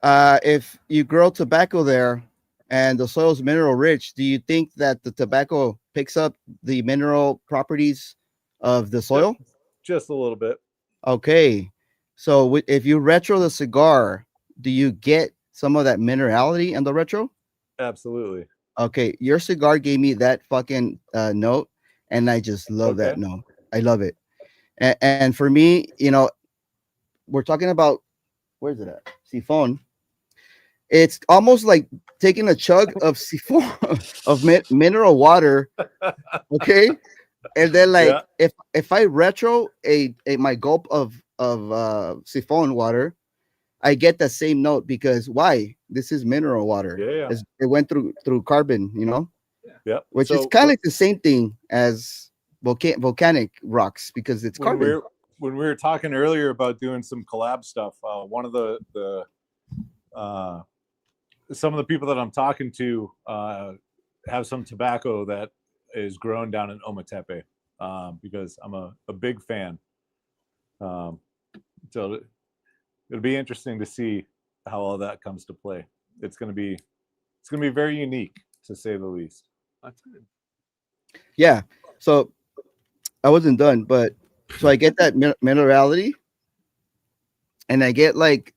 if you grow tobacco there and the soil is mineral rich, do you think that the tobacco picks up the mineral properties of the soil? Just a little bit. Okay. So, if you retro the cigar, do you get some of that minerality in the retro? Absolutely. Okay. Your cigar gave me that fucking note, and I just love that note. I love it. And for me, we're talking about, where's it at? Sifon. It's almost like taking a chug of Sifon of mineral water. Okay. And then if I retro my gulp of Sifon water, I get the same note because why? This is mineral water. Yeah. It went through carbon, Yeah. Which is kind of like the same thing as volcanic rocks because it's carbon. When we were talking earlier about doing some collab stuff, one of the some of the people that I'm talking to have some tobacco that is grown down in Ometepe because I'm a big fan. So it'll be interesting to see how all that comes to play. It's gonna be very unique to say the least. That's good. Yeah. So I wasn't done, but so I get that minerality, and I get like,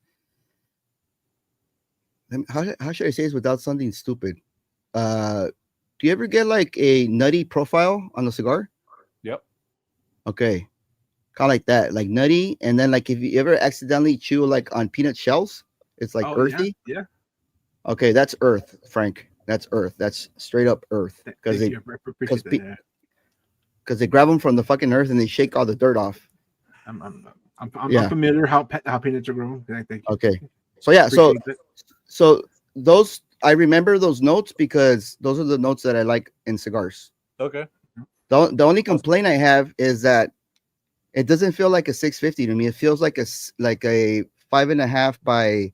how should I say this without something stupid? Do you ever get like a nutty profile on the cigar? Yep. Okay, kind of like that, like nutty, and then like if you ever accidentally chew like on peanut shells, it's like earthy. Yeah. Okay, that's earth, Frank. That's earth. That's straight up earth. Because they grab them from the fucking earth and they shake all the dirt off. I'm familiar how peanuts are grown. Thank you. Okay, so yeah, so those I remember those notes because those are the notes that I like in cigars. Okay. The only complaint I have is that it doesn't feel like a 650 to me. It feels like a 5.5 by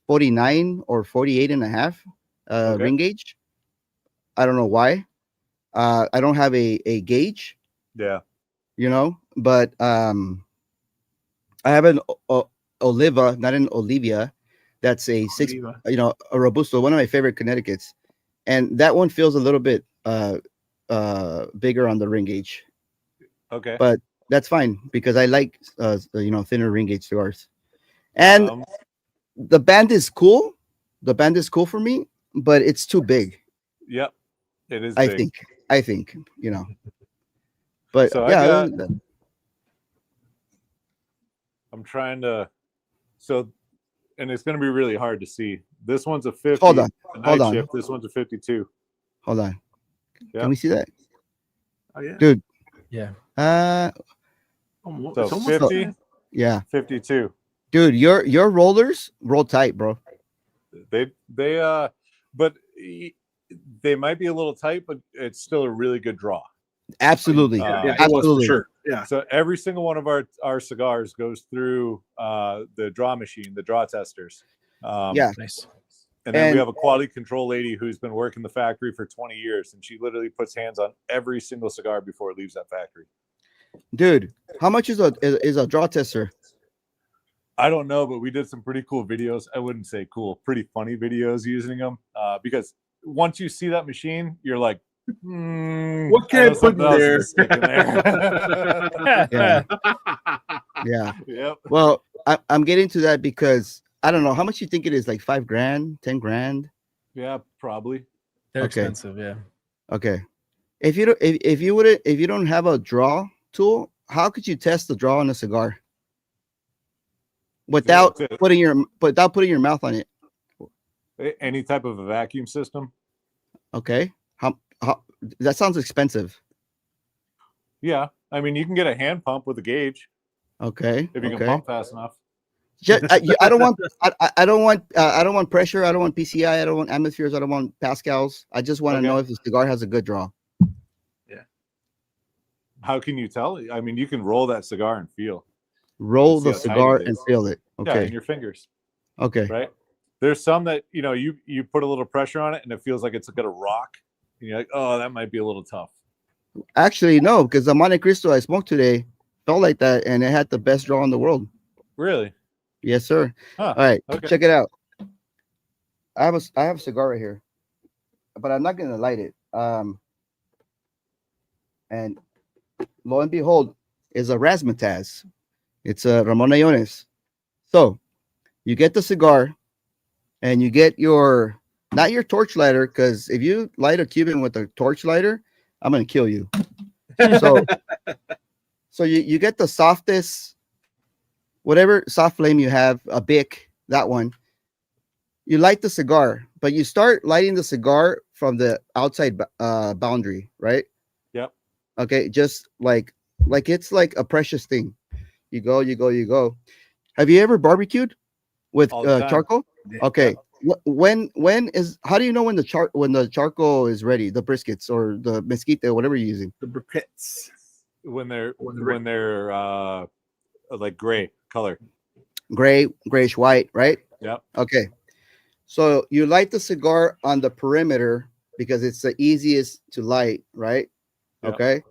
49 or 48.5 ring gauge. I don't know why. I don't have a gauge. Yeah. But I have an Oliva, not an Olivia. That's a a Robusto, one of my favorite Connecticut's, and that one feels a little bit bigger on the ring gauge. Okay. But that's fine because I like thinner ring gauge cigars, and the band is cool. The band is cool for me, but it's too big. Yep, it is. I think. But so yeah, I'm trying to. So, and it's going to be really hard to see. This one's a 50. Hold on. Shift. This one's a 52. Hold on. Yeah. Can we see that? Oh yeah, dude. Yeah. So 50. Yeah. 52. Dude, your rollers roll tight, bro. But they might be a little tight, but it's still a really good draw. Absolutely. Absolutely. Sure. Yeah. So every single one of our cigars goes through the draw machine, the draw testers. Yeah. Nice. And then we have a quality control lady who's been working the factory for 20 years, and she literally puts hands on every single cigar before it leaves that factory. Dude, how much is a draw tester? I don't know, but we did some pretty cool videos. I wouldn't say cool, pretty funny videos using them because once you see that machine, you're like, What can I put in something else there? is sticking there. Yeah. Yeah. Yep. Well, I'm getting to that because I don't know how much you think it is, like $5,000, $10,000. Yeah, probably. They're Okay. expensive, yeah. Okay. If you don't, if you don't have a draw tool, how could you test the draw on a cigar without Okay. putting your mouth on it? Any type of a vacuum system. Okay. How that sounds expensive. Yeah, I mean, you can get a hand pump with a gauge Okay. if you can Okay. pump fast enough. I don't want I don't want pressure. I don't want PCI. I don't want atmospheres. I don't want pascals. I just want to Okay. know if the cigar has a good draw. How can you tell? I mean, you can roll that cigar and feel. Roll See the how tight cigar it and is. feel it. Yeah, Okay. in your fingers, Okay. right? There's some that you put a little pressure on it and it feels like it's gonna rock. And you're like, oh, that might be a little tough. Actually, no, because the Monte Cristo I smoked today felt like that, and it had the best draw in the world. Really? Yes, sir. Huh. All right, Okay. check it out. I have a cigar right here, but I'm not gonna light it. And lo and behold, is a razzmatazz. It's a Ramon Ayones. So you get the cigar, and you get your not your torch lighter, because if you light a Cuban with a torch lighter, I'm gonna kill you. So you get the softest, whatever soft flame you have, a Bic, that one. You light the cigar, but you start lighting the cigar from the outside boundary, right? Yep. Okay, just like it's like a precious thing. You go, you go, you go. Have you ever barbecued with All the time. charcoal? Okay. When how do you know when the charcoal is ready? The briskets or the mesquite, whatever you're using. The briquettes. When they're like gray color. Grayish white, right? Yep. Okay. So you light the cigar on the perimeter because it's the easiest to light, right? Yep. Okay.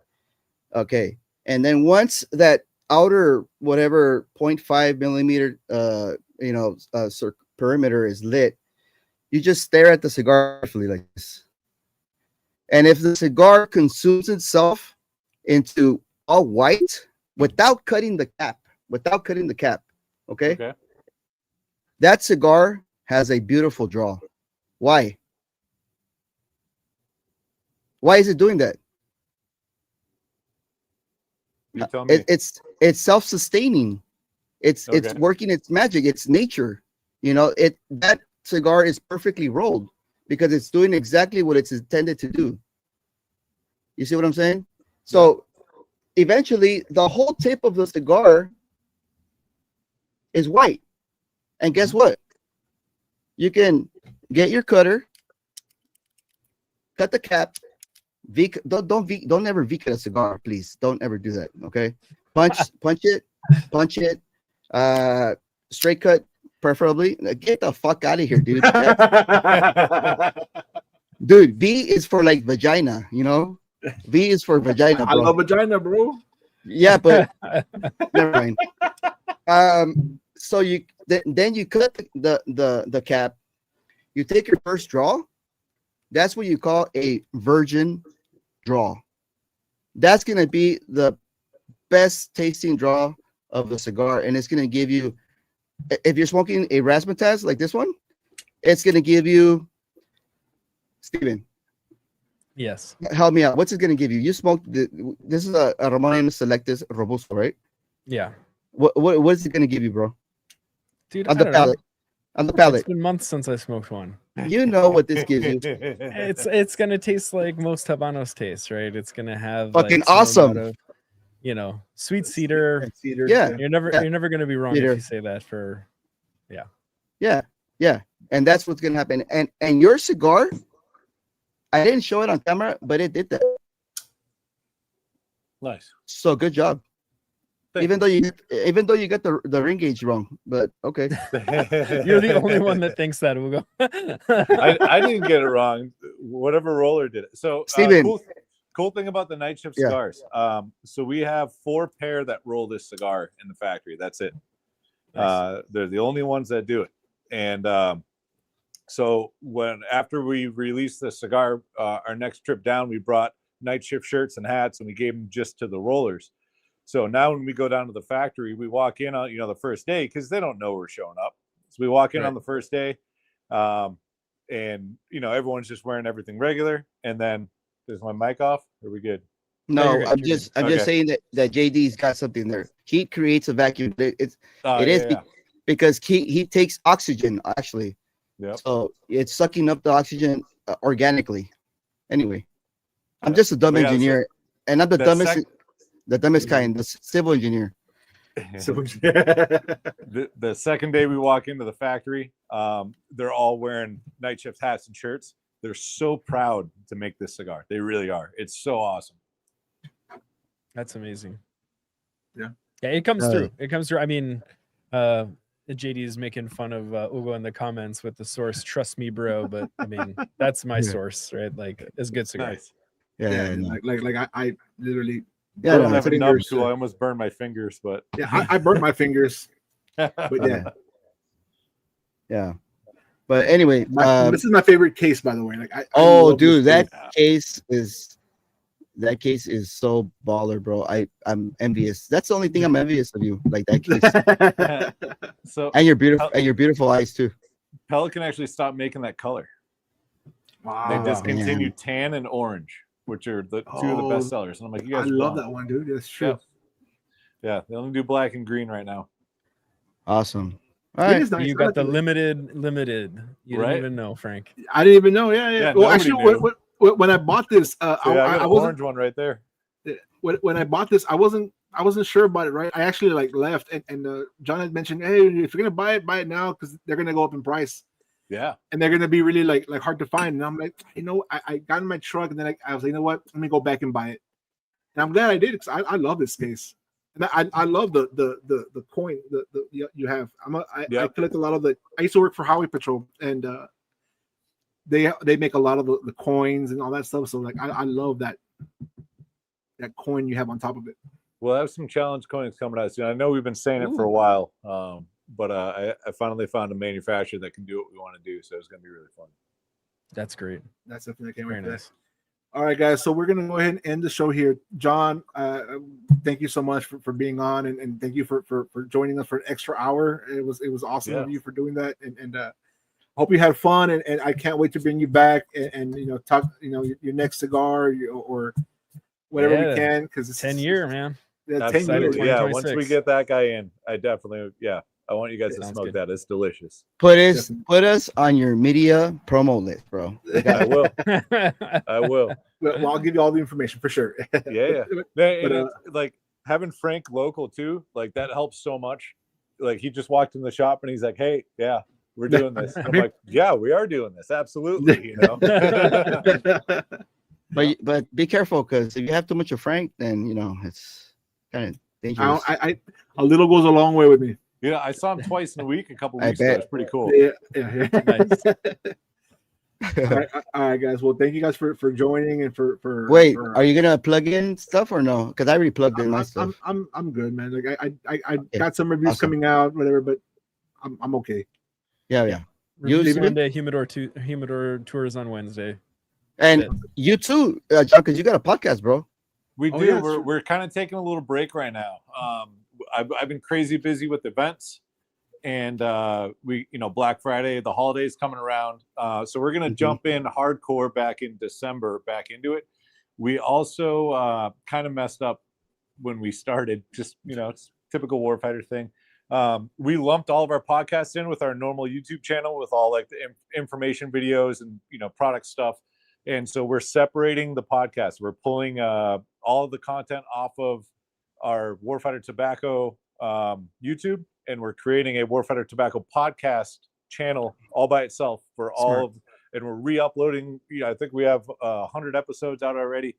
Okay. And then once that outer whatever 0.5 millimeter perimeter is lit, you just stare at the cigar carefully like this. And if the cigar consumes itself into all white without cutting the cap, okay? That cigar has a beautiful draw. Why? Why is it doing that? You tell me. It's self-sustaining. It's working its magic. It's nature. That cigar is perfectly rolled because it's doing exactly what it's intended to do. You see what I'm saying? So eventually the whole tip of the cigar is white. And guess what? You can get your cutter, cut the cap. Don't ever V cut a cigar, please. Don't ever do that. Okay. Punch it. Straight cut, preferably. Get the fuck out of here, dude. Dude, V is for like vagina, V is for vagina, bro. I love vagina, bro. Yeah, but never mind. So then you cut the cap. You take your first draw. That's what you call a virgin draw. That's gonna be the best tasting draw of the cigar, and it's gonna give you, if you're smoking a razzmatazz like this one, it's gonna give you. Steven, Yes. help me out. What's it gonna give you? You smoked this is a Ramon Selectus Robusto, right? Yeah. What is it gonna give you, bro? Dude, On the palate. On the palate. It's been months since I smoked one. You know what this gives you. It's gonna taste like most Habanos taste, right? It's gonna have Fucking like some awesome. amount of, sweet cedar. Yeah. You're never gonna be wrong Cedar. if you say that for Yeah. And that's what's gonna happen. And your cigar, I didn't show it on camera, but it did that. Nice. So good job. Thank Even though you got the ring gauge wrong, but okay. You're the only one that thinks that, Hugo. I didn't get it wrong. Whatever roller did it. So Steven. Cool thing about the night shift Yeah. cigars. So we have 4 pair that roll this cigar in the factory. That's it. Nice. They're the only ones that do it. And So after we released the cigar, our next trip down, we brought night shift shirts and hats, and we gave them just to the rollers. So now when we go down to the factory, we walk in on the first day because they don't know we're showing up. So we walk in on the first day, and everyone's just wearing everything regular. And then is my mic off? Are we good? No, you're good, I'm just saying that JD's got something there. Heat creates a vacuum. Because he takes oxygen actually. Yep. So it's sucking up the oxygen organically. Anyway, I'm just a dumb engineer, and I'm the dumbest kind, the civil engineer. The second day we walk into the factory, they're all wearing night shift hats and shirts. They're so proud to make this cigar. They really are. It's so awesome. That's amazing. Yeah. Yeah, it comes through. It comes through. I mean, JD is making fun of Ugo in the comments with the source. Trust me, bro. But I mean, that's my source, right? Like, it's good cigar. Nice. Yeah. Like I literally. Yeah, I no, don't have a nub fingers, tool. I almost burned my fingers, but yeah, I burnt my fingers. But yeah. Yeah. But anyway, this is my favorite case, by the way. Like, I oh, dude, this that case is so baller, bro. I'm envious. That's the only thing I'm envious of you, like that case. So and your beautiful eyes too. Pelican actually stopped making that color. Wow. They discontinued tan and orange, which are the two of the best sellers. And I'm like, you guys I love that one, dude. That's true. Yeah, they only do black and green right now. Awesome. All Green right. is nice. You I got like the it. limited. You Right? didn't even know, Frank. I didn't even know. Yeah. Yeah, Well, nobody actually, knew. when I bought this, So I got I an wasn't orange one right there. when I bought this, I wasn't sure about it. Right, I actually left, and John had mentioned, hey, if you're gonna buy it now because they're gonna go up in price. Yeah. And they're gonna be really like hard to find. And I'm like, I got in my truck, and then I was like, you know what? Let me go back and buy it. And I'm glad I did because I love this case, and I love the coin you have. I collect a lot of the. I used to work for Highway Patrol, and they make a lot of the coins and all that stuff. So like I love that coin you have on top of it. Well, I have some challenge coins coming out soon. I know we've been saying it for a while, but I finally found a manufacturer that can do what we want to do. So it's going to be really fun. That's great. That's definitely can't wait Very for nice. that. All right, guys. So we're gonna go ahead and end the show here. John, thank you so much for being on, and thank you for joining us for an extra hour. It was awesome of you for doing that, and hope you had fun, and I can't wait to bring you back and talk your next cigar or whatever we can, because it's 10-year, man. Yeah, 10 Absolutely. years. Yeah. Once we 2026. get that guy in, I definitely I want you guys to Sounds smoke good. that. It's delicious. Put us on your media promo list, bro. I will. I will. Well, I'll give you all the information for sure. Yeah. But, It's, like having Frank local too, like that helps so much. Like he just walked in the shop and he's like, "Hey, yeah, we're doing this." And I'm like, "Yeah, we are doing this. Absolutely." But be careful, because if you have too much of Frank, then it's kind of dangerous. A little goes a long way with me. Yeah, I saw him twice in a week, a couple I weeks ago. bet. It's pretty cool. Yeah. Nice. all right, guys. Well, thank you guys for joining and for Wait, for, are you gonna plug in stuff or no? Because I already plugged in my stuff. I'm good, man. Like I Okay. got some reviews Awesome. coming out, whatever, but I'm okay. Yeah. Reviews Steven? Monday, Humidor tours on Wednesday. And you too, John, because you got a podcast, bro. We Oh, do. yeah, We're kind of taking a little break right now. I've been crazy busy with events, and we Black Friday, the holidays coming around. So we're gonna jump in hardcore back in December, back into it. We also kind of messed up when we started. Just it's typical Warfighter thing. We lumped all of our podcasts in with our normal YouTube channel with all like the information videos and product stuff. And so we're separating the podcast. We're pulling all of the content off of our Warfighter Tobacco YouTube, and we're creating a Warfighter Tobacco podcast channel all by itself for all of, and we're re-uploading. I think we have 100 episodes out already.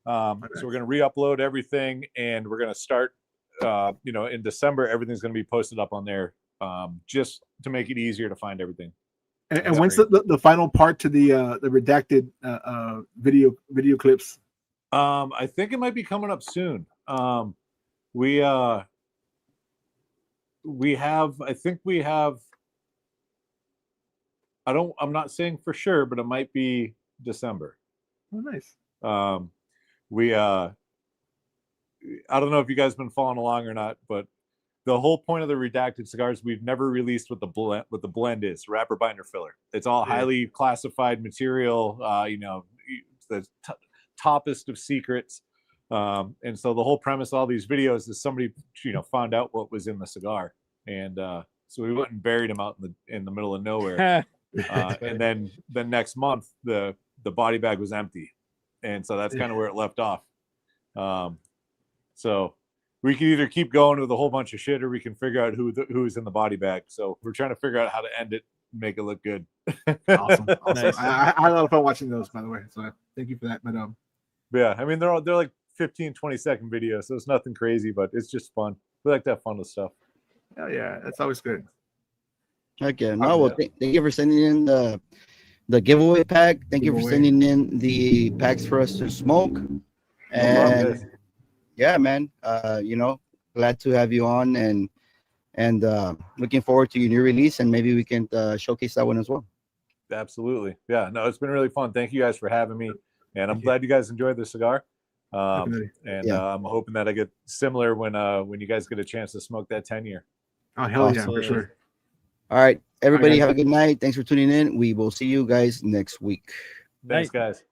So we're going to re-upload everything, and we're going to start, in December, everything's going to be posted up on there, just to make it easier to find everything. And when's the final part to the redacted video clips? I think it might be coming up soon. We have I'm not saying for sure, but it might be December. Oh, nice. We I don't know if you guys have been following along or not, but the whole point of the redacted cigars, we've never released what the blend is, wrapper, binder, filler. It's all highly classified material, the toppest of secrets. And so the whole premise of all these videos is somebody, found out what was in the cigar. And so we went and buried him out in the middle of nowhere. And then the next month, the body bag was empty. And so that's kind of where it left off. So we can either keep going with a whole bunch of shit, or we can figure out who's in the body bag. So we're trying to figure out how to end it, and make it look good. Awesome. Nice. I had a lot of fun watching those, by the way. So thank you for that. But yeah, I mean they're like 15, 20-second videos, so it's nothing crazy, but it's just fun. We like to have fun with stuff. hell yeah, that's always good. Okay. No, well, thank you for sending in the giveaway pack. Thank you for sending in the packs for us to smoke. And yeah, man, glad to have you on, and looking forward to your new release, and maybe we can showcase that one as well. Absolutely. Yeah, no, it's been really fun. Thank you guys for having me, and I'm glad you guys enjoyed the cigar. I'm hoping that I get similar when you guys get a chance to smoke that 10-year. Oh, hell yeah, for Absolutely. sure. All right, everybody, guys. have a good night. Thanks for tuning in. We will see you guys next week. Thanks, Night. guys.